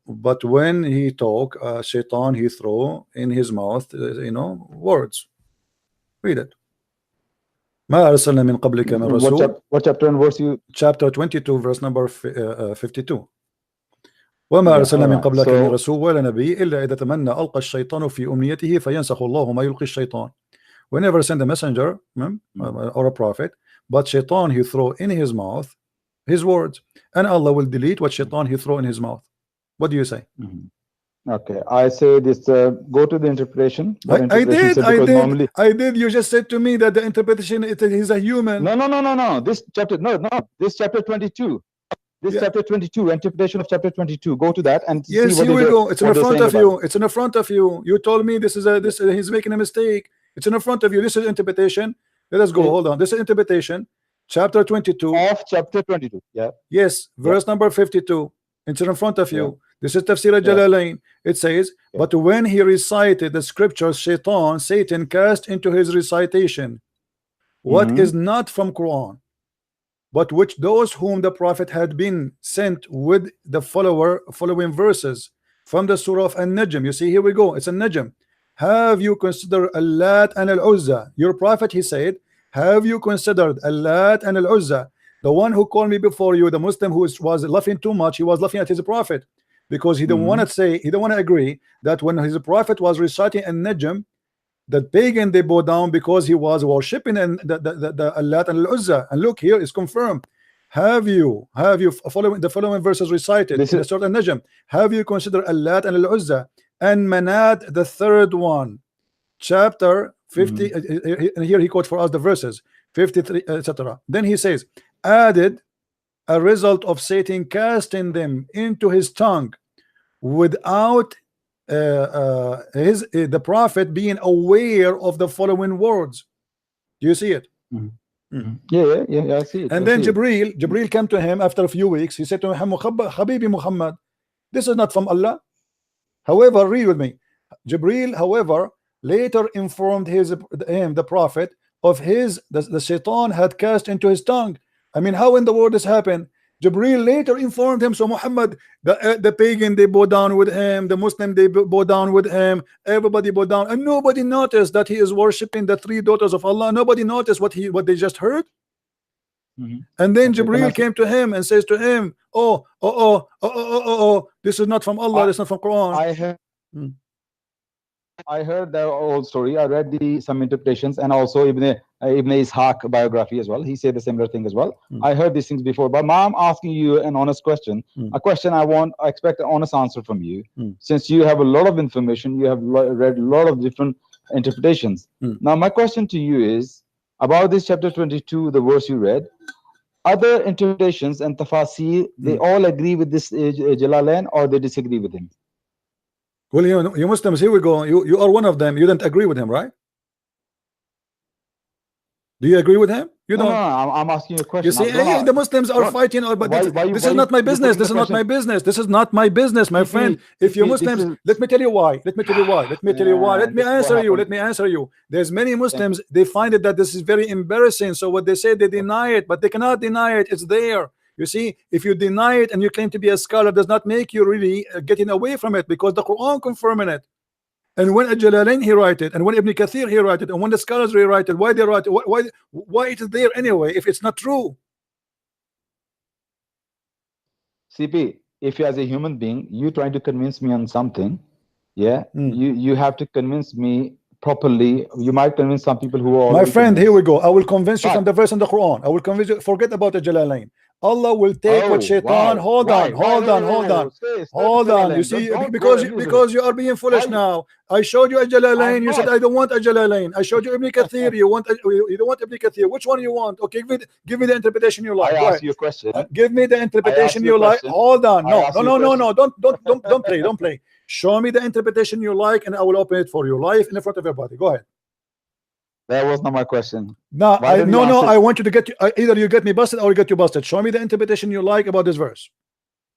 but when he talk, shaitan he throw in his mouth, words. Read it. ما أرسلنا من قبلك من رسول. What chapter and verse you? Chapter 22, verse number 52. وما أرسلنا من قبلك من رسول ولا نبي إلا إذا تمنى ألقى الشيطان في أمنيته فينسخ الله ما يلقي الشيطان. We never send a messenger or a prophet, but shaitan he throw in his mouth his words, and Allah will delete what shaitan he throw in his mouth. What do you say? Okay, I say this. Go to the interpretation. I did. You just said to me that the interpretation he's a human. No. This chapter, This chapter 22. This chapter 22, interpretation of chapter 22. Go to that and yes, see what here we go. It's in front of you. It's in front of you. You told me this he's making a mistake. It's in front of you. This is interpretation. Let us go. Hold on. This is interpretation. Chapter 22. Of chapter 22. Yeah. Yes. Verse number 52. It's in front of you. This is Tafsir al-Jalalain. It says, but when he recited the scriptures, Satan cast into his recitation what is not from Quran, but which those whom the Prophet had been sent with the following verses from the Surah of An-Najm. You see, here we go. It's An-Najm. Have you considered Al-Lat and Al-Uzza? Your Prophet, he said, have you considered Al-Lat and Al-Uzza? The one who called me before you, the Muslim who was laughing too much, he was laughing at his Prophet. because he don't want to say, he don't want to agree that when his prophet was reciting an Najm, that pagan they bow down because he was worshipping and the Allat and Al-Uzza. And look, here is confirmed. Have you following the following verses recited in the Surah An-Najm? Have you considered Allat and Al-Uzza and Manat, the third one, chapter 50? And here he quotes for us the verses 53, etc. Then he says, added a result of Satan casting them into his tongue without the prophet being aware of the following words. Do you see it? Yeah, I see it. And then Jibril came to him after a few weeks. He said to him, Habibi Muhammad, this is not from Allah. However, read with me. Jibril, however, later informed him, the prophet, of the shaitan had cast into his tongue. I mean, how in the world this happened? Jibril later informed him. So Muhammad, the pagan, they bow down with him, the Muslim, they bow down with him, everybody bow down, and nobody noticed that he is worshiping the three daughters of Allah. Nobody noticed what they just heard. And then Jibril came to him and says to him, oh, this is not from Allah, this is not from Quran. I heard the whole story. I read some interpretations, and also Ibn Ishaq biography as well. He said the similar thing as well. I heard these things before, but now I'm asking you an honest question. A question I expect an honest answer from you. Since you have a lot of information, you have read a lot of different interpretations. Now my question to you is about this chapter 22, the verse you read. Other interpretations and tafasir, they all agree with this Jalalain, or they disagree with him? Well, you Muslims, here we go. You are one of them. You didn't agree with him, right? Do you agree with him? You don't. No, I'm asking you a question. You see, the Muslims are fighting, but this is not my business. This is not my business. This is not my business, my friend. If you Muslims, let me tell you why. Let me tell you why. Let me tell you why. Let me answer you. Let me answer you. There's many Muslims, they find it that this is very embarrassing. So what they say, they deny it, but they cannot deny it. It's there. You see, if you deny it and you claim to be a scholar, does not make you really getting away from it, because the Quran confirming it. And when Jalalain he write it, and when Ibn Kathir he write it, and when the scholars rewrite it, why they write it? Why it is there anyway if it's not true? CP, if you as a human being, you trying to convince me on something, yeah, you have to convince me properly. You might convince some people who are. My friend, here we go. I will convince you from the verse in the Quran. I will convince you. Forget about the Jalalain. Allah will take what shaitan. Hold on. You see, because you are being foolish now. I showed you a Jalalain. You said I don't want a Jalalain. I showed you Ibn Kathir. You don't want Ibn Kathir. Which one you want? Okay, give me the interpretation you like. I asked you a question. Give me the interpretation you like. Hold on. No. Don't play. Don't play. Show me the interpretation you like, and I will open it for you live in front of everybody. Go ahead. That was not my question. No, I want you to get either you get me busted or you get you busted. Show me the interpretation you like about this verse.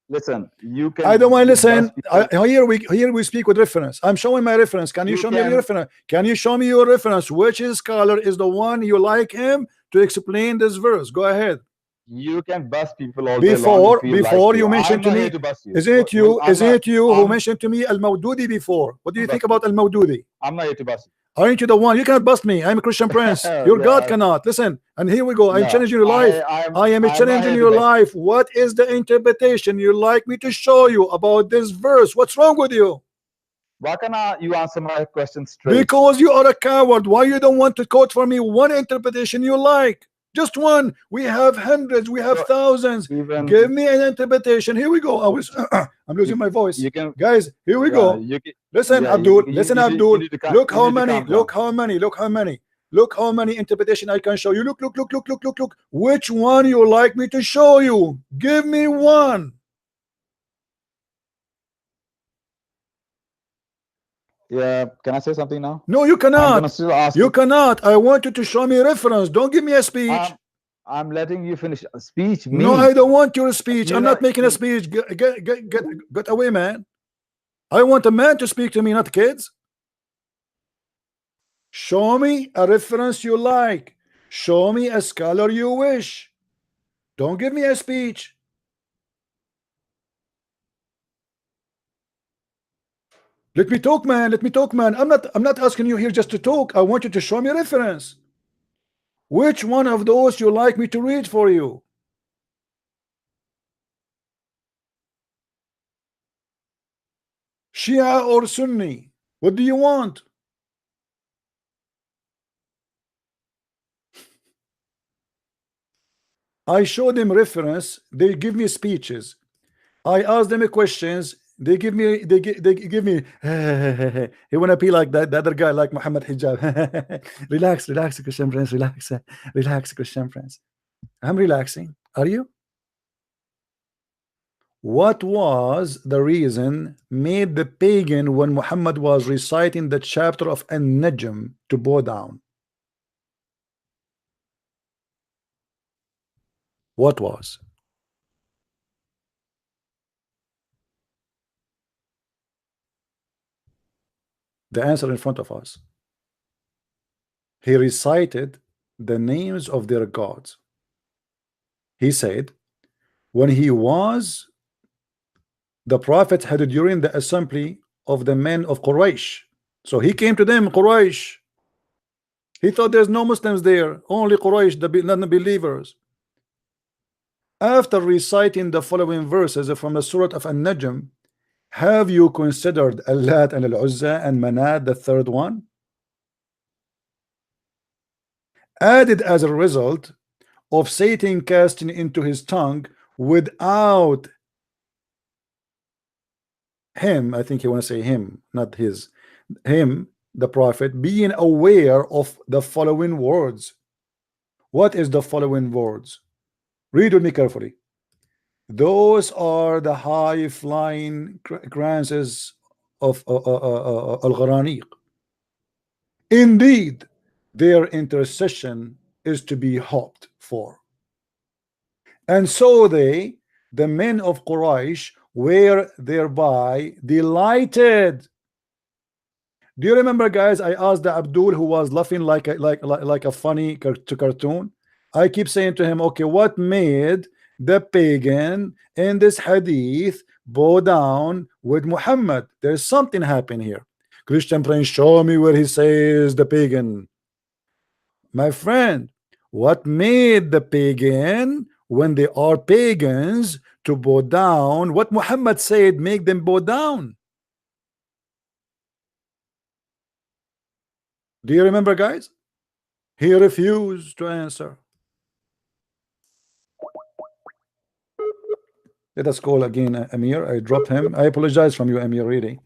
Listen, you can. I don't want to listen. Here we speak with reference. I'm showing my reference. Can you show me your reference? Can you show me your reference? Which scholar is the one you like him to explain this verse? Go ahead. You can bust people all day long before you mentioned to me. Isn't it you who mentioned to me Al-Mawdudi before? What do you think about Al-Mawdudi? I'm not here to bust you. Aren't you the one? You cannot bust me. I'm a Christian prince. Your God cannot. Listen, and here we go. I'm challenging your life. I am challenging your life. What is the interpretation you like me to show you about this verse? What's wrong with you? Why cannot you answer my question straight? Because you are a coward. Why you don't want to quote for me one interpretation you like? Just one. We have hundreds. We have thousands. Give me an interpretation. Here we go. I'm losing my voice. Guys, here we go. Listen, Abdul. Listen, Abdul. Look how many interpretation I can show you. Look. Which one you like me to show you? Give me one. Yeah, can I say something now? No, you cannot. You cannot. I want you to show me a reference. Don't give me a speech. I'm letting you finish a speech. No, I don't want your speech. I'm not making a speech. Get away, man. I want a man to speak to me, not kids. Show me a reference you like. Show me a scholar you wish. Don't give me a speech. Let me talk, man. Let me talk, man. I'm not asking you here just to talk. I want you to show me a reference. Which one of those you like me to read for you? Shia or Sunni? What do you want? I show them reference, they give me speeches. I ask them questions, they give me he wanna be like that, the other guy, like Mohammed hijab. Relax, Christian friends, relax, Christian friends. I'm relaxing. Are you? What was the reason made the pagan when Muhammad was reciting the chapter of An-Najm to bow down? What was? The answer in front of us. He recited the names of their gods. He said, when he was the prophet had during the assembly of the men of Quraysh. So he came to them, Quraysh. He thought there's no Muslims there, only Quraysh, the non-believers. After reciting the following verses from the Surah of An-Najm, have you considered Allat and Al-Uzza and Manat, the third one? Added as a result of Satan casting into his tongue without him, I think he want to say him, not his, him, the prophet, being aware of the following words. What is the following words? Read with me carefully. Those are the high flying glances of Al-Qur'ani. Indeed, their intercession is to be hoped for. And so they, the men of Quraysh, were thereby delighted. Do you remember, guys? I asked the Abdul who was laughing like a funny cartoon. I keep saying to him, okay, what made the pagan in this hadith bow down with Muhammad? There's something happening here. Christian Prince, show me where he says the pagan. My friend, what made the pagan, when they are pagans, to bow down? What Muhammad said make them bow down? Do you remember, guys? He refused to answer. Let us call again Amir. I dropped him. I apologize from you, Amir, really.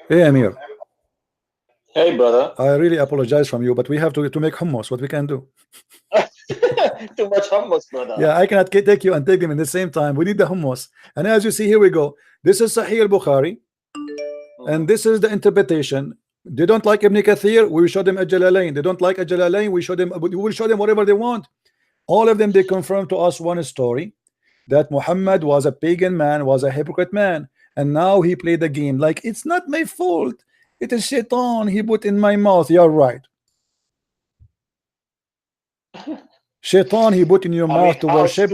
Hey, Amir. Hey, brother. I really apologize from you, but we have to make hummus. What we can do? Too much hummus, brother. Yeah, I cannot take you and take them in the same time. We need the hummus. And as you see, here we go. This is Sahih al-Bukhari, and this is the interpretation. They don't like Ibn Kathir, we will show them Al-Jalalain. They don't like Al-Jalalain, we will show them whatever they want. All of them, they confirm to us one story, that Muhammad was a pagan man, was a hypocrite man, and now he played the game. Like, it's not my fault. It is Shaitan he put in my mouth. You're right. Shaitan he put in your mouth to worship.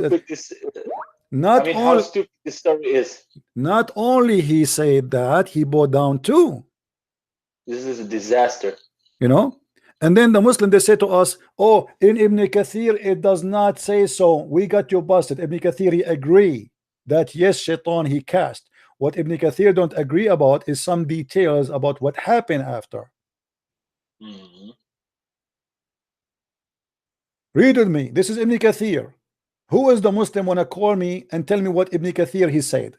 Not only how stupid this story is. Not only he said that, he bowed down too. This is a disaster. You know? And then the Muslim, they say to us, oh, in Ibn Kathir it does not say so. We got you busted. Ibn Kathir he agree that yes, Shaitan he cast. What Ibn Kathir don't agree about is some details about what happened after. Read with me. This is Ibn Kathir. Who is the Muslim wanna call me and tell me what Ibn Kathir he said?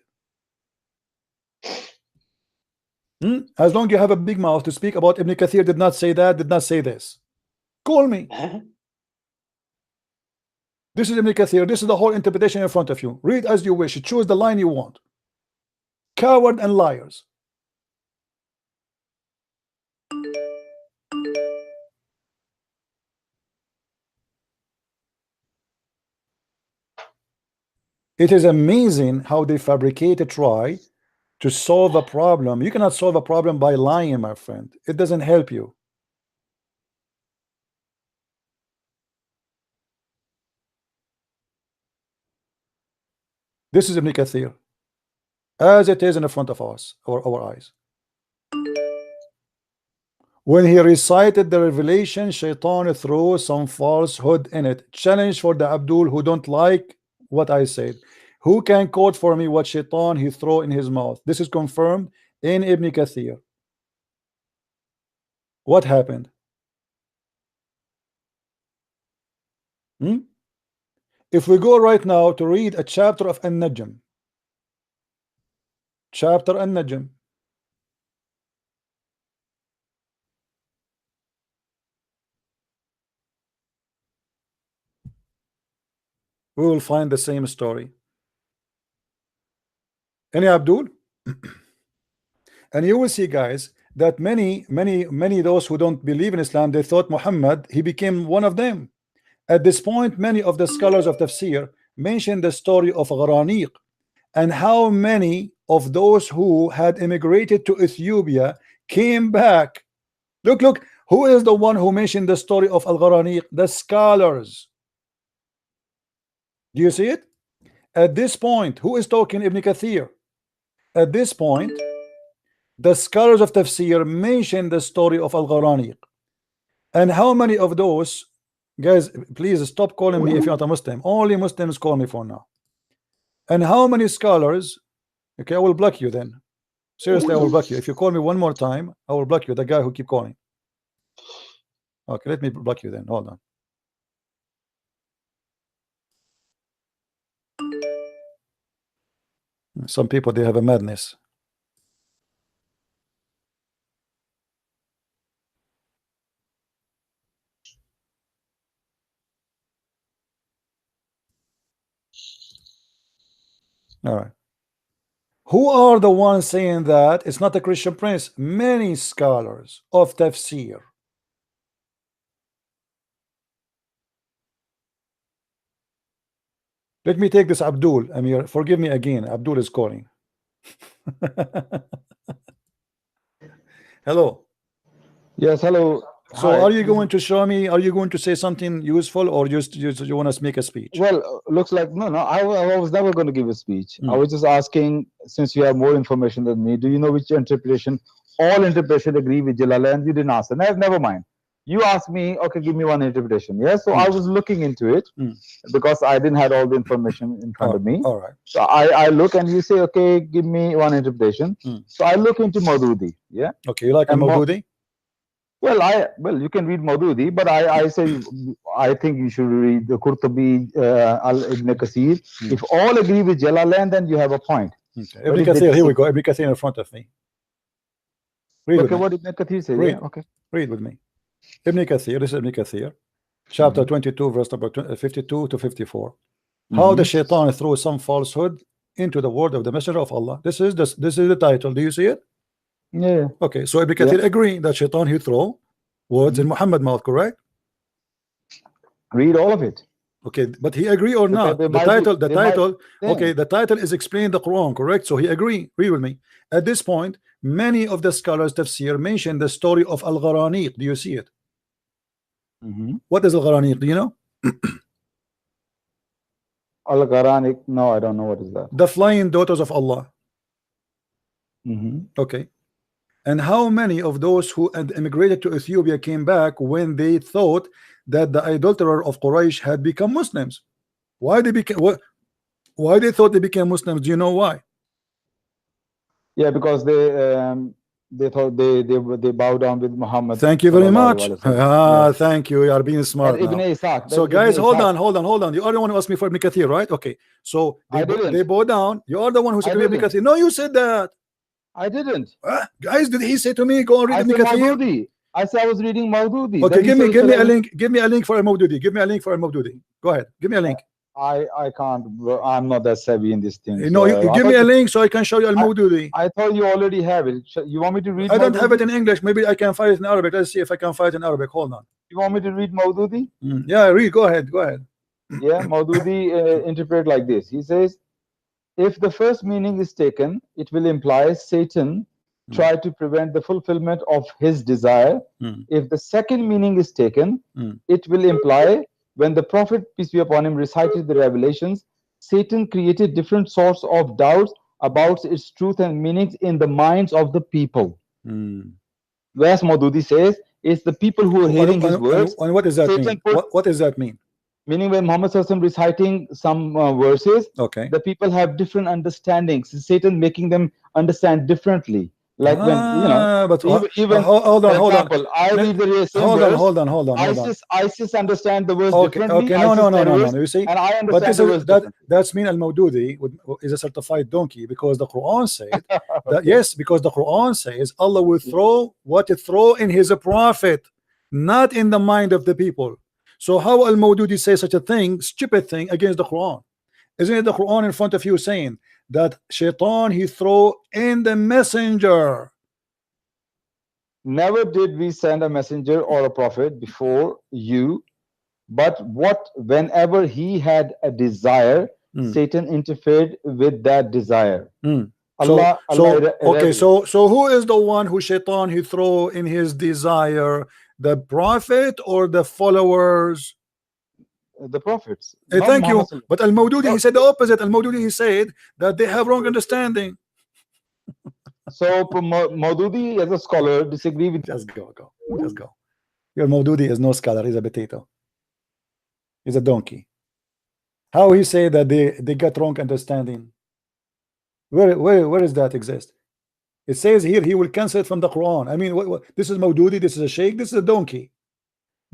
As long as you have a big mouth to speak about Ibn Kathir did not say that, did not say this. Call me. This is Ibn Kathir. This is the whole interpretation in front of you. Read as you wish. Choose the line you want. Coward and liars. It is amazing how they fabricate a try to solve a problem. You cannot solve a problem by lying, my friend. It doesn't help you. This is Ibn Kathir, as it is in the front of us, or our eyes. When he recited the revelation, Shaitan threw some falsehood in it. Challenge for the Abdul who don't like what I said. Who can quote for me what Shaitan he threw in his mouth? This is confirmed in Ibn Kathir. What happened? If we go right now to read a chapter of An-Najm, chapter An-Najm, we will find the same story. Any Abdul? And you will see, guys, that many those who don't believe in Islam, they thought Muhammad, he became one of them. At this point, many of the scholars of tafsir mention the story of Gharaniq and how many of those who had immigrated to Ethiopia came back. Look, who is the one who mentioned the story of Al-Gharaniq? The scholars. Do you see it? At this point, who is talking? Ibn Kathir. At this point, the scholars of tafsir mention the story of Al-Gharaniq. And how many of those, guys, please stop calling me if you're not a Muslim. Only Muslims call me for now. And how many scholars, okay, I will block you then. Seriously, I will block you. If you call me one more time, I will block you, the guy who keep calling. Okay, let me block you then. Hold on. Some people, they have a madness. All right. Who are the ones saying that it's not a Christian prince? Many scholars of tafsir. Let me take this Abdul. Amir, forgive me again. Abdul is calling. Hello. Yes, hello. So Hi. are you going to show me, are you going to say something useful, or just you want to make a speech? Well, looks like no. I was never going to give a speech. I was just asking, since you have more information than me, do you know which interpretation? All interpretation agree with Jalalain. You didn't answer. Never mind. You asked me, okay, give me one interpretation. Yes, so I was looking into it because I didn't have all the information in front of me. All right. So I look and you say, okay, give me one interpretation. So I look into Maududi. Yeah. Okay, you like Maududi? Well, you can read Maududi, but I say I think you should read the Qurtubi, Ibn Kathir. If all agree with Jalalain, then you have a point. Okay. Ibn Kathir, here we go. Ibn Kathir in front of me. Read okay, what Ibn Kathir says. Read. Yeah, okay. Read with me. Ibn Kathir, this is Ibn Kathir, chapter 22, verse number 52 to 54. How the shaitan threw some falsehood into the word of the messenger of Allah. This is the title. Do you see it? Yeah. Okay, so Ibn Kathir agree that shaitan he throw words in Muhammad's mouth, correct? Read all of it. Okay, but he agree or not? The title. Okay, the title is explain the Quran, correct? So he agree. Read with me. At this point, many of the scholars tafsir mention the story of Al-Gharaniq. Do you see it? What is Al-Gharaniq? Do you know? Al-Gharaniq? No, I don't know what is that. The flying daughters of Allah. Okay. And how many of those who had immigrated to Ethiopia came back when they thought that the adulterer of Quraysh had become Muslims? Why they became why they thought they became Muslims? Do you know why? Yeah, because they thought they bow down with Muhammad. Thank you very much. Thank you. You are being smart now. So guys, hold on. You are the one who asked me for Ibn Kathir, right? Okay. So they bow down. You are the one who said Ibn Kathir. No, you said that. I didn't. Guys, did he say to me go and read Ibn Kathir? I said I was reading Maududi. Okay, give me a link. Give me a link for a Maududi. Give me a link for a Maududi. Go ahead. Give me a link. I can't. I'm not that savvy in this thing. No, you give me a link so I can show you Al Maududi. I thought you already have it. You want me to read? I don't have it in English. Maybe I can find it in Arabic. Let's see if I can find it in Arabic. Hold on. You want me to read Maududi? Yeah, read. Go ahead. Yeah, Maududi interpret like this. He says, if the first meaning is taken, it will imply Satan tried to prevent the fulfillment of his desire. If the second meaning is taken, it will imply when the Prophet, peace be upon him, recited the revelations, Satan created different sorts of doubts about its truth and meanings in the minds of the people. Whereas Maududi says it's the people who are hearing his words. And what does that mean? What does that mean? Meaning when Muhammad reciting some verses, okay, the people have different understandings. Satan making them understand differently. Like when but even hold on, I read the same verse. Hold on. ISIS understand the verse differently. Okay, no. You see, and I understand that's mean al-Mawdudi is a certified donkey, because the Quran said that yes, because the Quran says Allah will throw what it throw in His prophet, not in the mind of the people. So how al-Mawdudi say such a thing, stupid thing, against the Quran? Isn't it the Quran in front of you saying that shaitan he throw in the messenger? Never did we send a messenger or a prophet before you, but whenever he had a desire, Satan interfered with that desire. So who is the one who shaitan he throw in his desire? The prophet or the followers? The prophets. Thank you. But al-Mawdudi he said the opposite. Al-Mawdudi he said that they have wrong understanding. So Maududi as a scholar disagree with. Just go. Your Maududi is no scholar. He's a potato. He's a donkey. How he say that they got wrong understanding? Where does that exist? It says here he will cancel it from the Quran. I mean, what this is Maududi, this is a sheikh, this is a donkey.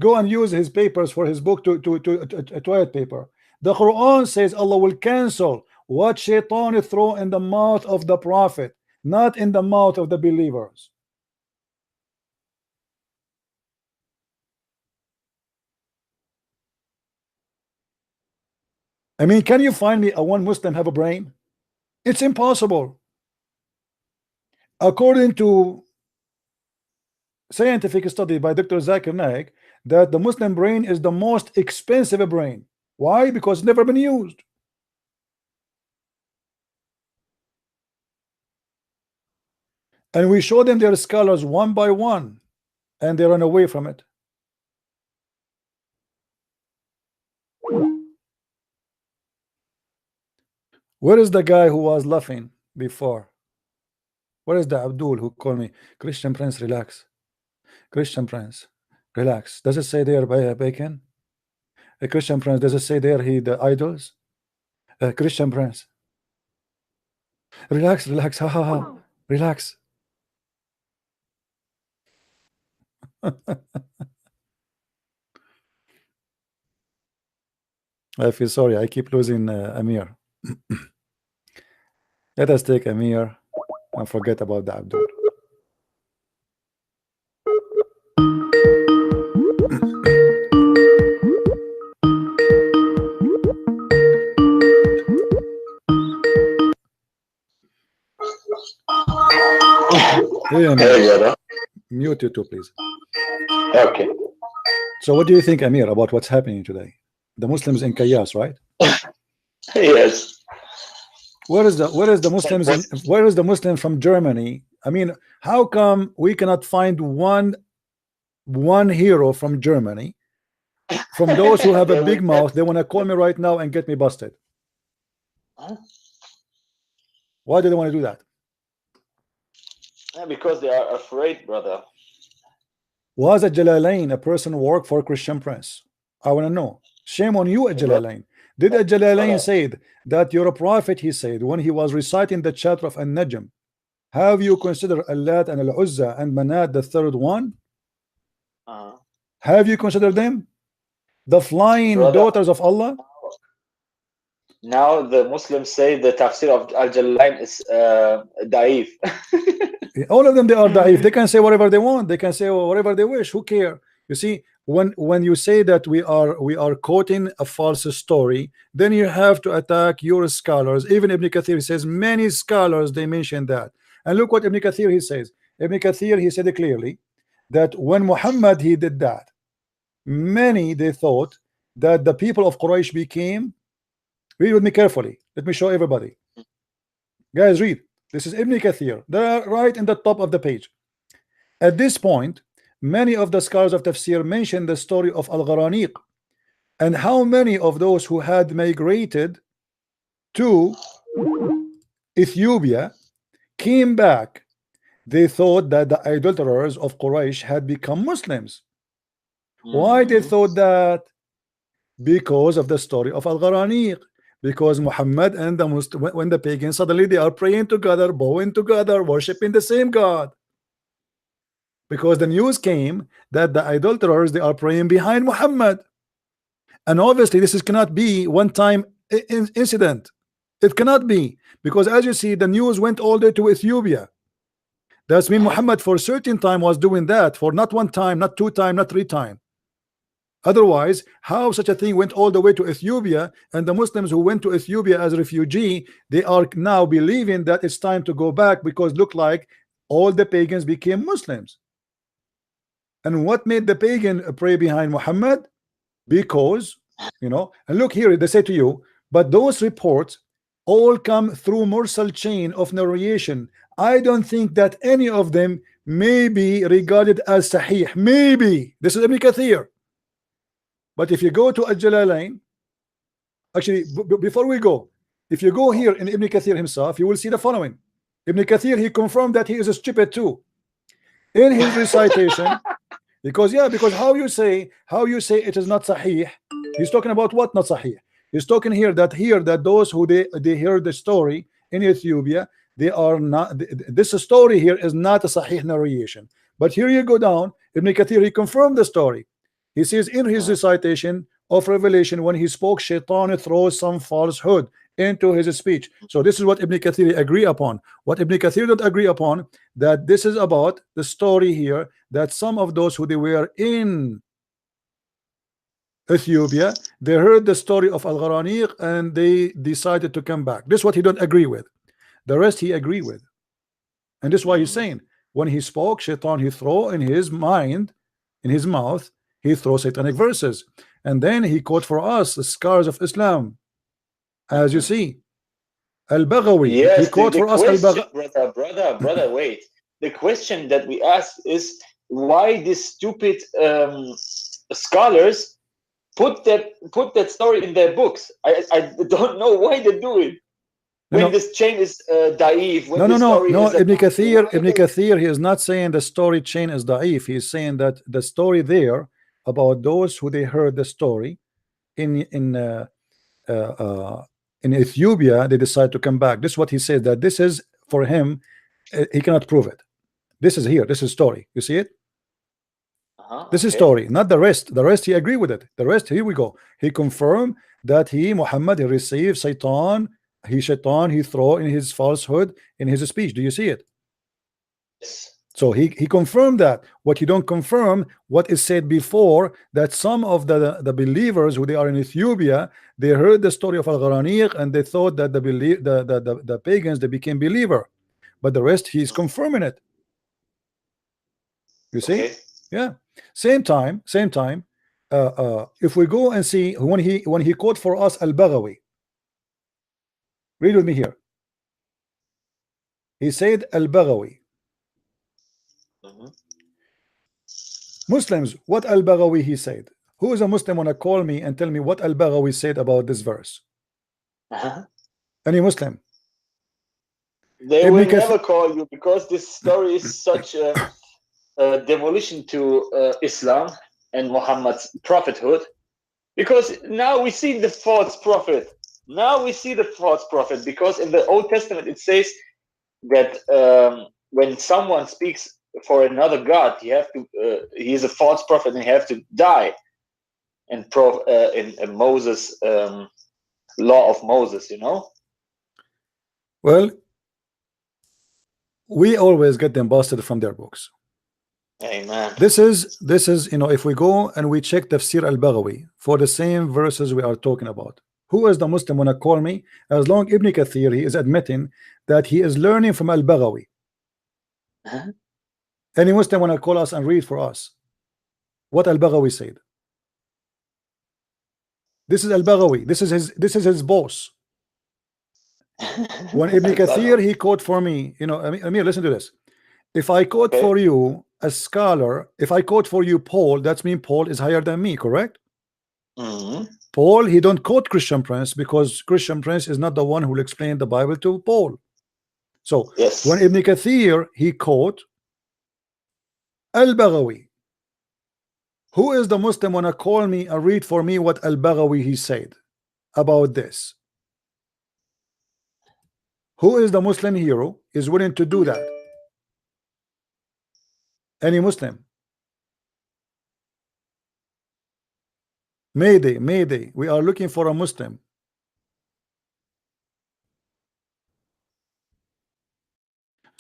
Go and use his papers for his book to toilet paper. The Quran says Allah will cancel what shaitan throw in the mouth of the prophet, not in the mouth of the believers. I mean, can you find me a one Muslim have a brain? It's impossible. According to scientific study by Dr. Zakir Naik, that the Muslim brain is the most expensive brain. Why? Because it's never been used. And we show them their scholars one by one, and they run away from it. Where is the guy who was laughing before? Where is the Abdul who called me Christian Prince? Relax, Christian Prince, relax. Does it say there by bacon? A Christian Prince, does it say there the idols? Christian Prince, relax, ha, relax. I feel sorry, I keep losing Amir. Let us take Amir and forget about the Abdul. Hey, Amir. Mute you too, please. Okay. So what do you think, Amir, about what's happening today? The Muslims in chaos, right? Yes. Where is the Muslims? Where is the Muslim from Germany? I mean, how come we cannot find one hero from Germany? From those who have a big mouth, they want to call me right now and get me busted. Why do they want to do that? Because they are afraid, brother. Was a Jalalain a person who worked for Christian Prince? I want to know. Shame on you, a Jalalain. Did a Jalalain say that you're a prophet? He said when he was reciting the chapter of An-Najm, have you considered Allat and Al-Uzza and Manat, the third one? Have you considered them? The flying daughters of Allah? Now the Muslims say the tafsir of Al-Jalalain is da'if. All of them, they are da'if. They can say whatever they want. They can say whatever they wish. Who care? You see, when you say that we are quoting a false story, then you have to attack your scholars. Even Ibn Kathir says many scholars they mention that. And look what Ibn Kathir he says. Ibn Kathir he said clearly that when Muhammad he did that, many they thought that the people of Quraysh became. Read with me carefully. Let me show everybody. Guys, read. This is Ibn Kathir. They're right in the top of the page. At this point, many of the scholars of tafsir mention the story of Al-Gharaniq and how many of those who had migrated to Ethiopia came back. they thought that the idolaters of Quraysh had become Muslims. Why they thought that? Because of the story of Al-Gharaniq. Because Muhammad and the Muslim, when the pagans suddenly they are praying together, bowing together, worshiping the same God. Because the news came that the idolaters they are praying behind Muhammad, and obviously this cannot be one-time incident. It cannot be, because as you see, the news went all the way to Ethiopia. That's mean Muhammad for a certain time was doing that, for not one time, not two time, not three time. Otherwise, how such a thing went all the way to Ethiopia, and the Muslims who went to Ethiopia as a refugee, they are now believing that it's time to go back because look like all the pagans became Muslims. And what made the pagan pray behind Muhammad? Because, you know, and look here, they say to you, but those reports all come through mursal chain of narration. I don't think that any of them may be regarded as sahih. Maybe. This is Ibn Kathir. But if you go to Al-Jalalain, actually, before we go, if you go here in Ibn Kathir himself, you will see the following. Ibn Kathir, he confirmed that he is a stupid too. In his recitation, because how you say it is not sahih, he's talking about what not sahih. He's talking here that those who they heard the story in Ethiopia, they are not, this story here is not a sahih narration. But here you go down, Ibn Kathir, he confirmed the story. He says in his recitation of Revelation, when he spoke, Shaitan throws some falsehood into his speech. So this is what Ibn Kathir agree upon. What Ibn Kathir don't agree upon, that this is about the story here, that some of those who they were in Ethiopia, they heard the story of Al-Gharaniq and they decided to come back. This is what he don't agree with. The rest he agree with. And this is why he's saying, when he spoke, Shaitan, he throw in his mind, in his mouth, he throws satanic verses, and then he quote for us the scars of Islam, as you see. Al-Baghawi, yes, he quote for us Al-Baghawi. Brother, wait. The question that we ask is why these stupid scholars put that story in their books. I don't know why they do it. When this chain is da'if. No. Ibn Kathir, he is not saying the story chain is da'if. He is saying that the story there about those who they heard the story in Ethiopia, they decide to come back. This is what he says, that this is for him, he cannot prove it. This is here, this is story. You see it? This is story, not the rest. The rest he agree with it. The rest, here we go. He confirmed that Muhammad, he received Shaitan, he throw in his falsehood in his speech. Do you see it? Yes. So he confirmed that. What you don't confirm, what is said before, that some of the believers who they are in Ethiopia, they heard the story of Al-Gharaniq and they thought that the pagans, they became believer. But the rest, he's confirming it. You see? Okay. Yeah. Same time, if we go and see when he quote for us Al-Baghawi, read with me here. He said Al-Baghawi. Muslims, what Al-Baghawi he said? Who is a Muslim wanna call me and tell me what Al-Baghawi said about this verse? Any Muslim? They will never call you, because this story is such a demolition to Islam and Muhammad's prophethood. Because now we see the false prophet. Because in the Old Testament it says that when someone speaks for another god, he is a false prophet and he have to die. And in Moses, law of Moses, you know. Well, we always get them busted from their books. Amen. This is if we go and we check Tafsir Al-Baghawi for the same verses we are talking about, who is the Muslim wanna call me? As long Ibn Kathir, he is admitting that he is learning from Al-Baghawi. Any Muslim wanna call us and read for us what Al-Baghawi said? This is Al-Baghawi. This is his boss. When Ibn Kathir he quote for me, Amir, listen to this. If I quote for you a scholar, if I quote for you Paul, that means Paul is higher than me, correct? Paul, he don't quote Christian Prince, because Christian Prince is not the one who will explain the Bible to Paul. So Yes. when Ibn Kathir, he quote Al-Baghawi. Who is the Muslim wanna call me and read for me what Al-Baghawi he said about this? Who is the Muslim hero is willing to do that? Any Muslim? Mayday, Mayday. We are looking for a Muslim.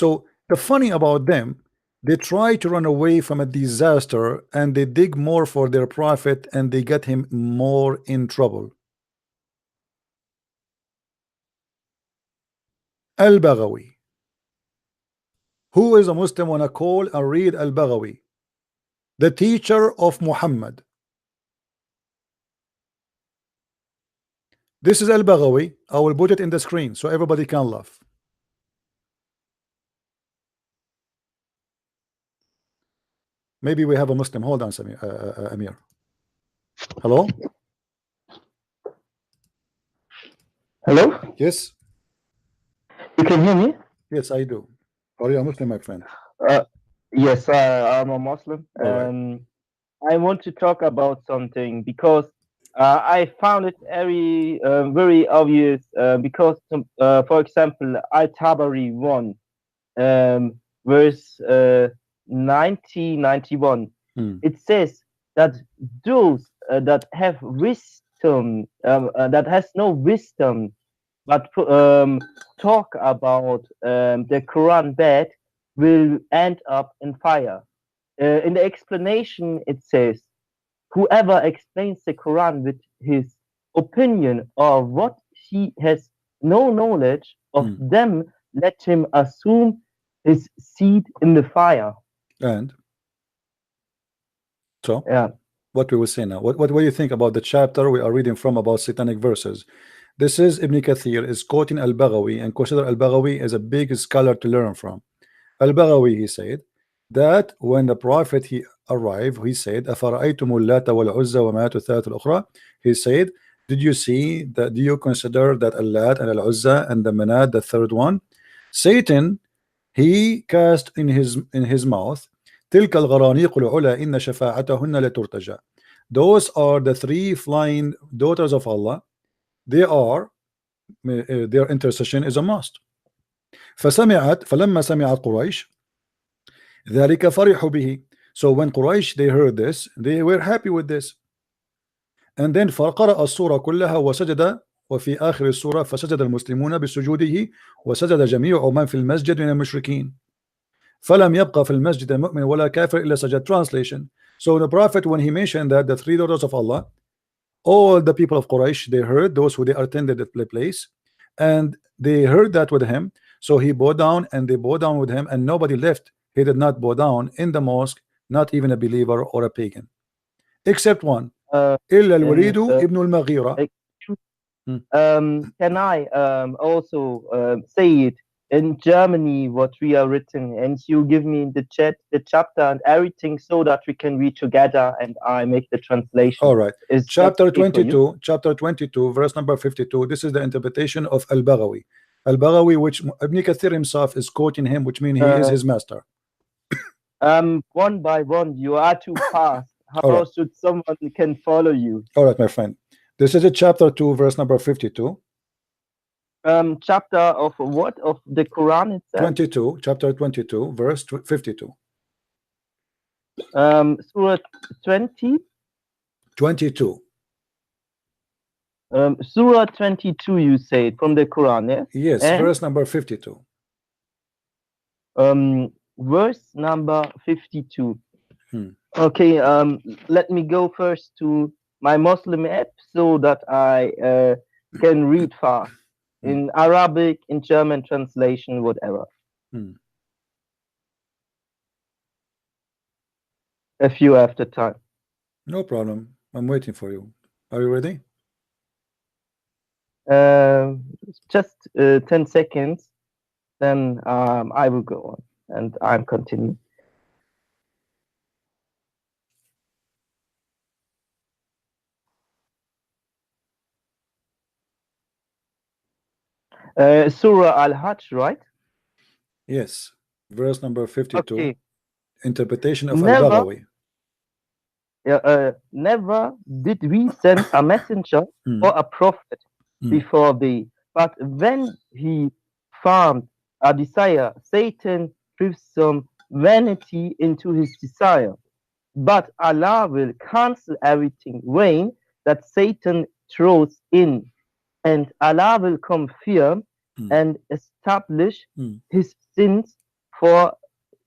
So the funny about them, they try to run away from a disaster and they dig more for their prophet and they get him more in trouble. Al-Baghawi. Who is a Muslim wanna call and read Al-Baghawi, the teacher of Muhammad? This is Al-Baghawi. I will put it in the screen so everybody can laugh. Maybe we have a Muslim. Hold on, Amir. Hello? Hello? Yes? You can hear me? Yes, I do. Are you a Muslim, my friend? Yes, I'm a Muslim. All I want to talk about something because I found it very obvious because, for example, Al-Tabari 1, verse 91, it says that those that have wisdom, that has no wisdom, but talk about the Quran bad, will end up in fire. In the explanation, it says, whoever explains the Quran with his opinion or what he has no knowledge of them, let him assume his seat in the fire. And so, Yeah. what we will say now. What do you think about the chapter we are reading from about satanic verses? This is Ibn Kathir is quoting Al-Baghawi and consider Al-Baghawi as a big scholar to learn from. Al-Baghawi, he said that when the prophet he arrived, he said, أَفَرَأَيْتُمُ اللَّاتَ وَالْعُزَّى وَمَنَاةَ الثَّالِثَةَ الْأُخْرَى. He said, did you see that? Do you consider that Allat and Al-Uzza and the Manat, the third one? Satan, he cast in his mouth, تلك الغرانيق العلا إن شفاعتهن لترتجى. Those are the three flying daughters of Allah. They are their intercession is a must. فلما سمعت قريش ذلك فرحوا به. So when Quraysh they heard this, they were happy with this. And then فقرأ السورة كلها وسجد وفي آخر السورة فسجد المسلمون بسجوده وسجد جميع من في المسجد من المشركين فلم يبقى في المسجد مؤمن ولا كافر إلا سجد. Translation. So the prophet, when he mentioned that the three daughters of Allah, all the people of Quraysh, they heard, those who they attended the place, and they heard that with him. So he bowed down and they bowed down with him, and nobody left. He did not bow down in the mosque, not even a believer or a pagan, except one. إلا الوليد ابن المغيرة. Can I also say it in Germany what we are written, and you give me in the chat the chapter and everything so that we can read together and I make the translation. All right. Is chapter 22, chapter 22, verse number 52. This is the interpretation of Al-Baghawi. Al-Baghawi, which Ibn Kathir himself is quoting him, which means he is his master. One by one, you are too fast. How should someone can follow you? All right, my friend. This is a chapter 2, verse number 52. Chapter of what? Of the Quran itself? 22, chapter 22, verse 52. Surah 20? 22. Surah 22, you say, from the Quran, yeah? Yes, verse number 52. Verse number 52. Okay, let me go first to my Muslim app so that I can read fast in Arabic, in German translation, whatever. If you have the time. No problem. I'm waiting for you. Are you ready? Just 10 seconds, then I will go on and I'm continuing. Surah Al-Hajj, right? Yes, verse number 52. Okay. Interpretation of Never, Al-Baghawi. never did we send a messenger or a prophet before thee, but when he found a desire, Satan threw some vanity into his desire. But Allah will cancel everything vain that Satan throws in, and Allah will confirm and establish his sins for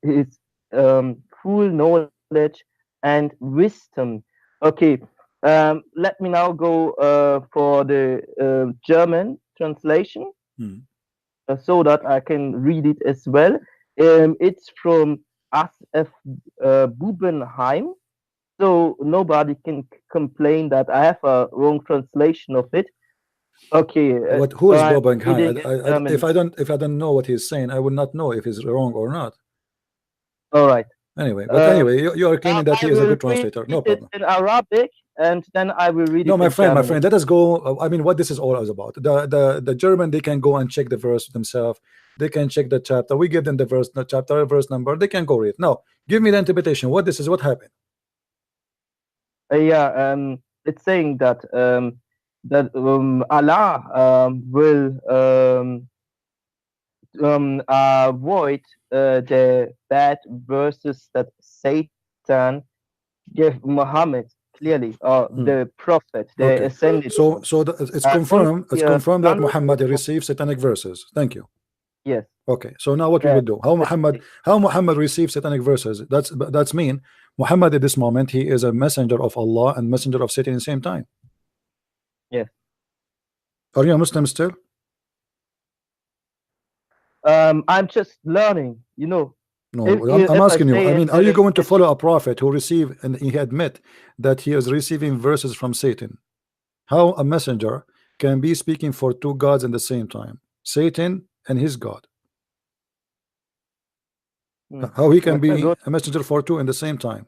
his full knowledge and wisdom. Okay, let me now go for the German translation so that I can read it as well. It's from SF Bubenheim, so nobody can complain that I have a wrong translation of it. Okay. What? Who is Bubenheim? If I don't know what he's saying, I will not know if he's wrong or not. All right. Anyway, but anyway, you are claiming that he is a good translator. No problem. In Arabic, and then I will read it. No, my friend, let us go. I mean, what this is all about. The German, they can go and check the verse themselves. They can check the chapter. We give them the verse, the chapter, verse number. They can go read. Now, give me the interpretation. What this is? What happened? It's saying that Allah will avoid the bad verses that Satan gave Muhammad, clearly, or the prophet, the ascended. So it's confirmed. It's confirmed that Muhammad received satanic verses. Thank you. Yes. Okay. So now what we will do? How Muhammad received satanic verses? That's mean Muhammad at this moment, he is a messenger of Allah and messenger of Satan at the same time. Yes. Are you a Muslim still? I'm just learning, you know. No, I'm asking you. I mean, are you going to follow a prophet who received and he admit that he is receiving verses from Satan? How a messenger can be speaking for two gods at the same time, Satan and his God? How he can be a messenger for two in the same time?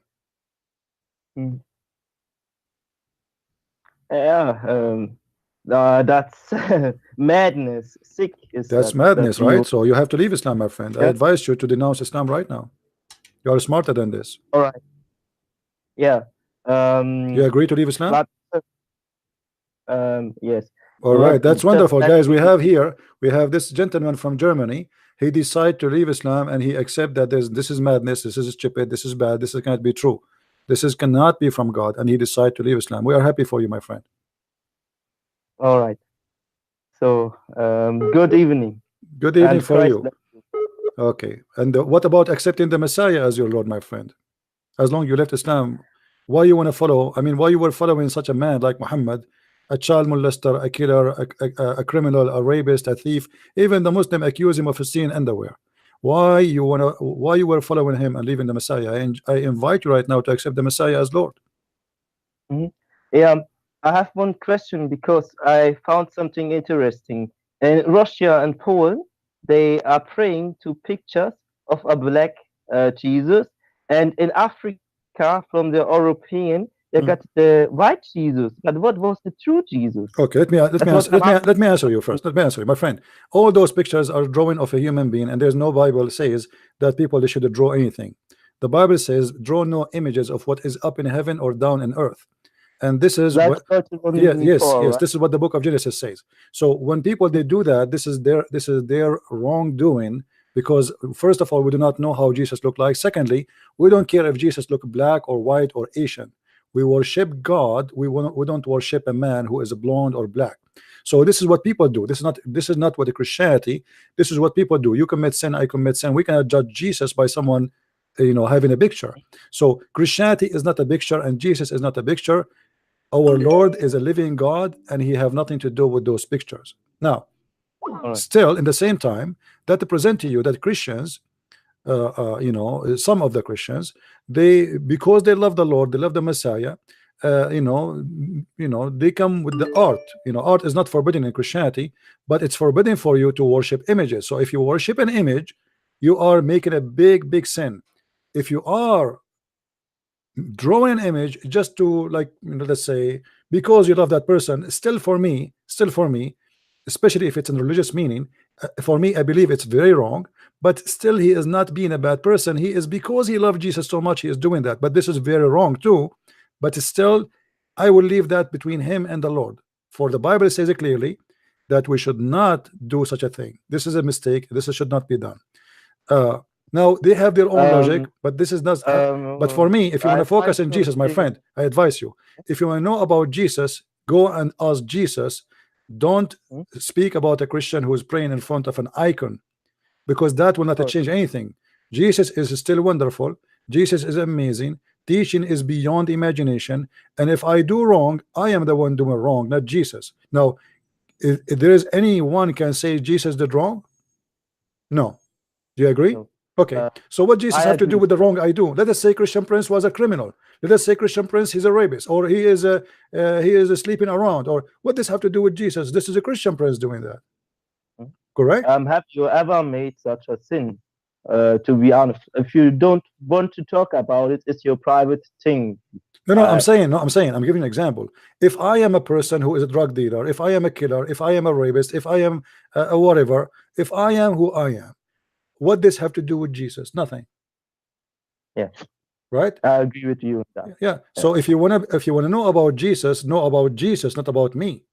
That's madness. Sick is that's madness, right? So you have to leave Islam, my friend. I advise you to denounce Islam right now. You are smarter than this. All right. Yeah. You agree to leave Islam? Yes. All right, that's wonderful, guys. We have this gentleman from Germany. He decided to leave Islam and he accept that this is madness, this is stupid, this is bad, this cannot be true, cannot be from God, and he decided to leave Islam. We are happy for you, my friend. All right. So good evening. Good evening for you. Okay. And what about accepting the Messiah as your Lord, my friend? As long as you left Islam, why you want to follow? I mean, why you were following such a man like Muhammad, a child molester, a killer, a criminal, a rapist, a thief? Even the Muslim accuse him of stealing underwear. Why you were following him and leaving the Messiah? And I invite you right now to accept the Messiah as Lord. Yeah. I have one question because I found something interesting. In Russia and Poland, they are praying to pictures of a black Jesus, and in Africa, from the European, they got the white Jesus. But what was the true Jesus? Okay, let me answer you first. Let me answer you, my friend. All those pictures are drawing of a human being, and there's no Bible says that they should draw anything. The Bible says, draw no images of what is up in heaven or down in earth. And this is what, yes, this is what the book of Genesis says. So when people they do that, this is their wrongdoing, because first of all, we do not know how Jesus looked like. Secondly, we don't care if Jesus looked black or white or Asian. We worship God. We don't worship a man who is blonde or black. So this is what people do. This is not what the Christianity. This is what people do. You commit sin, I commit sin. We cannot judge Jesus by someone, having a picture. So Christianity is not a picture, and Jesus is not a picture. Our Lord is a living God, and he have nothing to do with those pictures. Now, still, in the same time, that present to you that Christians, some of the Christians, because they love the Lord, they love the Messiah, they come with the art. Art is not forbidden in Christianity, but it's forbidden for you to worship images. So if you worship an image, you are making a big sin. If you are drawing an image just to, let's say, because you love that person, still for me, especially if it's in religious meaning, for me, I believe it's very wrong, but still he is not being a bad person. He is, because he loved Jesus so much, he is doing that. But this is very wrong too. But still, I will leave that between him and the Lord. For the Bible says it clearly that we should not do such a thing. This is a mistake. This should not be done. Now they have their own logic, but this is not. But for me, if you want to focus on Jesus, my friend, I advise you. If you want to know about Jesus, go and ask Jesus. Don't speak about a Christian who is praying in front of an icon, because that will not change anything. Jesus is still wonderful. Jesus is amazing. Teaching is beyond imagination. And if I do wrong, I am the one doing wrong, not Jesus. Now, if there is anyone can say Jesus did wrong? No. Do you agree? No. Okay. So what Jesus have to do with the wrong I do? Let us say Christian Prince was a criminal. Let us say Christian Prince he's a rapist, or he is sleeping around, or what does have to do with Jesus? This is a Christian Prince doing that. Correct? Have you ever made such a sin? To be honest, if you don't want to talk about it, it's your private thing. No, I'm saying, I'm giving an example. If I am a person who is a drug dealer, if I am a killer, if I am a rapist, if I am a whatever, if I am who I am, what does have to do with Jesus? Nothing. Yeah. Right? I agree with you on that. Yeah. So if you wanna know about Jesus, know about Jesus, not about me.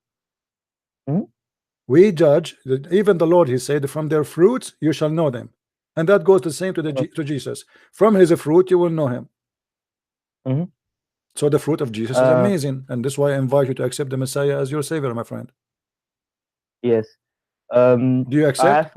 We judge, even the Lord, he said, from their fruits you shall know them. And that goes the same to Jesus. From his fruit you will know him. So the fruit of Jesus is amazing, and this is why I invite you to accept the Messiah as your savior, my friend. Yes. Do you accept?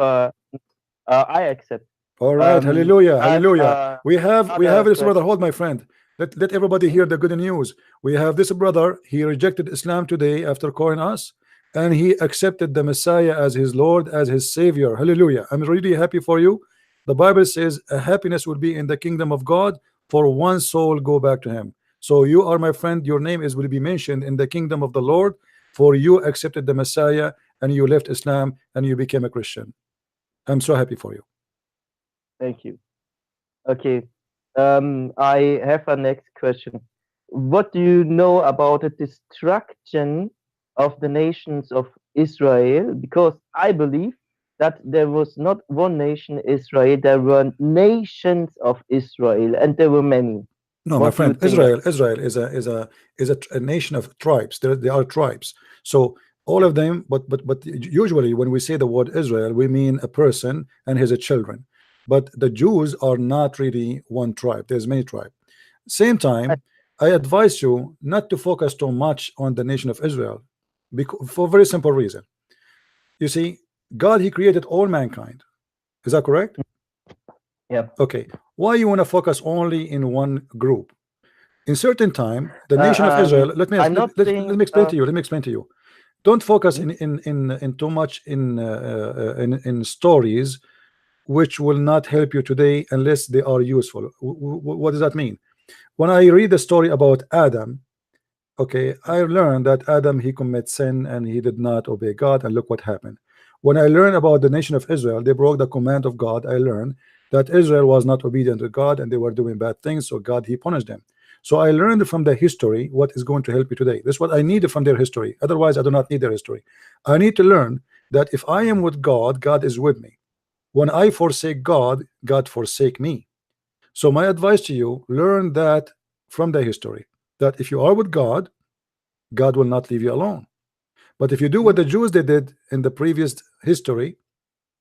I accept. All right, hallelujah, hallelujah. We have this brother. Hold, my friend. Let everybody hear the good news. We have this brother. He rejected Islam today after calling us, and he accepted the Messiah as his Lord, as his Savior. Hallelujah. I'm really happy for you. The Bible says a happiness will be in the kingdom of God for one soul go back to him. So you are my friend. Your name will be mentioned in the kingdom of the Lord, for you accepted the Messiah and you left Islam and you became a Christian. I'm so happy for you. Thank you. Okay. I have a next question. What do you know about the destruction of the nations of Israel? Because I believe that there was not one nation Israel, there were nations of Israel, and there were many. No, my friend, Israel is a nation of tribes. They are tribes. So all of them, but usually when we say the word Israel, we mean a person and his children. But the Jews are not really one tribe. There's many tribes. Same time, I advise you not to focus too much on the nation of Israel, because for a very simple reason. You see, God, he created all mankind. Is that correct? Yeah. Okay. Why you want to focus only in one group? In certain time, the nation of Israel. Let me explain to you. Let me explain to you. Don't focus in too much in stories which will not help you today unless they are useful. What does that mean? When I read the story about Adam, okay, I learned that Adam, he committed sin and he did not obey God, and look what happened. When I learned about the nation of Israel, they broke the command of God. I learned that Israel was not obedient to God and they were doing bad things, so God, he punished them. So I learned from the history what is going to help you today. This is what I needed from their history. Otherwise, I do not need their history. I need to learn that if I am with God, God is with me. When I forsake God, God forsake me. So my advice to you, learn that from the history, that if you are with God, God will not leave you alone. But if you do what the Jews they did in the previous history,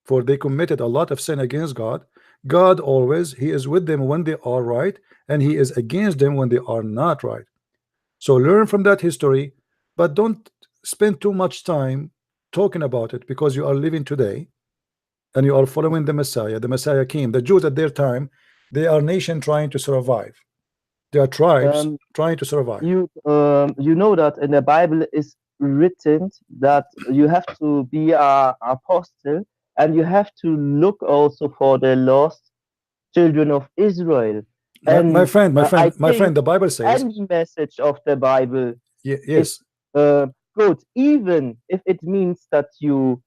for they committed a lot of sin against God, God always, he is with them when they are right, and he is against them when they are not right. So learn from that history, but don't spend too much time talking about it, because you are living today and you are following the Messiah. The Messiah came. The Jews at their time, they are nation trying to survive. They are tribes trying to survive. You know that in the Bible is written that you have to be an apostle, and you have to look also for the lost children of Israel. And my friend, the Bible says any message of the Bible yes, is good, even if it means that you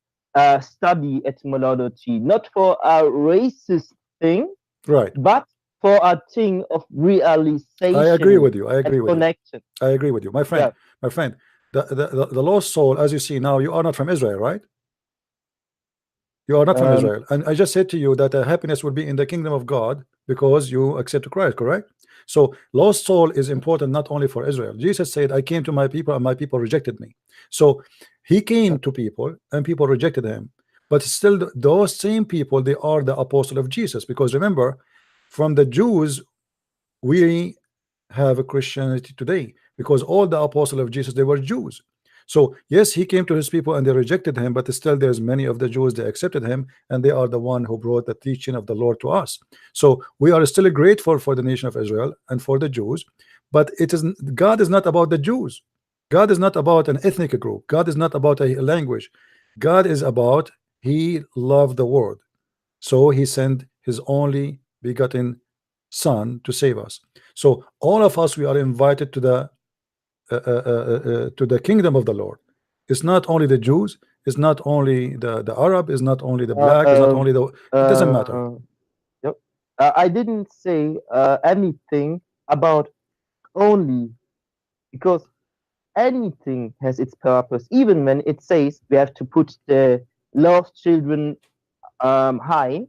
study etymology, not for a racist thing, right, but for a thing of realization. I agree with you. I agree with connection. you. I agree with you, my friend. Yeah. My friend, the lost soul, as you see now, you are not from Israel, right? You are not from Israel. And I just said to you that happiness will be in the kingdom of God because you accept Christ, correct? So lost soul is important not only for Israel. Jesus said, I came to my people and my people rejected me. So he came to people and people rejected him. But still those same people, they are the apostle of Jesus. Because remember, from the Jews, we have a Christianity today because all the apostles of Jesus, they were Jews. So yes, he came to his people and they rejected him, but still there's many of the Jews that accepted him, and they are the one who brought the teaching of the Lord to us. So we are still grateful for the nation of Israel and for the Jews, but it is God is not about the Jews. God is not about an ethnic group. God is not about a language. God is about he loved the world, so he sent his only begotten son to save us. So all of us, we are invited to the kingdom of the Lord. It's not only the Jews, it's not only the Arab, it's not only the black, it's not only the, it doesn't matter. Yep. I didn't say anything about only, because anything has its purpose. Even when it says we have to put the lost children high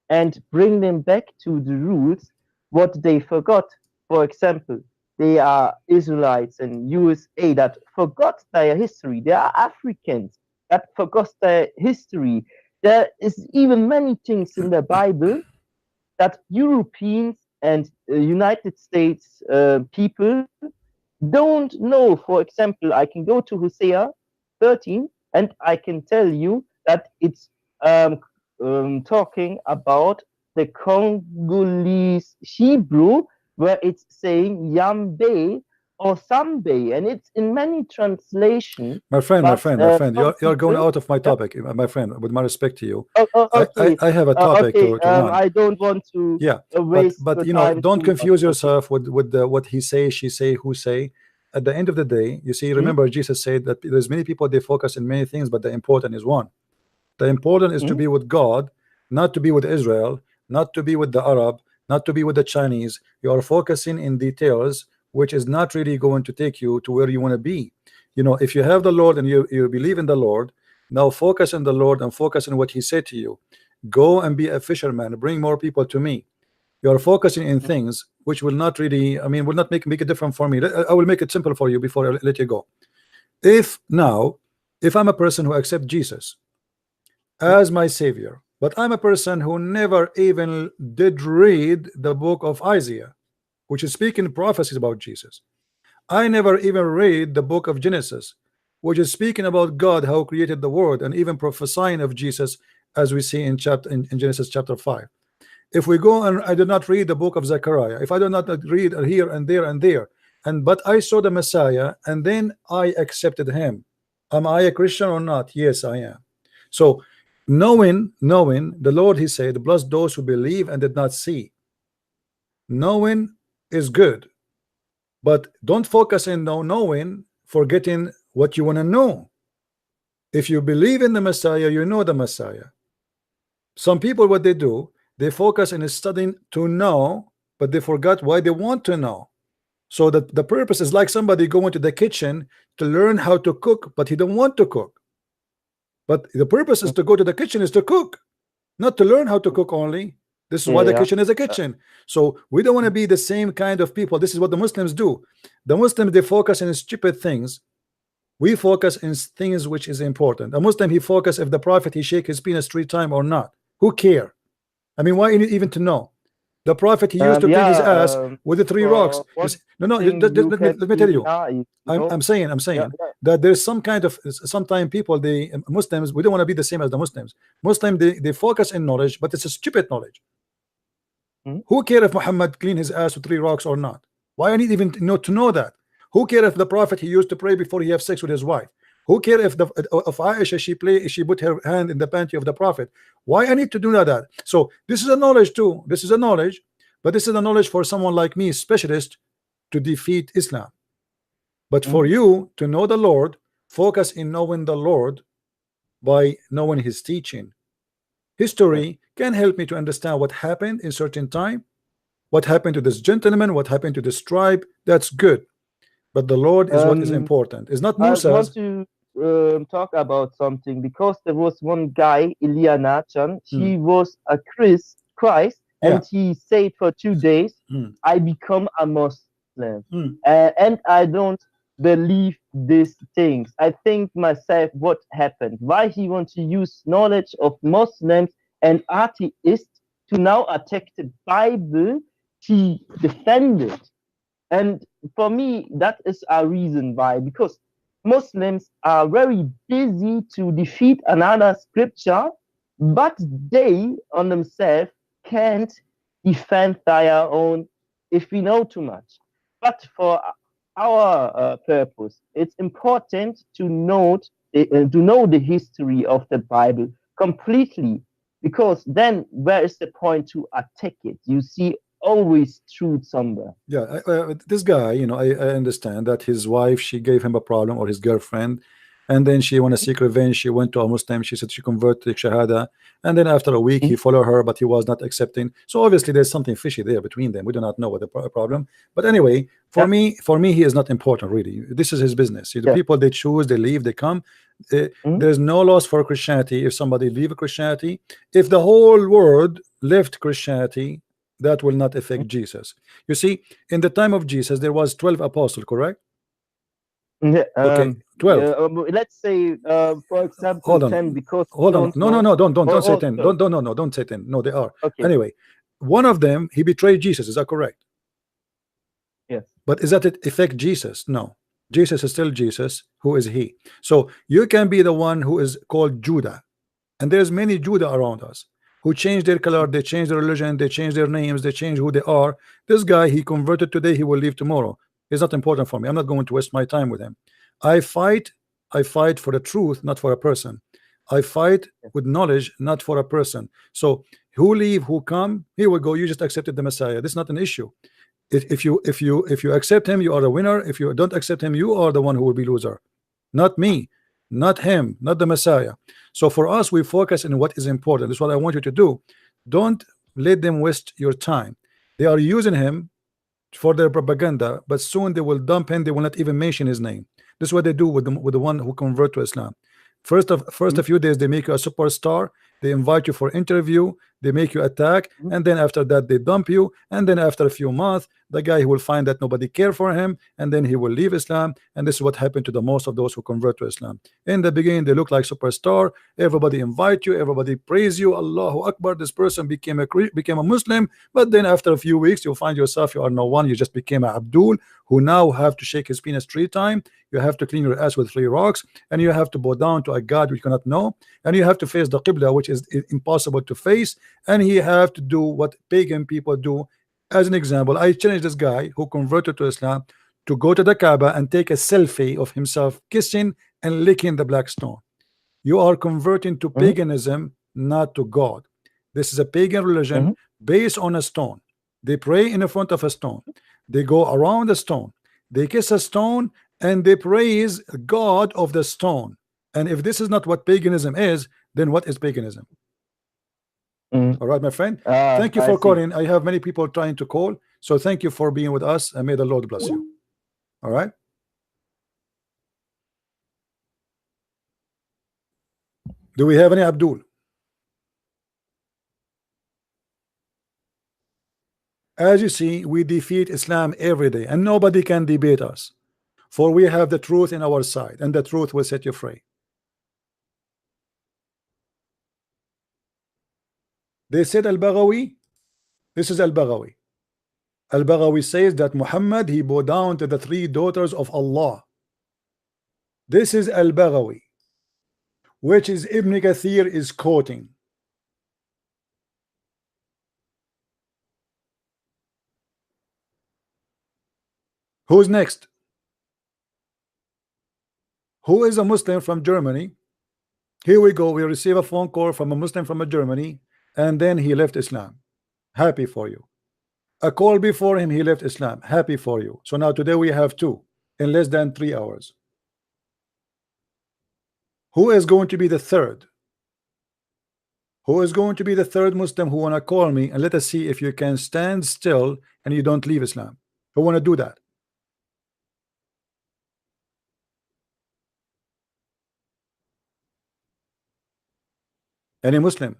and bring them back to the roots, what they forgot. For example, they are Israelites and USA that forgot their history. They are Africans that forgot their history. There is even many things in the Bible that Europeans and United States people don't know. For example, I can go to Hosea 13 and I can tell you that it's talking about the Congolese Hebrew, where it's saying Yambe or Sambe, and it's in many translations. My friend, you're going out of my topic, my friend. With my respect to you, okay. I have a topic to run. I don't want to. But you know, don't confuse yourself with what he say, she say, who say. At the end of the day, you see, remember Jesus said that there's many people, they focus in many things, but the important is one. The important is to be with God, not to be with Israel, not to be with the Arab, not to be with the Chinese. You are focusing in details, which is not really going to take you to where you want to be. You know, if you have the Lord and you believe in the Lord, now focus on the Lord and focus on what he said to you. Go and be a fisherman, bring more people to me. You are focusing in things which will not really, I mean, will not make a difference for me. I will make it simple for you before I let you go. If I'm a person who accepts Jesus as my savior, but I'm a person who never even did read the book of Isaiah, which is speaking prophecies about Jesus. I never even read the book of Genesis, which is speaking about God, how created the world, and even prophesying of Jesus, as we see in Genesis chapter 5. If we go and I did not read the book of Zechariah, if I do not read here and there, but I saw the Messiah and then I accepted him, am I a Christian or not? Yes, I am. So knowing the Lord, he said, bless those who believe and did not see. Knowing is good, but don't focus in knowing, forgetting what you want to know. If you believe in the Messiah, you know the Messiah. Some people, what they do, they focus in studying to know, but they forgot why they want to know. So that the purpose is like somebody going to the kitchen to learn how to cook, but he don't want to cook. But the purpose is to go to the kitchen is to cook, not to learn how to cook only. This is why the kitchen is a kitchen. So we don't want to be the same kind of people. This is what the Muslims do. The Muslims, they focus on stupid things. We focus in things which is important. A Muslim, he focus if the Prophet, he shake his penis 3 times or not. Who care? I mean, why even to know? The Prophet, he used to clean his ass with the 3 rocks. Let me tell you. I'm saying that there's some kind of, sometimes people, the Muslims, we don't want to be the same as the Muslims. They focus in knowledge, but it's a stupid knowledge. Who care if Muhammad cleaned his ass with 3 rocks or not? Why I need even to know that? Who care if the Prophet, he used to pray before he have sex with his wife? Who care if Aisha, she put her hand in the panty of the Prophet? Why I need to do that? So this is a knowledge too. This is a knowledge, but this is a knowledge for someone like me, specialist, to defeat Islam. But for you to know the Lord, focus in knowing the Lord by knowing his teaching. History can help me to understand what happened in certain time, what happened to this gentleman, what happened to this tribe. That's good. But the Lord is what is important. It's not Musa's. talk about something, because there was one guy, Ilya Nachan. He was a Christ, and he said for 2 days, I become a Muslim, and I don't believe these things. I think myself, what happened? Why he wants to use knowledge of Muslims and atheists to now attack the Bible? He defended, and for me, that is a reason why, because Muslims are very busy to defeat another scripture, but they on themselves can't defend their own if we know too much. But for our purpose, it's important to know the history of the Bible completely, because then where is the point to attack it? You see always truth somewhere. Yeah, this guy, you know, I understand that his wife, she gave him a problem, or his girlfriend, and then she want to seek revenge. She went to a Muslim. She said she converted to Shahada, and then after a week he followed her, but he was not accepting. So obviously there's something fishy there between them. We do not know what the problem. But anyway, for me, he is not important really. This is his business. The people, they choose, they leave, they come. There's no loss for Christianity if somebody leave Christianity. If the whole world left Christianity, that will not affect Jesus. You see, in the time of Jesus, there was 12 apostles, correct? Okay, 12. Let's say, for example, hold on. 10, because hold on. No, don't say 10. Don't say 10. No, they are. Okay. Anyway, one of them, he betrayed Jesus. Is that correct? Yes. But is that it affect Jesus? No. Jesus is still Jesus. Who is he? So you can be the one who is called Judah, and there's many Judah around us who change their color, they change their religion, they change their names, they change who they are. This guy, he converted today, he will leave tomorrow. It's not important for me. I'm not going to waste my time with him. I fight for the truth, not for a person. I fight with knowledge, not for a person. So who leave, who come, he will go. You just accepted the Messiah. This is not an issue. If you accept him, you are the winner. If you don't accept him, you are the one who will be loser. Not me, not him, not the Messiah. So for us, we focus on what is important. That's what I want you to do. Don't let them waste your time. They are using him for their propaganda, but soon they will dump him. They will not even mention his name. This is what they do with the one who convert to Islam. First a few days they make you a superstar. They invite you for interview. They make you attack, and then after that they dump you. And then after a few months, the guy will find that nobody care for him, and then he will leave Islam. And this is what happened to the most of those who convert to Islam. In the beginning, they look like superstar. Everybody invite you. Everybody praise you. Allahu Akbar. This person became a Muslim. But then after a few weeks, you'll find yourself you are no one. You just became a Abdul, who now have to shake his penis 3 times. You have to clean your ass with 3 rocks, and you have to bow down to a God which you cannot know, and you have to face the Qibla, which is impossible to face, and he have to do what pagan people do. As an example, I challenge this guy who converted to Islam to go to the Kaaba and take a selfie of himself kissing and licking the black stone. You are converting to paganism, not to God. This is a pagan religion based on a stone. They pray in the front of a stone. They go around the stone. They kiss a stone, and they praise God of the stone. And if this is not what paganism is, then what is paganism? All right, my friend. Thank you for calling. I have many people trying to call, so thank you for being with us, and may the Lord bless you. All right. Do we have any Abdul? As you see, we defeat Islam every day, and nobody can debate us. For we have the truth in our side, and the truth will set you free. They said Al-Baghawi. This is Al-Baghawi. Al-Baghawi says that Muhammad, he bowed down to the 3 daughters of Allah. This is Al-Baghawi, which is Ibn Kathir is quoting. Who's next? Who is a Muslim from Germany? Here we go. We receive a phone call from a Muslim from Germany, and then he left Islam. Happy for you. A call before him, he left Islam. Happy for you. So now today we have 2 in less than 3 hours. Who is going to be the third? Who is going to be the third Muslim who want to call me, and let us see if you can stand still and you don't leave Islam? Who want to do that? Any Muslim?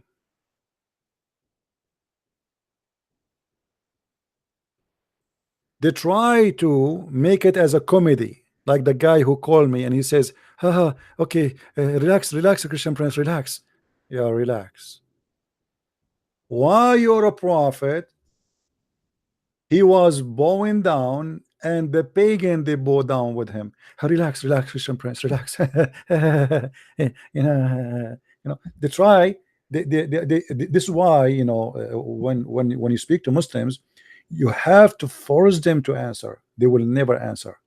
They try to make it as a comedy, like the guy who called me and he says, haha, okay, relax, relax, Christian Prince, relax. Yeah, relax. Why you're a prophet? He was bowing down, and the pagan, they bow down with him. Relax, relax, Christian Prince, relax. They try. This is why, when you speak to Muslims, you have to force them to answer. They will never answer.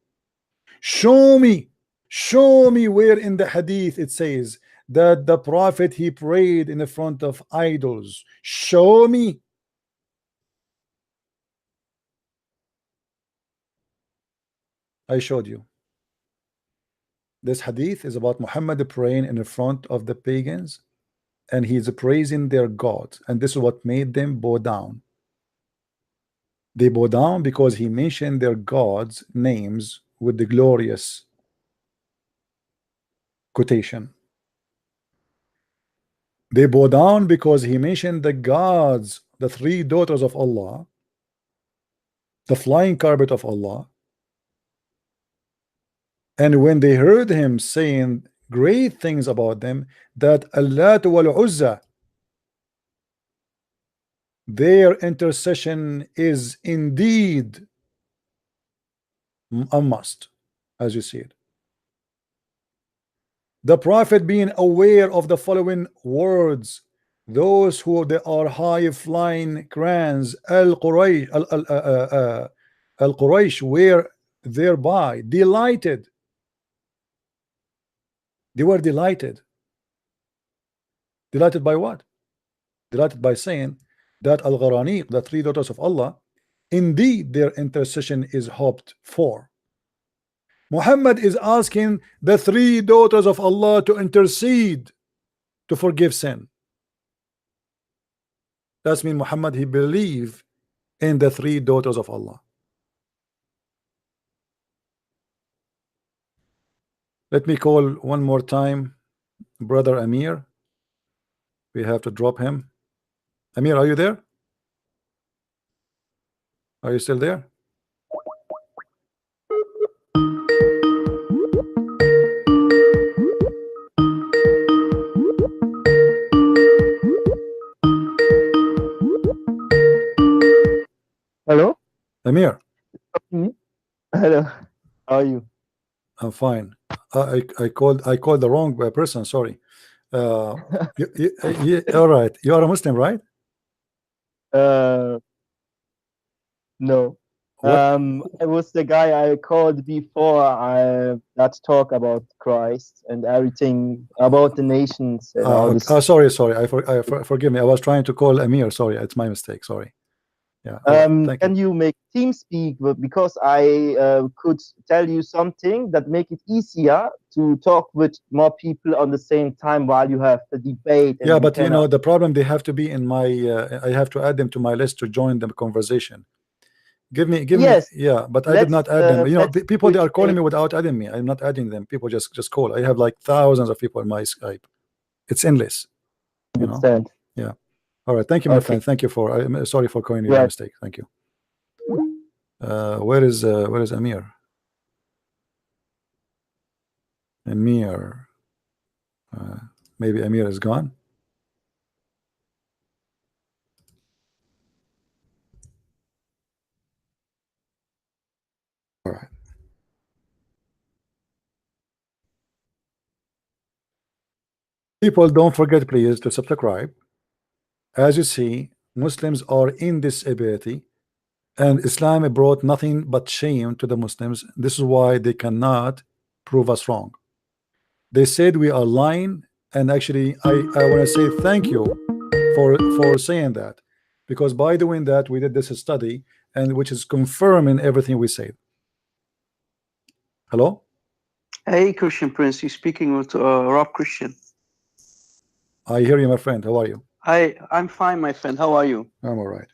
Show me where in the hadith it says that the prophet, he prayed in the front of idols. Show me. I showed you. This hadith is about Muhammad praying in the front of the pagans, and he's praising their God, and this is what made them bow down. They bow down because he mentioned their gods' names with the glorious quotation. They bow down because he mentioned the gods, the three daughters of Allah, the flying carpet of Allah. And when they heard him saying great things about them, that Allah wal Uzza, their intercession is indeed a must, as you see it. The prophet being aware of the following words, those who they are high flying crans, al-Quraysh were thereby delighted. They were delighted. Delighted by what? Delighted by saying that al-Gharaniq, the three daughters of Allah, indeed their intercession is hoped for. Muhammad is asking the three daughters of Allah to intercede to forgive sin. That's mean Muhammad, he believed in the three daughters of Allah. Let me call one more time brother Amir. We have to drop him. Amir, are you there? Are you still there? Hello? Amir. Hello. How are you? I'm fine. I called the wrong person. Sorry. All right. You are a Muslim, right? No. It was the guy I called before that talk about Christ and everything about the nations and all this. Sorry. Forgive me. I was trying to call Amir. Sorry, it's my mistake. Sorry. Yeah. Can you make team speak? Because I could tell you something that make it easier to talk with more people on the same time while you have the debate. Yeah, but you know the problem, they have to be in my. I have to add them to my list to join the conversation. Give me. Yeah, but I did not add them. You know, people they are calling me without adding me. I'm not adding them. People just call. I have like thousands of people in my Skype. It's endless. You know. Yeah. All right, thank you, my friend. Thank you for. I'm sorry for calling you a mistake. Thank you. Where is Amir? Amir. Maybe Amir is gone. All right. People, don't forget, please, to subscribe. As you see, Muslims are in this ability, and Islam brought nothing but shame to the Muslims. This is why they cannot prove us wrong. They said we are lying, and actually I want to say thank you for saying that, because by doing that we did this study, and which is confirming everything we said. Hello? Hey, Christian Prince, you're speaking with Rob Christian. I hear you, my friend. How are you? I'm fine, my friend. How are you? I'm all right.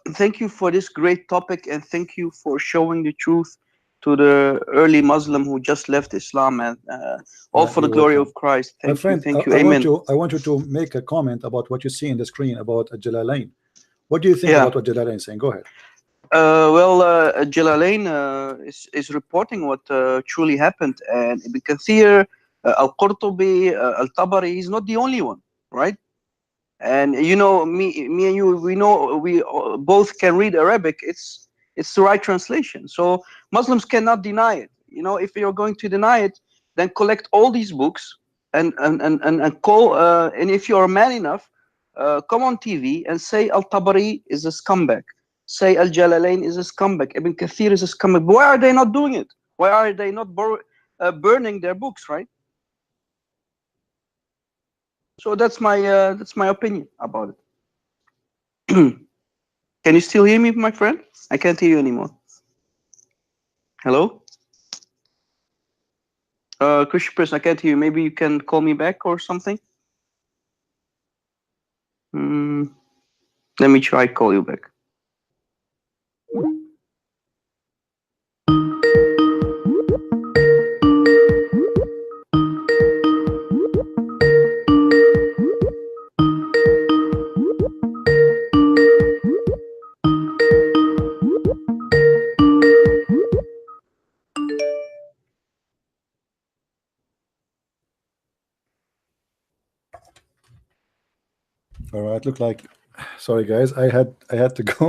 Thank you for this great topic, and thank you for showing the truth to the early Muslim who just left Islam, and all for the glory of Christ. My friend, thank you. I Amen. want you to make a comment about what you see in the screen about Jalalain. What do you think about what Jalalain is saying? Go ahead. Jalalain is reporting what truly happened, and Ibn Kathir, Al-Qurtubi, Al-Tabari, he's not the only one, right? And you know, me and you, we know, we both can read Arabic. It's the right translation. So Muslims cannot deny it. You know, if you're going to deny it, then collect all these books and call. And if you're a man enough, come on TV and say Al-Tabari is a scumbag. Say Al-Jalalain is a scumbag. Ibn Kathir is a scumbag. Why are they not doing it? Why are they not burning their books, right? So that's my opinion about it. Can you still hear me, my friend? I can't hear you anymore. Hello? Christian person, I can't hear you. Maybe you can call me back or something? Let me try call you back. All right, look like, sorry guys, I had to go.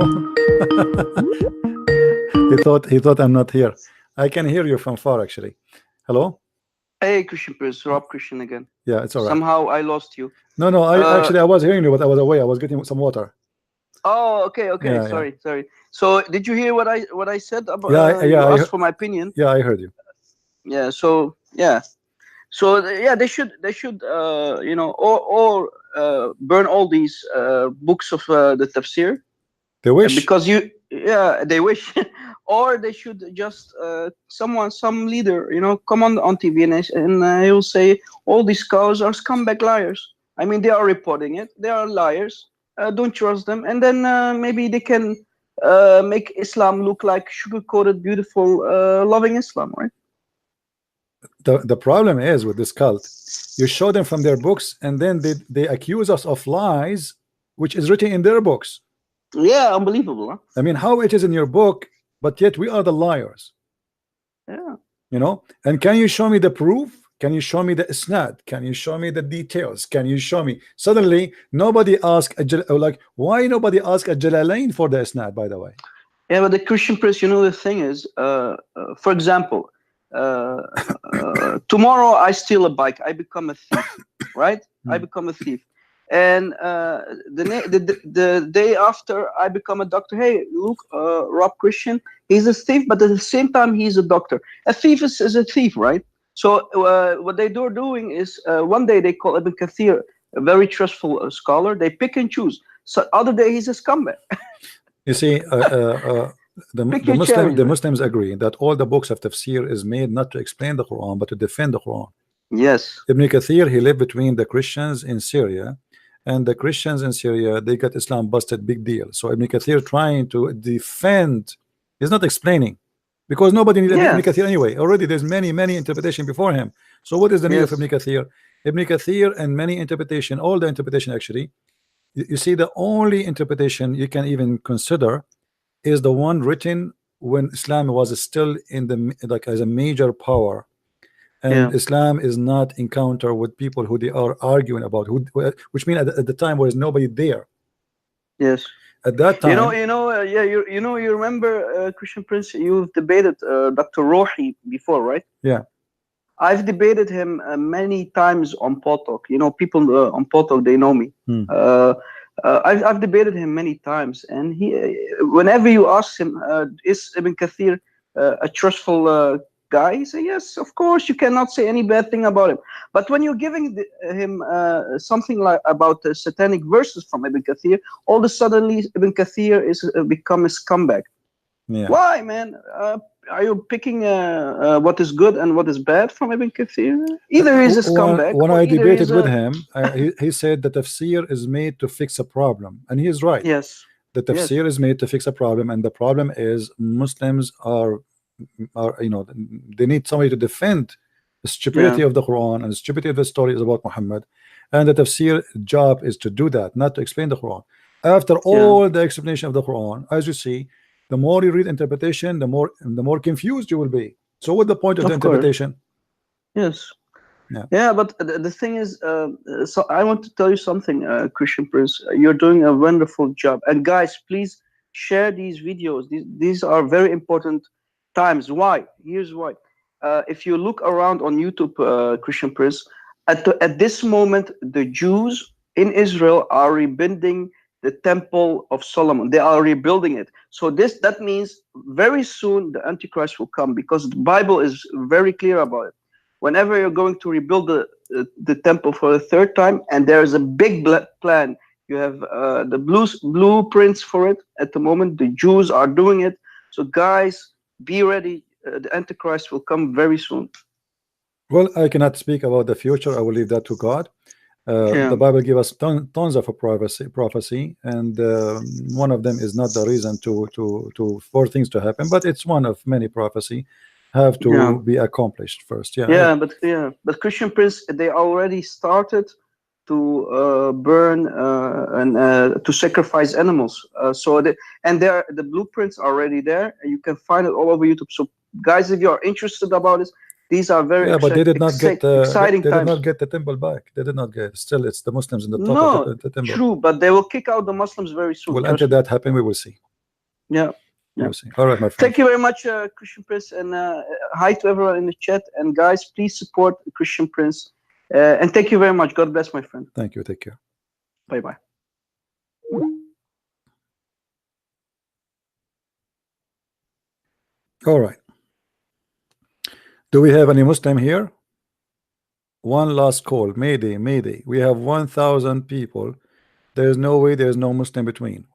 he thought I'm not here. I can hear you from far actually. Hello? Hey, Christian Prince, Rob Christian again. Yeah, it's all right. Somehow I lost you. No, I was hearing you, but I was away. I was getting some water. Oh, okay. Yeah, sorry. So did you hear what I said about? You asked for my opinion. Yeah, I heard you. Yeah. So they should you know, or burn all these books of the tafsir. They wish, because they wish. Or they should just some leader, you know, come on TV and he will say all these scholars are scumbag liars. I mean, they are reporting it. They are liars. Don't trust them. And then maybe they can make Islam look like sugar-coated, beautiful, loving Islam, right? The problem is with this cult, you show them from their books, and then they accuse us of lies, which is written in their books. Yeah, unbelievable. Huh? I mean, how it is in your book, but yet we are the liars. Yeah. You know, and can you show me the proof? Can you show me the isnad? Can you show me the details? Can you show me? Suddenly, nobody asked, like, why nobody asked a Jalalain for the isnad, by the way? Yeah, but the Christian Prince, you know, the thing is, for example, tomorrow I steal a bike, I become a thief, right? I become a thief. And the day after I become a doctor, hey, look, Rob Christian, he's a thief, but at the same time, he's a doctor. A thief is a thief, right? So what they're doing is one day they call Ibn Kathir a very trustful scholar. They pick and choose. So other day he's a scumbag. You see, the Muslims agree that all the books of tafsir is made not to explain the Quran, but to defend the Quran. Yes. Ibn Kathir, he lived between the Christians in Syria, and the Christians in Syria, they got Islam busted, big deal. So Ibn Kathir trying to defend, he's not explaining, because nobody needed Ibn Kathir anyway. Already there's many interpretation before him. So what is the need of Ibn Kathir? Ibn Kathir and many interpretation, all the interpretation actually, you see, the only interpretation you can even consider is the one written when Islam was still in the, like, as a major power. And Islam is not encounter with people who they are arguing about, which means at the time there was nobody there. Yes. At that time, you remember, Christian Prince, you've debated Dr. Rohi before, right? Yeah. I've debated him many times on Potok. You know, people on Potok, they know me. I've debated him many times, and he, whenever you ask him, is Ibn Kathir a trustful guy? He says, yes, of course, you cannot say any bad thing about him. But when you're giving him something like about the satanic verses from Ibn Kathir, all of a sudden Ibn Kathir is become a scumbag. Yeah. Why, man? Are you picking what is good and what is bad from Ibn Kathir? Either he's a scumbag. When I debated with him, he said that tafsir is made to fix a problem, and he is right. Yes. The tafsir is made to fix a problem, and the problem is Muslims are are, they need somebody to defend the stupidity of the Quran and the stupidity of the stories about Muhammad, and the tafsir job is to do that, not to explain the Quran. After all the explanation of the Quran, as you see, the more you read interpretation, the more confused you will be. So what's the point of the interpretation? Yes. Yeah, but the thing is, so I want to tell you something, Christian Prince. You're doing a wonderful job, and guys, please share these videos. These are very important times. Why? Here's why. If you look around on YouTube, Christian Prince, at this moment, the Jews in Israel are rebuilding the Temple of Solomon. They are rebuilding it. So that means very soon the Antichrist will come, because the Bible is very clear about it. Whenever you're going to rebuild the temple for the third time, and there is a big plan, you have the blueprints for it at the moment. The Jews are doing it. So guys, be ready. The Antichrist will come very soon. Well, I cannot speak about the future. I will leave that to God. The Bible gives us tons of prophecy, and one of them is not the reason for things to happen, but it's one of many prophecy have to be accomplished first. But Christian Prince, they already started to burn and to sacrifice animals. The blueprints are already there, and you can find it all over YouTube. So guys, if you are interested about this, these are very but they did not get exciting they times. did not get the temple back. They did not get. Still, it's the Muslims in the top of the temple. True, but they will kick out the Muslims very soon. Well, until that happen, we will see. We'll see. All right, my friend. Thank you very much, Christian Prince, and hi to everyone in the chat. And guys, please support Christian Prince. And thank you very much. God bless, my friend. Thank you. Take care. Bye-bye. All right. Do we have any Muslim here? One last call. Mayday, Mayday. We have 1,000 people. There is no way there is no Muslim between.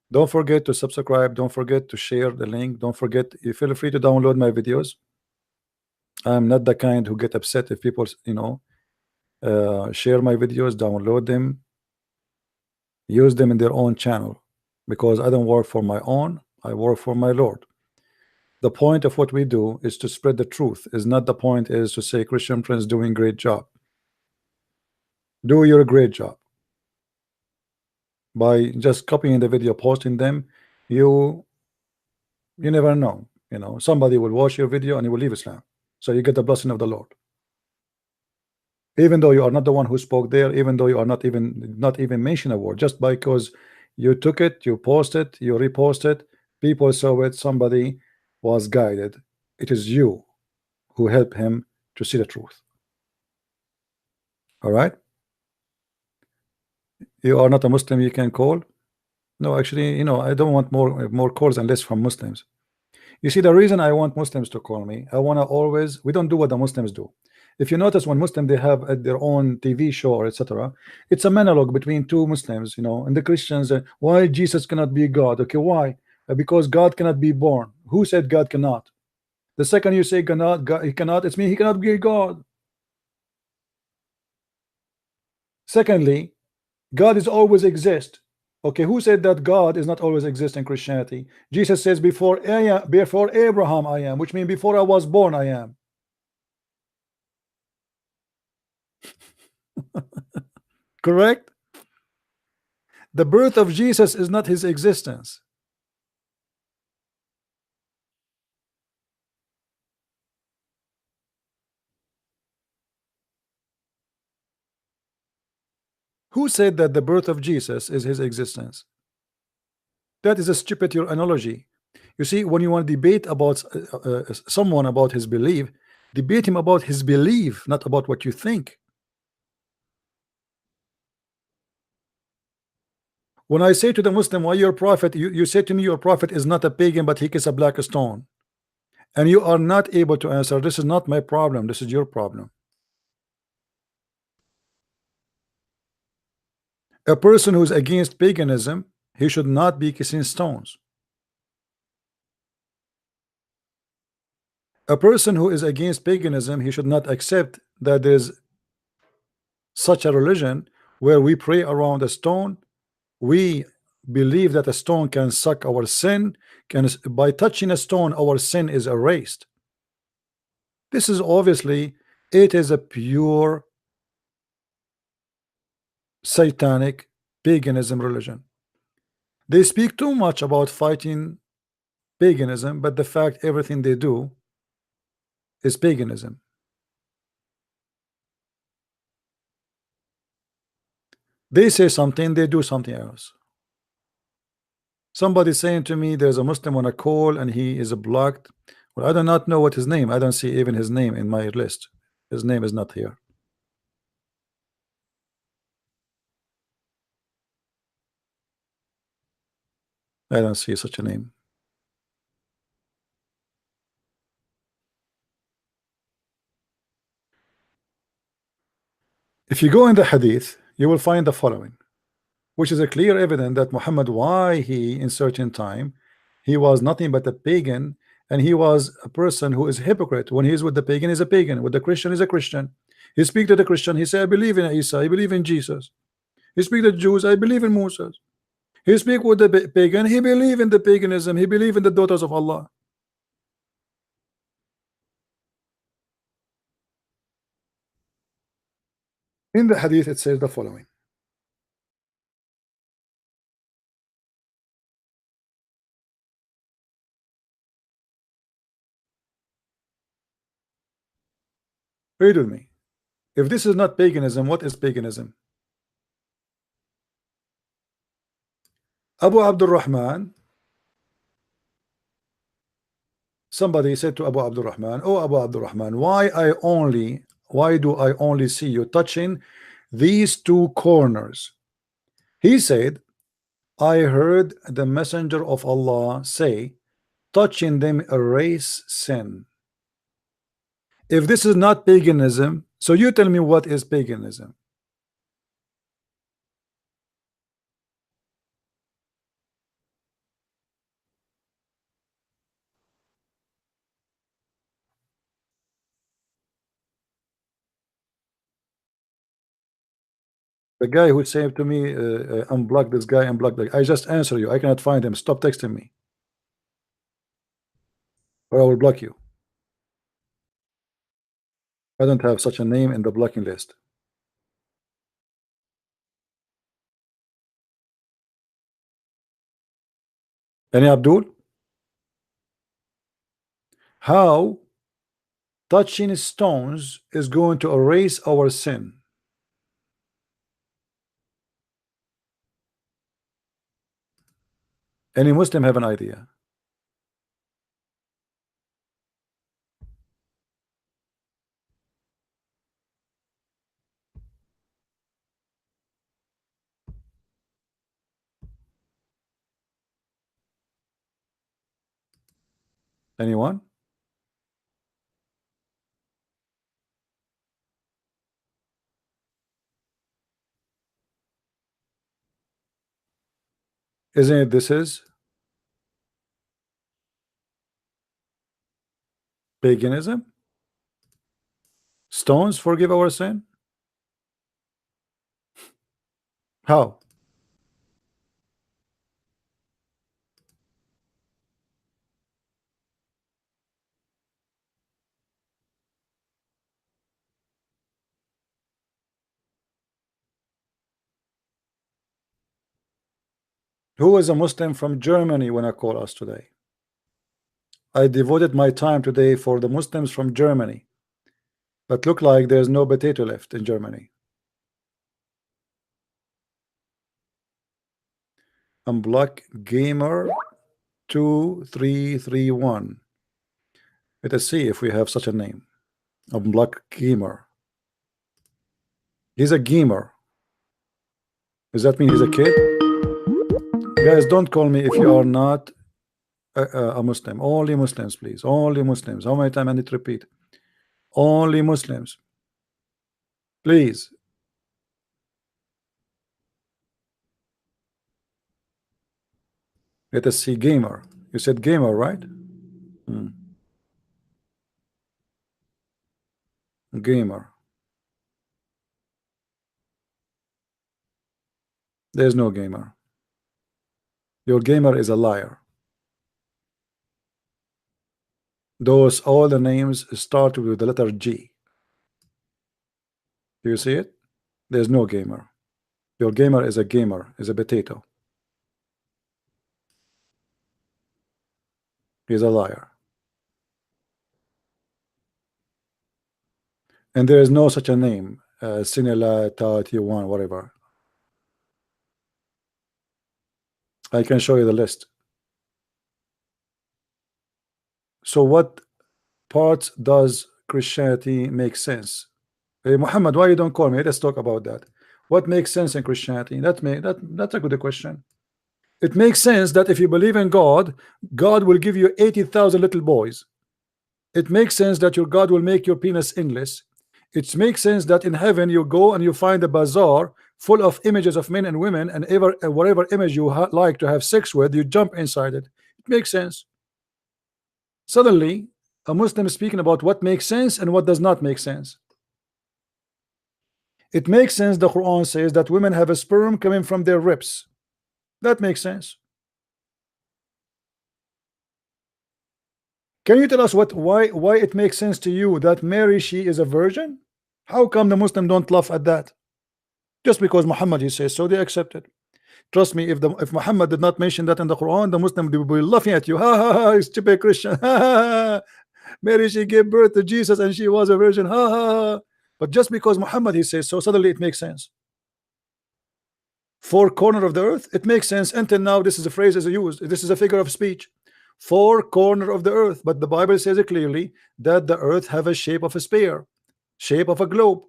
Don't forget to subscribe. Don't forget to share the link. Don't forget, you feel free to download my videos. I'm not the kind who get upset if people, share my videos, download them, use them in their own channel, because I don't work for my own. I work for my Lord. The point of what we do is to spread the truth. Is not the point is to say Christian Prince doing great job. Do your great job. By just copying the video, posting them, you never know. Somebody will watch your video and he will leave Islam. So you get the blessing of the Lord. Even though you are not the one who spoke there, even though you are not even mention a word, just because you took it, you posted, you reposted, people saw it, somebody was guided. It is you who help him to see the truth. All right. You are not a Muslim, you can call. No, actually, I don't want more calls and less from Muslims. You see, the reason I want Muslims to call me, I want to always, we don't do what the Muslims do. If you notice, when Muslim, they have their own TV show or etc., it's a monologue between two Muslims, and the Christians, why Jesus cannot be God? Okay, why? Because God cannot be born. Who said God cannot? The second you say God, he cannot, it's mean he cannot be God. Secondly, God is always exist. Okay, who said that God is not always exist in Christianity? Jesus says before Abraham I am, which means before I was born I am. Correct? The birth of Jesus is not his existence. Who said that the birth of Jesus is his existence? That is a stupid analogy. You see, when you want to debate about someone about his belief, debate him about his belief, not about what you think. When I say to the Muslim, why your prophet, you say to me your prophet is not a pagan, but he kisses a black stone, and you are not able to answer. This is not my problem, this is your problem. A person who is against paganism, he should not be kissing stones. A person who is against paganism, he should not accept that there is such a religion where we pray around a stone, we believe that a stone can suck our sin, by touching a stone our sin is erased. This is obviously, it is a pure satanic paganism religion. They speak too much about fighting paganism, but the fact everything they do is paganism. They say something, they do something else. Somebody saying to me there's a Muslim on a call and he is blocked. Well, I do not know what his name. I don't see even his name in my list. His name is not here. I don't see such a name. If you go in the hadith, you will find the following, which is a clear evidence that Muhammad, why he in certain time he was nothing but a pagan, and he was a person who is a hypocrite. When he is with the pagan, is a pagan. With the Christian, is a Christian. He speak to the Christian, he say, I believe in Isa, I believe in Jesus. He speak to the Jews, I believe in Moses. He speak with the pagan, he believe in the paganism, he believe in the daughters of Allah. In the hadith it says the following. Read with me. If this is not paganism, what is paganism? Abu Abdul Rahman, somebody said to Abu Abdul Rahman, oh Abu Abdul Rahman, why do I only see you touching these two corners? He said, I heard the messenger of Allah say, touching them erase sin. If this is not paganism, so you tell me what is paganism? The guy who said to me, unblock this guy, unblock that. I just answer you. I cannot find him. Stop texting me, or I will block you. I don't have such a name in the blocking list. Any Abdul? How touching stones is going to erase our sin? Any Muslim have an idea? Anyone? Isn't it this is paganism? Stones forgive our sin? How? Who is a Muslim from Germany when I call us today? I devoted my time today for the Muslims from Germany, but look like there's no potato left in Germany. Unblock gamer 2331. Let us see if we have such a name. Unblock gamer. He's a gamer. Does that mean he's a kid? Guys, don't call me if you are not a Muslim. Only Muslims, please. Only Muslims. How many times I need to repeat? Only Muslims. Please. Let us see gamer. You said gamer, right? Gamer. There's no gamer. Your gamer is a liar. Those all the names start with the letter G. Do you see it? There's no gamer. Your gamer, is a potato. He's a liar. And there is no such a name, Sinela, T1, whatever. I can show you the list. So what parts does Christianity make sense? Hey, Muhammad, why you don't call me? Let's talk about that. What makes sense in Christianity? That's a good question. It makes sense that if you believe in God, God will give you 80,000 little boys. It makes sense that your God will make your penis English. It makes sense that in heaven you go and you find a bazaar full of images of men and women, and whatever image you like to have sex with, you jump inside it. It makes sense. Suddenly, a Muslim is speaking about what makes sense and what does not make sense. It makes sense. The Quran says that women have a sperm coming from their ribs. That makes sense. Can you tell us why it makes sense to you that Mary, she is a virgin? How come the Muslim don't laugh at that? Just because Muhammad he says so, they accept it. Trust me, if Muhammad did not mention that in the Quran, the Muslim will be laughing at you. Ha ha ha! It's stupid Christian. Ha ha ha! Mary, she gave birth to Jesus and she was a virgin. Ha ha ha! But just because Muhammad he says so, suddenly it makes sense. Four corners of the earth, it makes sense. Until now, this is a phrase is used. This is a figure of speech. Four corners of the earth, but the Bible says it clearly that the earth have a shape of a sphere, shape of a globe.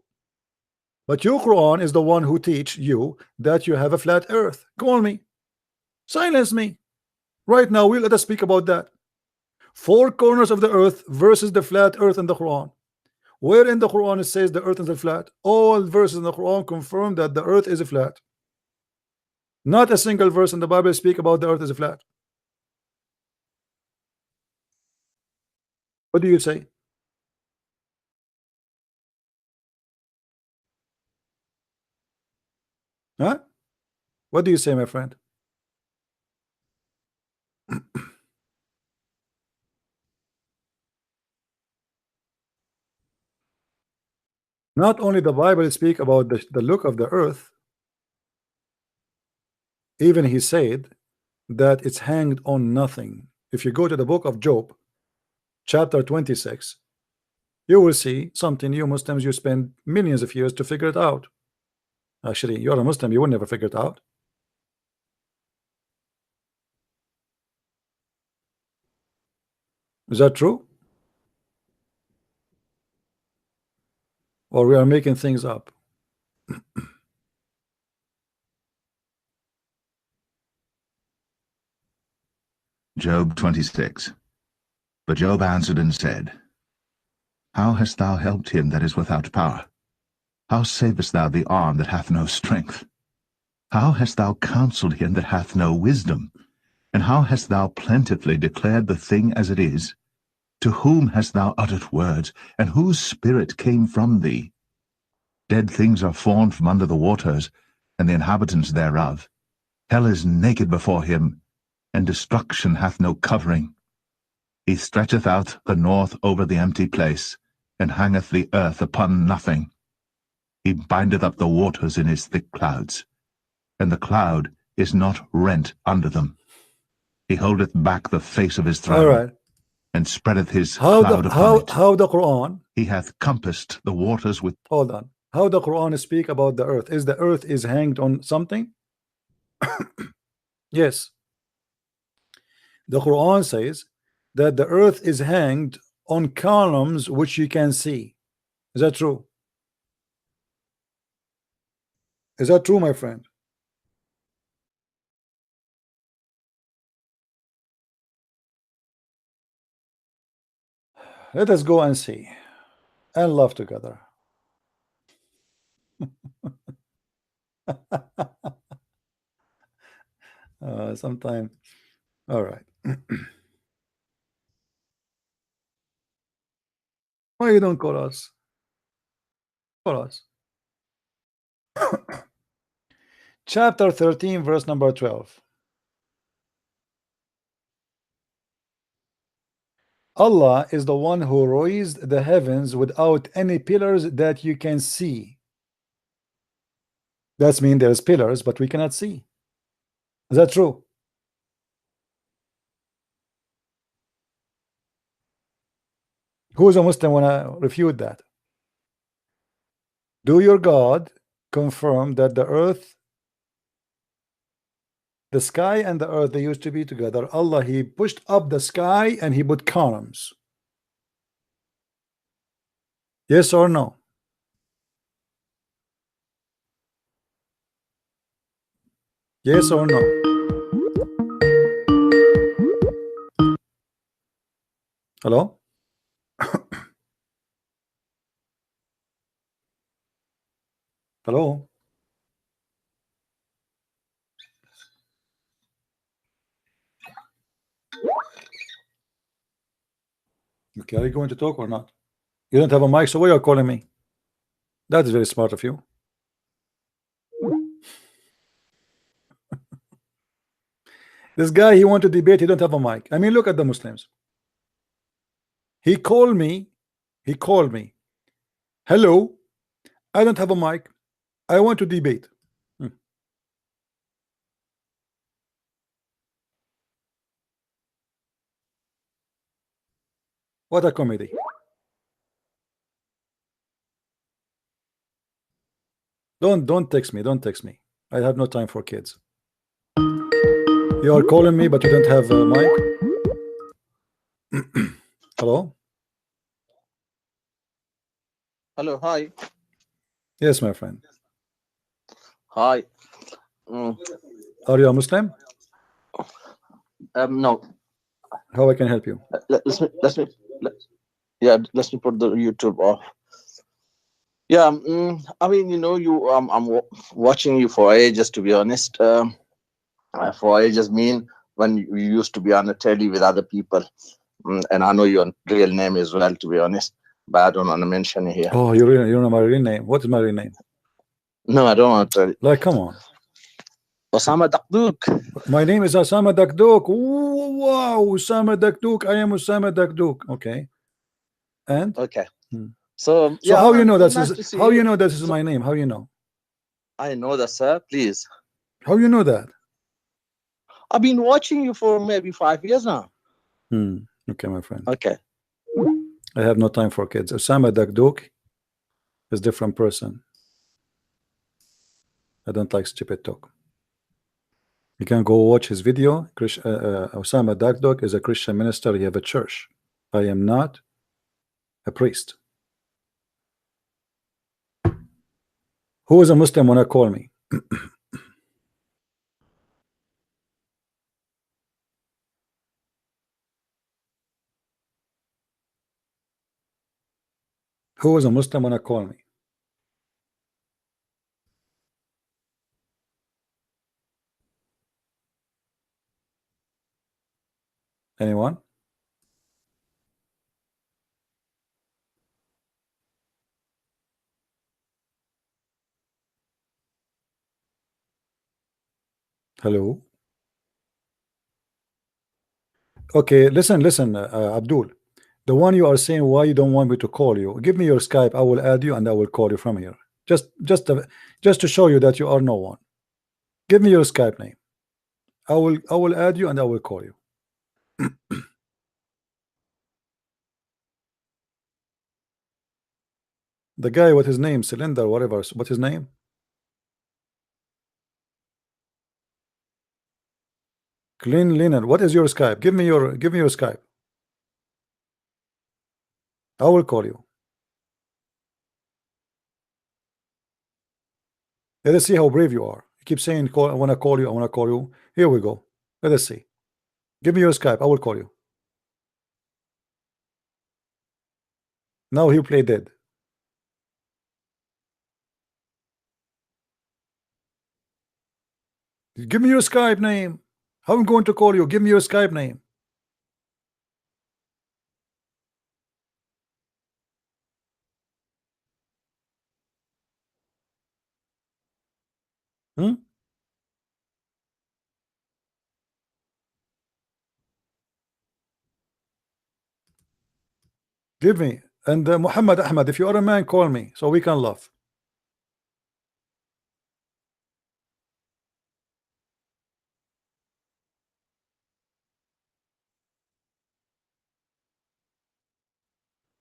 But your Quran is the one who teach you that you have a flat earth. Call me, silence me right now. Let us speak about that. Four corners of the earth versus the flat earth in the Quran. Where in the Quran it says the earth is a flat? All verses in the Quran confirm that the earth is a flat. Not a single verse in the Bible speak about the earth is a flat. What do you say? Huh? What do you say, my friend? Not only the Bible speak about the look of the earth, even he said that it's hanged on nothing. If you go to the book of Job, chapter 26, you will see something you Muslims, you spend millions of years to figure it out. Actually, you're a Muslim, you will never figure it out. Is that true? Or we are making things up? Job 26. But Job answered and said, How hast thou helped him that is without power? How savest thou the arm that hath no strength? How hast thou counseled him that hath no wisdom? And how hast thou plentifully declared the thing as it is? To whom hast thou uttered words, and whose spirit came from thee? Dead things are formed from under the waters, and the inhabitants thereof. Hell is naked before him, and destruction hath no covering. He stretcheth out the north over the empty place, and hangeth the earth upon nothing. He bindeth up the waters in his thick clouds, and the cloud is not rent under them. He holdeth back the face of his throne, All right. and spreadeth his cloud upon it. How the Quran? He hath compassed the waters with... Hold on. How the Quran speak about the earth? Is the earth is hanged on something? Yes. The Quran says that the earth is hanged on columns which you can see. Is that true? Is that true, my friend? Let us go and see and laugh together. Sometime. All right. Why you don't call us? Call us. Chapter 13, verse number 12. Allah is the one who raised the heavens without any pillars that you can see. That means there's pillars, but we cannot see. Is that true? Who is a Muslim when I refute that? Do your God confirm that the earth, the sky and the earth, they used to be together? Allah, he pushed up the sky and he put columns. Yes or no? Yes or no? Hello? Hello? Okay, are you going to talk or not? You don't have a mic, so why are you calling me? That is very smart of you. This guy, he want to debate, he don't have a mic. I mean, look at the Muslims. He called me. Hello, I don't have a mic. I want to debate. What a comedy. Don't text me. Don't text me. I have no time for kids. You are calling me, but you don't have a mic. Hello? Hello, hi. Yes, my friend. Hi. Are you a Muslim? No. How I can help you? Let me put the YouTube off. Yeah, I mean, you know, I'm watching you for ages, to be honest. For ages mean when you used to be on the telly with other people, and I know your real name as well, to be honest, but I don't want to mention it here. Oh, you don't know my real name? What is my real name? No, I don't want to tell you. Like, come on. Osama Dakduk. My name is Osama Dakduk. Wow, Osama Dakduk. I am Osama Dakduk. Okay. And? Okay. So yeah, how you know that's nice how you know this is my name? How you know? I know that, sir. Please. How you know that? I've been watching you for maybe 5 years now. Okay, my friend. Okay. I have no time for kids. Osama Dakduk is a different person. I don't like stupid talk. You can go watch his video. Osama Dakduk is a Christian minister. He have a church. I am not a priest. Who is a Muslim when I call me? Who is a Muslim when I call me? Anyone? Hello? Okay, listen, Abdul. The one you are saying why you don't want me to call you, give me your Skype. I will add you and I will call you from here. Just to show you that you are no one. Give me your Skype name. I will add you and I will call you. The guy with his name, Cylinder, whatever. What's his name? Clean Linen. What is your Skype? Give me your Skype. I will call you. Let us see how brave you are. You keep saying I want to call you, I want to call you. Here we go. Let us see. Give me your Skype. I will call you. Now he play dead. Give me your Skype name. How am I going to call you? Give me your Skype name. Give me. And Muhammad Ahmad, if you are a man, call me so we can laugh.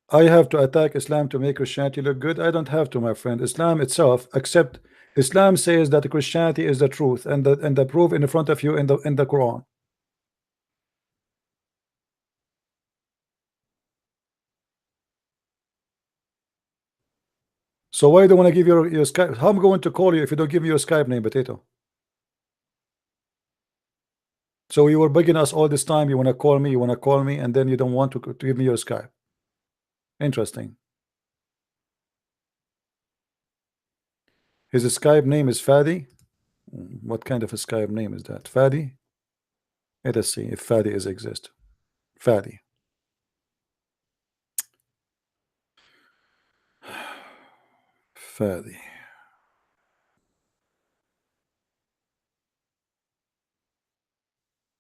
I have to attack Islam to make Christianity look good? I don't have to, my friend. Islam itself, except Islam says that Christianity is the truth, and the proof in front of you in the Quran. So why do you want to give your Skype? How am I going to call you if you don't give me your Skype name, Potato? So you were begging us all this time, you want to call me, and then you don't want to give me your Skype. Interesting. His Skype name is Fadi. What kind of a Skype name is that? Fadi? Let us see if Fadi exists. Fadi. Fadi.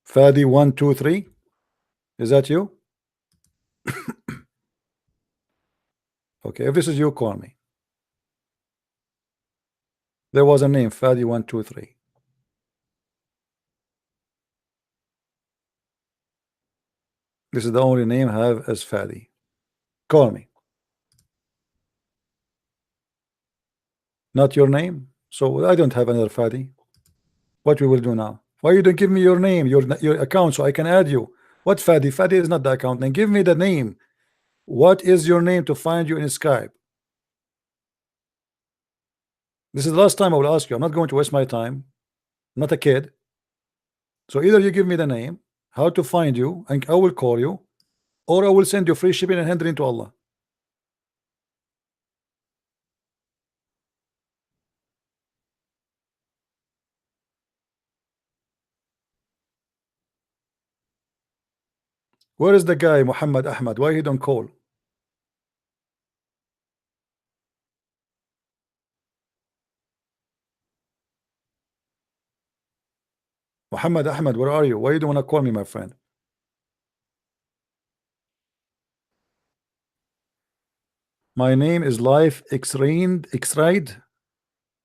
Fadi 123. Is that you? Okay, if this is you, call me. There was a name, Fadi 123. This is the only name I have as Fadi. Call me. Not your name? So I don't have another Fadi. What we will do now? Why you don't give me your name, your account, so I can add you? What Fadi? Fadi is not the account name. Give me the name. What is your name to find you in Skype? This is the last time I will ask you. I'm not going to waste my time. I'm not a kid. So either you give me the name, how to find you, and I will call you, or I will send you free shipping and handling to Allah. Where is the guy, Muhammad Ahmad? Why he don't call? Muhammad Ahmad, where are you? Why you don't want to call me, my friend? My name is Life X-Ride.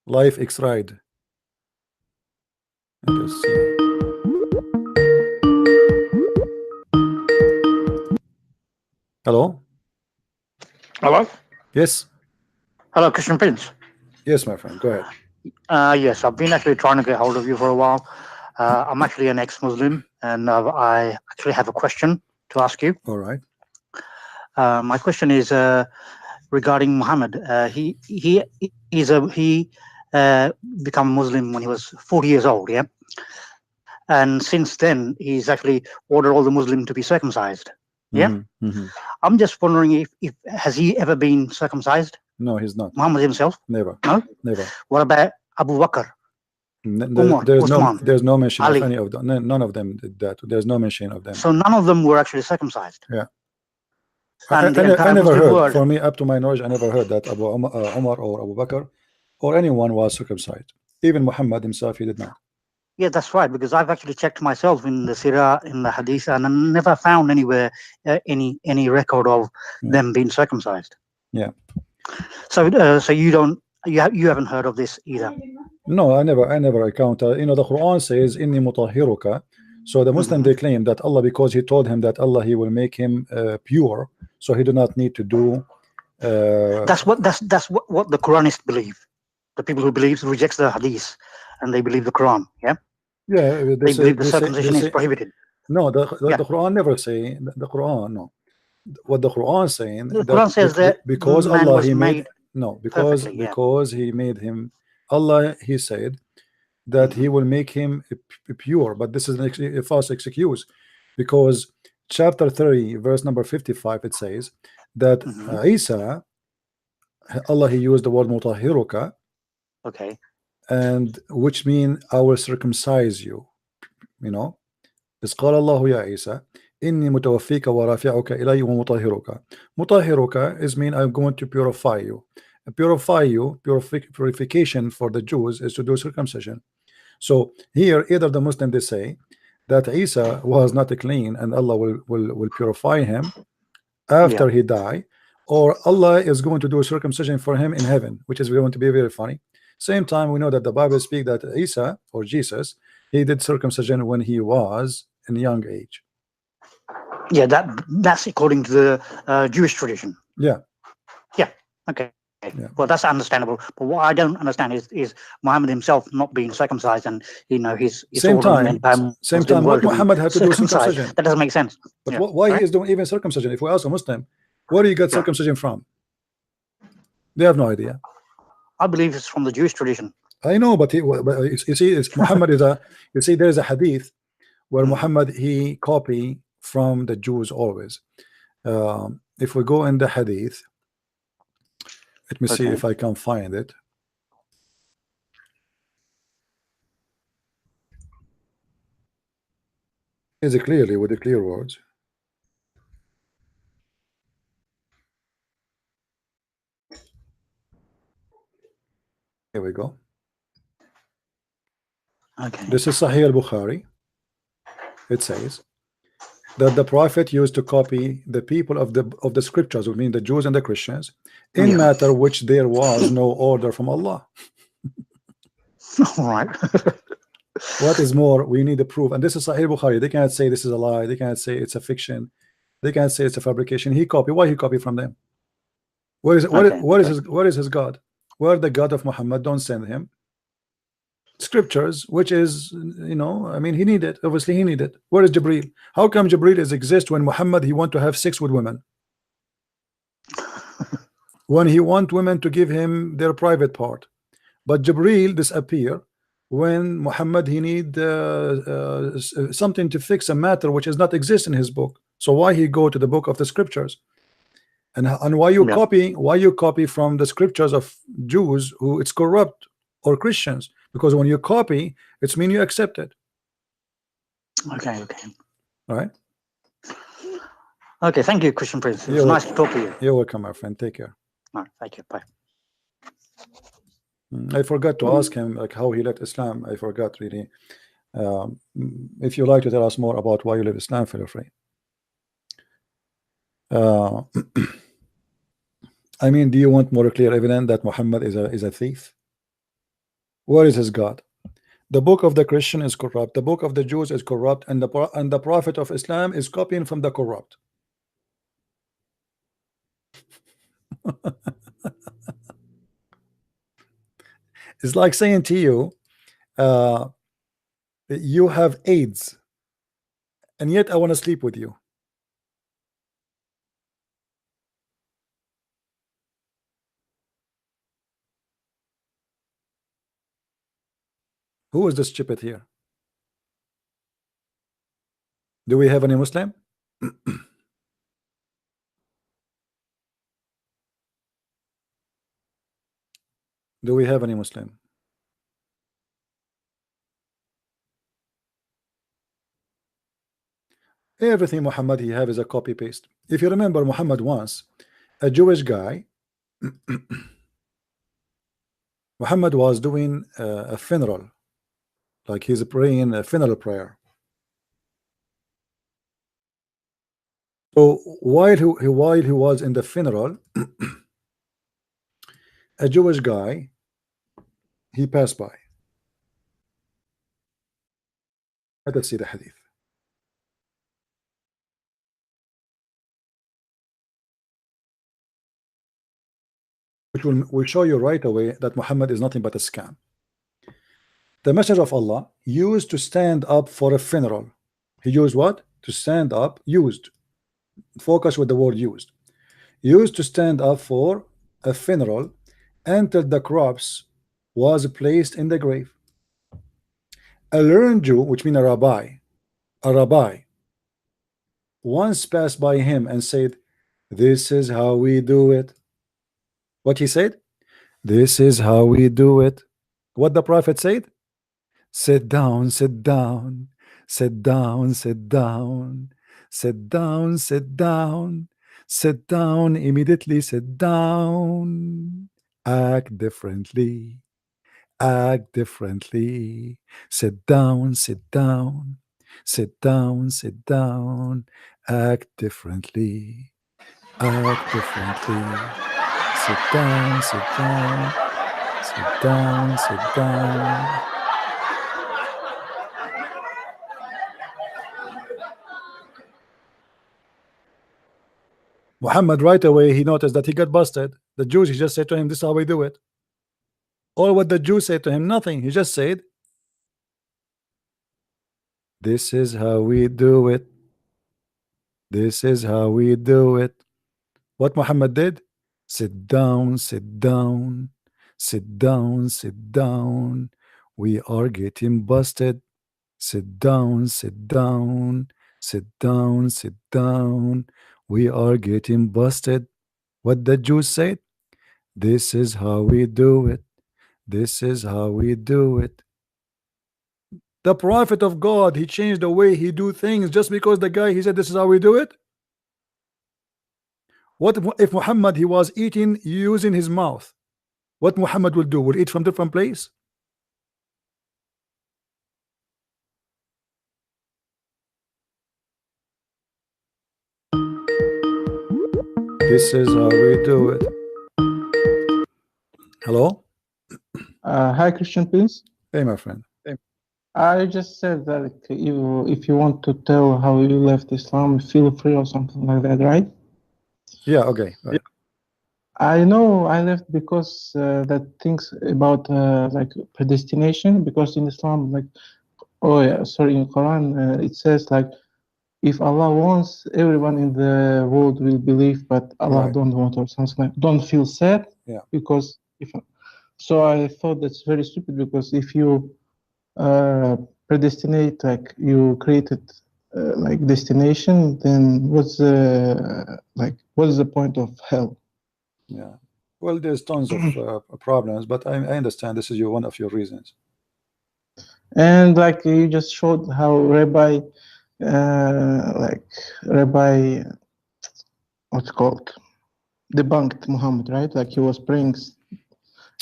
Life X-Ride. Let's see. Hello? Hello? Yes. Hello, Christian Prince. Yes, my friend. Go ahead. Yes, I've been actually trying to get hold of you for a while. I'm actually an ex-Muslim, and I actually have a question to ask you. All right. My question is regarding Muhammad. He became Muslim when he was 40 years old, yeah? And since then, he's actually ordered all the Muslims to be circumcised. Yeah. Mm-hmm. Mm-hmm. I'm just wondering if has he ever been circumcised? No, he's not. Muhammad himself? Never. No? Never. What about Abu Bakr? Umar, there's no mention Ali. of any of them. None of them did that. There's no mention of them. So none of them were actually circumcised. Yeah. And I never heard, for me, up to my knowledge, I never heard that Abu Umar or Abu Bakr or anyone was circumcised. Even Muhammad himself, he did not. Yeah, that's right, because I've actually checked myself in the Sirah, in the Hadith, and I never found anywhere any record of them being circumcised. Yeah. So you haven't heard of this either? No, I never encountered. You know, the Quran says, "Inni mutahhiruka." So the Muslim, they claim that Allah, because he told him that Allah, he will make him pure, so he do not need to do. That's what the Quranists believe. The people who rejects the Hadith and they believe the Quran. Yeah. Yeah. They believe the circumcision is prohibited. No, the Quran never say the Quran. No, what the Quran saying. The Quran says that because Allah he made because he made him. Allah, he said that he will make him pure, but this is a false excuse, because chapter 3 verse number 55 it says that Isa, Allah, he used the word mutahhiruka, okay, and which mean I will circumcise you, you know. إذ قال الله يا عيسى إني متوفيك ورافعك إلي ومطهرك. Mutahhiruka is mean I'm going to purify you. Purification for the Jews is to do circumcision. So here either the Muslim, they say that Isa was not clean and Allah will purify him, after he die, or Allah is going to do a circumcision for him in heaven, which is going to be very funny. Same time, we know that the Bible speaks that Isa, or Jesus, he did circumcision when he was in young age. Yeah, that's according to the Jewish tradition. Yeah. Yeah. Okay. Yeah. Well, that's understandable. But what I don't understand is Muhammad himself not being circumcised, and his same time. What Muhammad had to do circumcision? That doesn't make sense. But why he is doing even circumcision? If we ask a Muslim, where do you get circumcision from? They have no idea. I believe it's from the Jewish tradition. I know, but you see, Muhammad is a. You see, there is a hadith where Muhammad he copy from the Jews always. If we go in the hadith, let me see if I can find it. Is it clearly with the clear words? Here we go. Okay. This is Sahih al-Bukhari. It says that the Prophet used to copy the people of the scriptures, which mean the Jews and the Christians, in matter which there was no order from Allah. All right. What is more, we need a proof, and this is Sahih Bukhari. They cannot say this is a lie. They cannot say it's a fiction. They can't say it's a fabrication. He copied. Why he copied from them? What is his God? Where the God of Muhammad don't send him scriptures, which is, I mean, he needed. Obviously, he needed. Where is Jibreel? How come Jibreel exist when Muhammad he want to have sex with women? When he want women to give him their private part, but Jibreel disappear when Muhammad he need something to fix a matter which is not exist in his book. So why he go to the book of the scriptures? And why you copy from the scriptures of Jews who it's corrupt, or Christians? Because when you copy, it's mean you accept it. Okay. All right. Okay, thank you, Christian Prince. It was nice to talk to you. You're welcome, my friend. Take care. All right, thank you. Bye. I forgot to ask him like how he left Islam. I forgot really. If you like to tell us more about why you left Islam, feel free. I mean, do you want more clear evidence that Muhammad is a thief? Where is his God? The book of the Christian is corrupt. The book of the Jews is corrupt, and the Prophet of Islam is copying from the corrupt. It's like saying to you, you have AIDS, and yet I want to sleep with you. Who is this stupid here? Do we have any Muslim? Do we have any Muslim? Everything Muhammad he have is a copy paste. If you remember, Muhammad once, a Jewish guy, Muhammad was doing a funeral, like he's praying a funeral prayer. So while he was in the funeral, a Jewish guy, he passed by. Let us see the hadith. Which will show you right away that Muhammad is nothing but a scam. The Messenger of Allah used to stand up for a funeral. He used what? To stand up, used. Focus with the word used. Used to stand up for a funeral until the corpse was placed in the grave. A learned Jew, which means a rabbi, once passed by him and said, "This is how we do it." What he said? "This is how we do it." What the Prophet said? "Sit down, sit down, sit down, sit down, sit down, sit down, sit down, immediately sit down. Act differently, act differently. Sit down, sit down, sit down, sit down, act differently." act differently. Sit down, sit down, sit down, sit down. Muhammad right away, he noticed that he got busted. The Jews, he just said to him, this is how we do it. All what the Jews said to him, nothing. He just said, this is how we do it. This is how we do it. What Muhammad did? Sit down, sit down, sit down, sit down. We are getting busted. Sit down, sit down, sit down, sit down. We are getting busted. What the Jews said? This is how we do it. This is how we do it. The prophet of God, he changed the way he do things just because the guy, he said, this is how we do it. What if Muhammad, he was eating using his mouth? What Muhammad will do? Will eat from different place? This is how we do it. Hello? Hi, Christian, please. Hey, my friend. I just said that if you want to tell how you left Islam, feel free or something like that, right? Yeah, okay. Right. I know I left because that things about like predestination, because in Islam, like, oh yeah, sorry, in Quran, it says like, if Allah wants, everyone in the world will believe, but Allah Right. don't want or something like, don't feel sad. Yeah. Because so I thought that's very stupid, because if you predestinate, like you created like destination, then what's the point of hell? Yeah. Well, there's tons of problems, but I understand this is one of your reasons. And like you just showed how Rabbi what's called, debunked Muhammad, right? Like he was praying,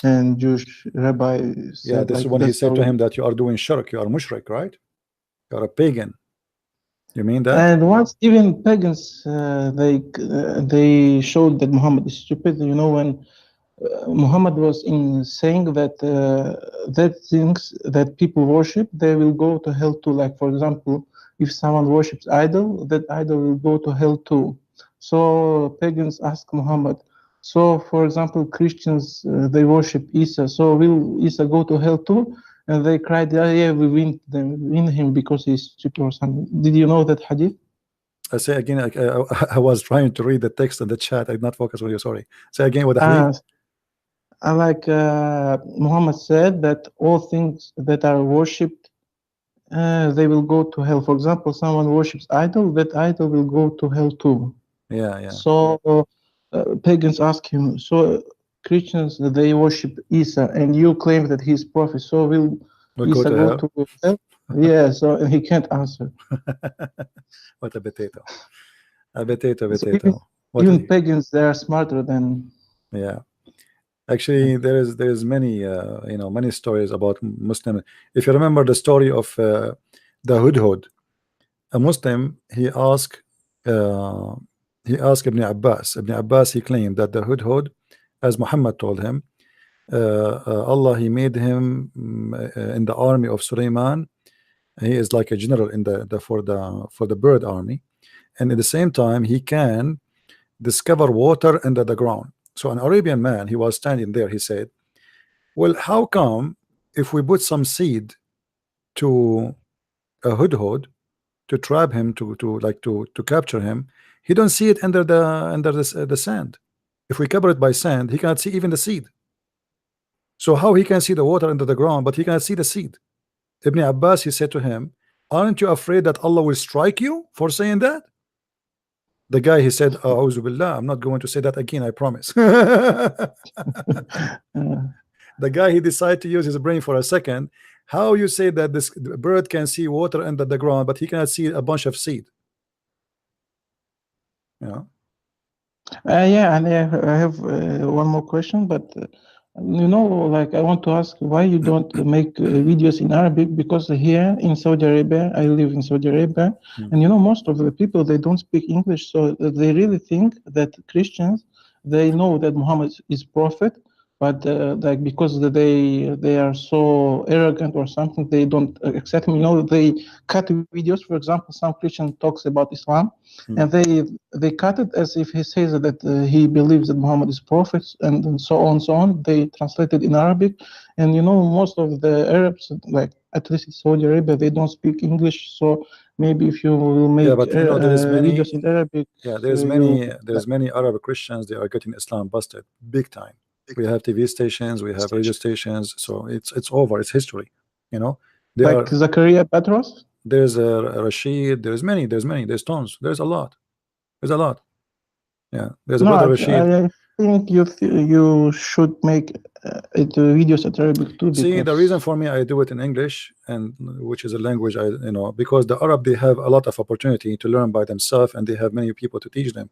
and Jewish rabbi said, Yeah, this like, is when he that's said to how- him that you are doing shirk, you are mushrik, right? You are a pagan. You mean that? And once even pagans, they showed that Muhammad is stupid. You know, when Muhammad was in saying that that things that people worship, they will go to hell too. Like, for example, if someone worships idol, that idol will go to hell too. So pagans ask Muhammad, so for example, Christians, they worship Isa, so will Isa go to hell too? And they cried, yeah, we win him because he's stupid or something. Did you know that hadith? I say again, I was trying to read the text in the chat. I did not focus on you, sorry. Say again what the hadith. Like Muhammad said that all things that are worshipped, they will go to hell. For example, someone worships idol, that idol will go to hell too. Yeah, yeah. So pagans ask him, so Christians, they worship Isa, and you claim that he's prophet, so will Isa go to hell? Yeah, so and he can't answer. What a potato. A potato. So even pagans, they are smarter than. Yeah. Actually, there is many many stories about Muslim. If you remember the story of the Hudhud, a Muslim, he asked Ibn Abbas. Ibn Abbas, he claimed that the Hudhud, as Muhammad told him, Allah, he made him in the army of Sulaiman. He is like a general in for the bird army, and at the same time he can discover water under the ground. So an Arabian man, he was standing there, he said, well, how come if we put some seed to a hudhud to trap him, to capture him, he don't see it under the sand. If we cover it by sand, he cannot see even the seed. So how he can see the water under the ground, but he cannot see the seed? Ibn Abbas, he said to him, aren't you afraid that Allah will strike you for saying that? The guy, he said, A'udhu billah, I'm not going to say that again, I promise. The guy, he decided to use his brain for a second. How you say that this bird can see water under the ground, but he cannot see a bunch of seed? Yeah, and I have one more question, but You know, like I want to ask why you don't make videos in Arabic, because here in Saudi Arabia, I live in Saudi Arabia, and you know, most of the people, they don't speak English, so they really think that Christians, they know that Muhammad is prophet, but like because they are so arrogant or something, they don't accept him. You know, they cut videos. For example, some Christian talks about Islam, and they cut it as if he says that he believes that Muhammad is prophet, and so on, so on. They translate it in Arabic, and you know, most of the Arabs, like at least in Saudi Arabia, they don't speak English. So maybe if you will make but you know, there is many videos in Arabic, there's many Arab Christians, they are getting Islam busted big time. We have TV stations, we have radio stations, so it's over, it's history, you know. They like are Zakaria Petros. There's Rashid, there's tons, there's a lot. Yeah, there's a No, brother Rashid. I think you should make it videos at Arabic too. See, the reason for me, I do it in English, and which is a language I, you know, because the Arab, they have a lot of opportunity to learn by themselves, and they have many people to teach them.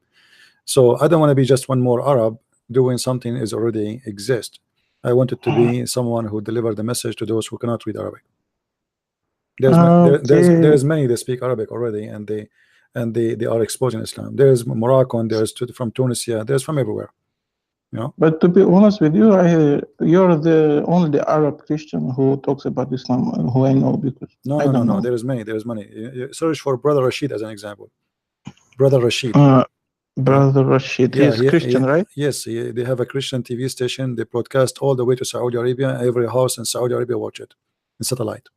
So I don't want to be just one more Arab doing something is already exist. I wanted to be someone who deliver the message to those who cannot read Arabic. There's many that speak Arabic already, and they are exposing Islam. There's Moroccan, there's from Tunisia, there's from everywhere, you know. But to be honest with you, you're the only Arab Christian who talks about Islam who I know, because no, there's many. You search for brother Rashid as an example. Brother Rashid. Brother Rashid, yeah, he's Christian, right? Yes, they have a Christian TV station. They broadcast all the way to Saudi Arabia. Every house in Saudi Arabia watch it in satellite.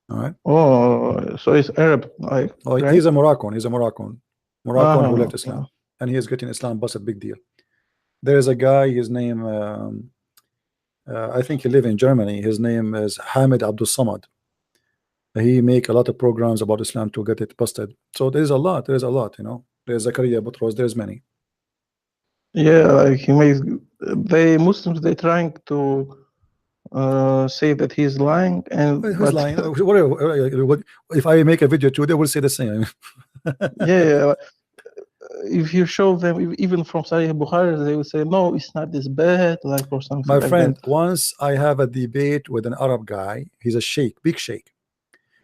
All right. Oh, so he's Arab, right? He's a Moroccan. Who left Islam, and he is getting Islam busted, big deal. There is a guy, his name, I think he live in Germany. His name is Hamid Abdul Samad. He make a lot of programs about Islam to get it busted. So there's a lot, you know. There's Zakaria Butros, there's many. Yeah, like he makes the Muslims, they trying to say that he's lying, and who's lying? If I make a video too, they will say the same. Yeah, if you show them even from Sahih Bukhari, they will say no, it's not this bad, like, or something. My like friend, that. once I have a debate with an Arab guy. He's a sheikh, big sheikh.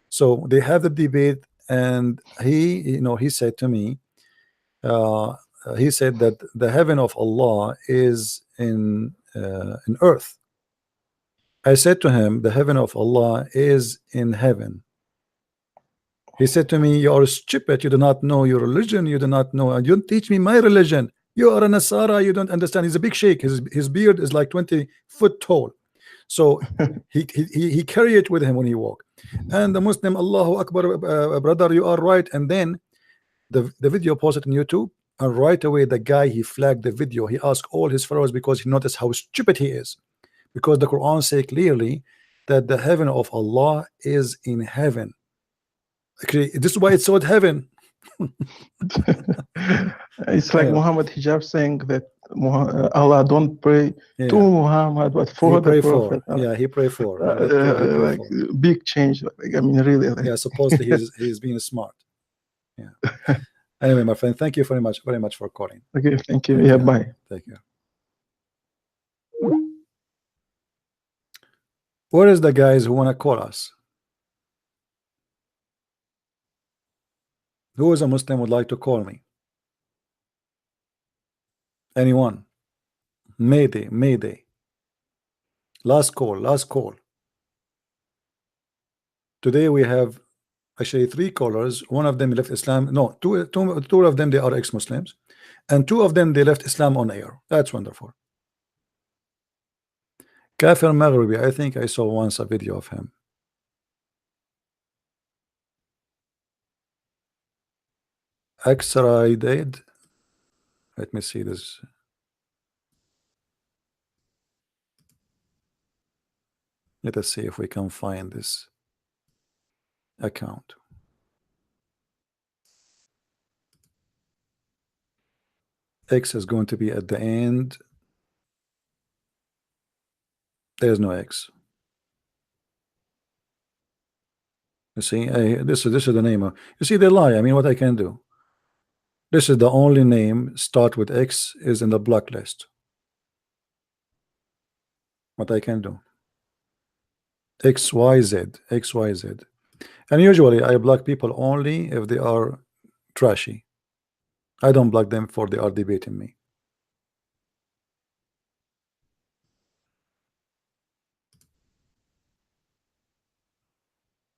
So they have the debate, and he said to me, he said that the heaven of Allah is in earth. I said to him, the heaven of Allah is in heaven. He said to me, you are stupid, you do not know your religion, you do not know, and you don't teach me my religion. You are a Nasara, you don't understand. He's a big sheikh, his beard is like 20 foot tall. So he carry it with him when he walk. And the Muslim, Allahu Akbar, brother, you are right. And then the video posted on YouTube, and right away the guy, he flagged the video. He asked all his followers, because he noticed how stupid he is, because the Quran say clearly that the heaven of Allah is in heaven. Okay, this is why it's called heaven. It's like Muhammad hijab saying that Allah don't pray to Muhammad, but for the Prophet. He pray for. Like big change. Like, I mean, really. Like. Yeah, supposedly he's being smart. Yeah. Anyway, my friend, thank you very much for calling. Okay, thank you. Yeah, bye. Thank you. Where is the guys who want to call us? Who is a Muslim would like to call me? Anyone? Mayday. Last call. Today we have actually 3 callers. One of them left Islam. No, two of them, they are ex-Muslims, and 2 of them, they left Islam on air. That's wonderful. Kafir Maghribi, I think I saw once a video of him. X-ray dead. Let me see this. Let us see if we can find this account. X is going to be at the end. There's no X. You see, this is the name of, you see, they lie. I mean, what I can do. This is the only name start with X is in the blacklist. what I can do. XYZ, XYZ. And usually I block people only if they are trashy. I don't block them for they are debating me.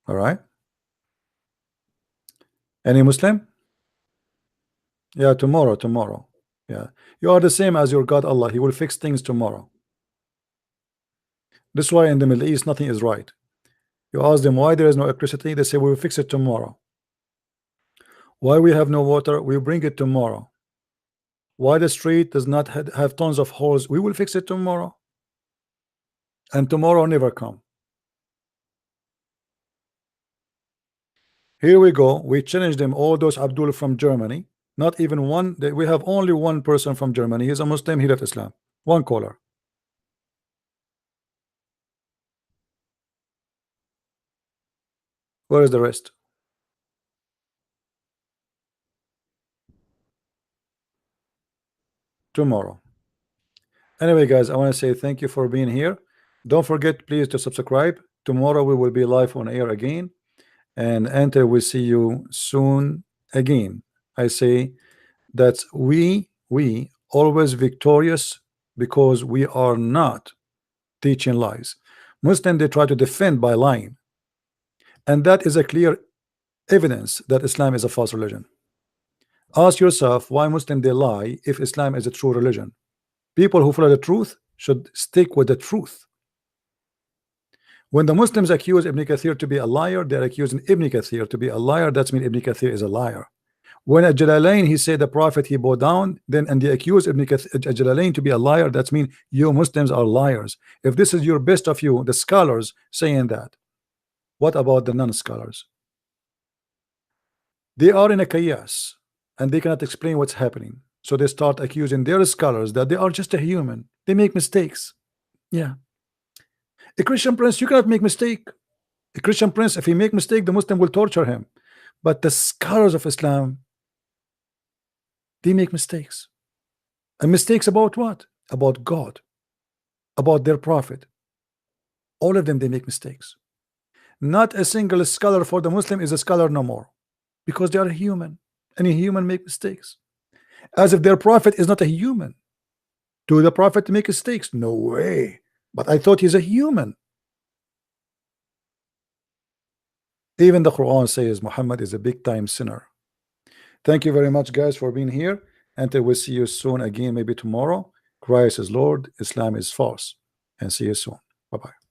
All right. Any Muslim? Yeah, tomorrow. Yeah, you are the same as your God Allah. He will fix things tomorrow. This is why in the Middle East nothing is right. You ask them why there is no electricity, they say we will fix it tomorrow. Why we have no water, we bring it tomorrow. Why the street does not have tons of holes, we will fix it tomorrow. And tomorrow never come. Here we go, we challenge them, all those Abdul from Germany. Not even one, we have only one person from Germany. He's a Muslim, he left Islam. One caller. Where is the rest? Tomorrow. Anyway, guys, I want to say thank you for being here. Don't forget, please, to subscribe. Tomorrow we will be live on air again. And Enter, we'll see you soon again. I say that we always victorious because we are not teaching lies. Muslims, they try to defend by lying. And that is a clear evidence that Islam is a false religion. Ask yourself why Muslims they lie if Islam is a true religion. People who follow the truth should stick with the truth. When the Muslims accuse Ibn Kathir to be a liar, they're accusing Ibn Kathir to be a liar. That means Ibn Kathir is a liar. When at Jalalain he said the Prophet he bowed down, then and they accuse Ibn Kathir at Jalalain to be a liar, that means you Muslims are liars. If this is your best of you, the scholars saying that, what about the non-scholars? They are in a chaos and they cannot explain what's happening. So they start accusing their scholars that they are just a human. They make mistakes. Yeah. A Christian prince, you cannot make mistake. A Christian prince, if he make mistake, the Muslim will torture him. But the scholars of Islam, they make mistakes. And mistakes about what? About God, about their prophet. All of them, they make mistakes. Not a single scholar for the Muslim is a scholar no more, because they are human. Any human make mistakes. As if their prophet is not a human. Do the prophet make mistakes? No way. But I thought he's a human. Even the Quran says Muhammad is a big time sinner. Thank you very much, guys, for being here. And I will see you soon again, maybe tomorrow. Christ is Lord, Islam is false. And see you soon. Bye-bye.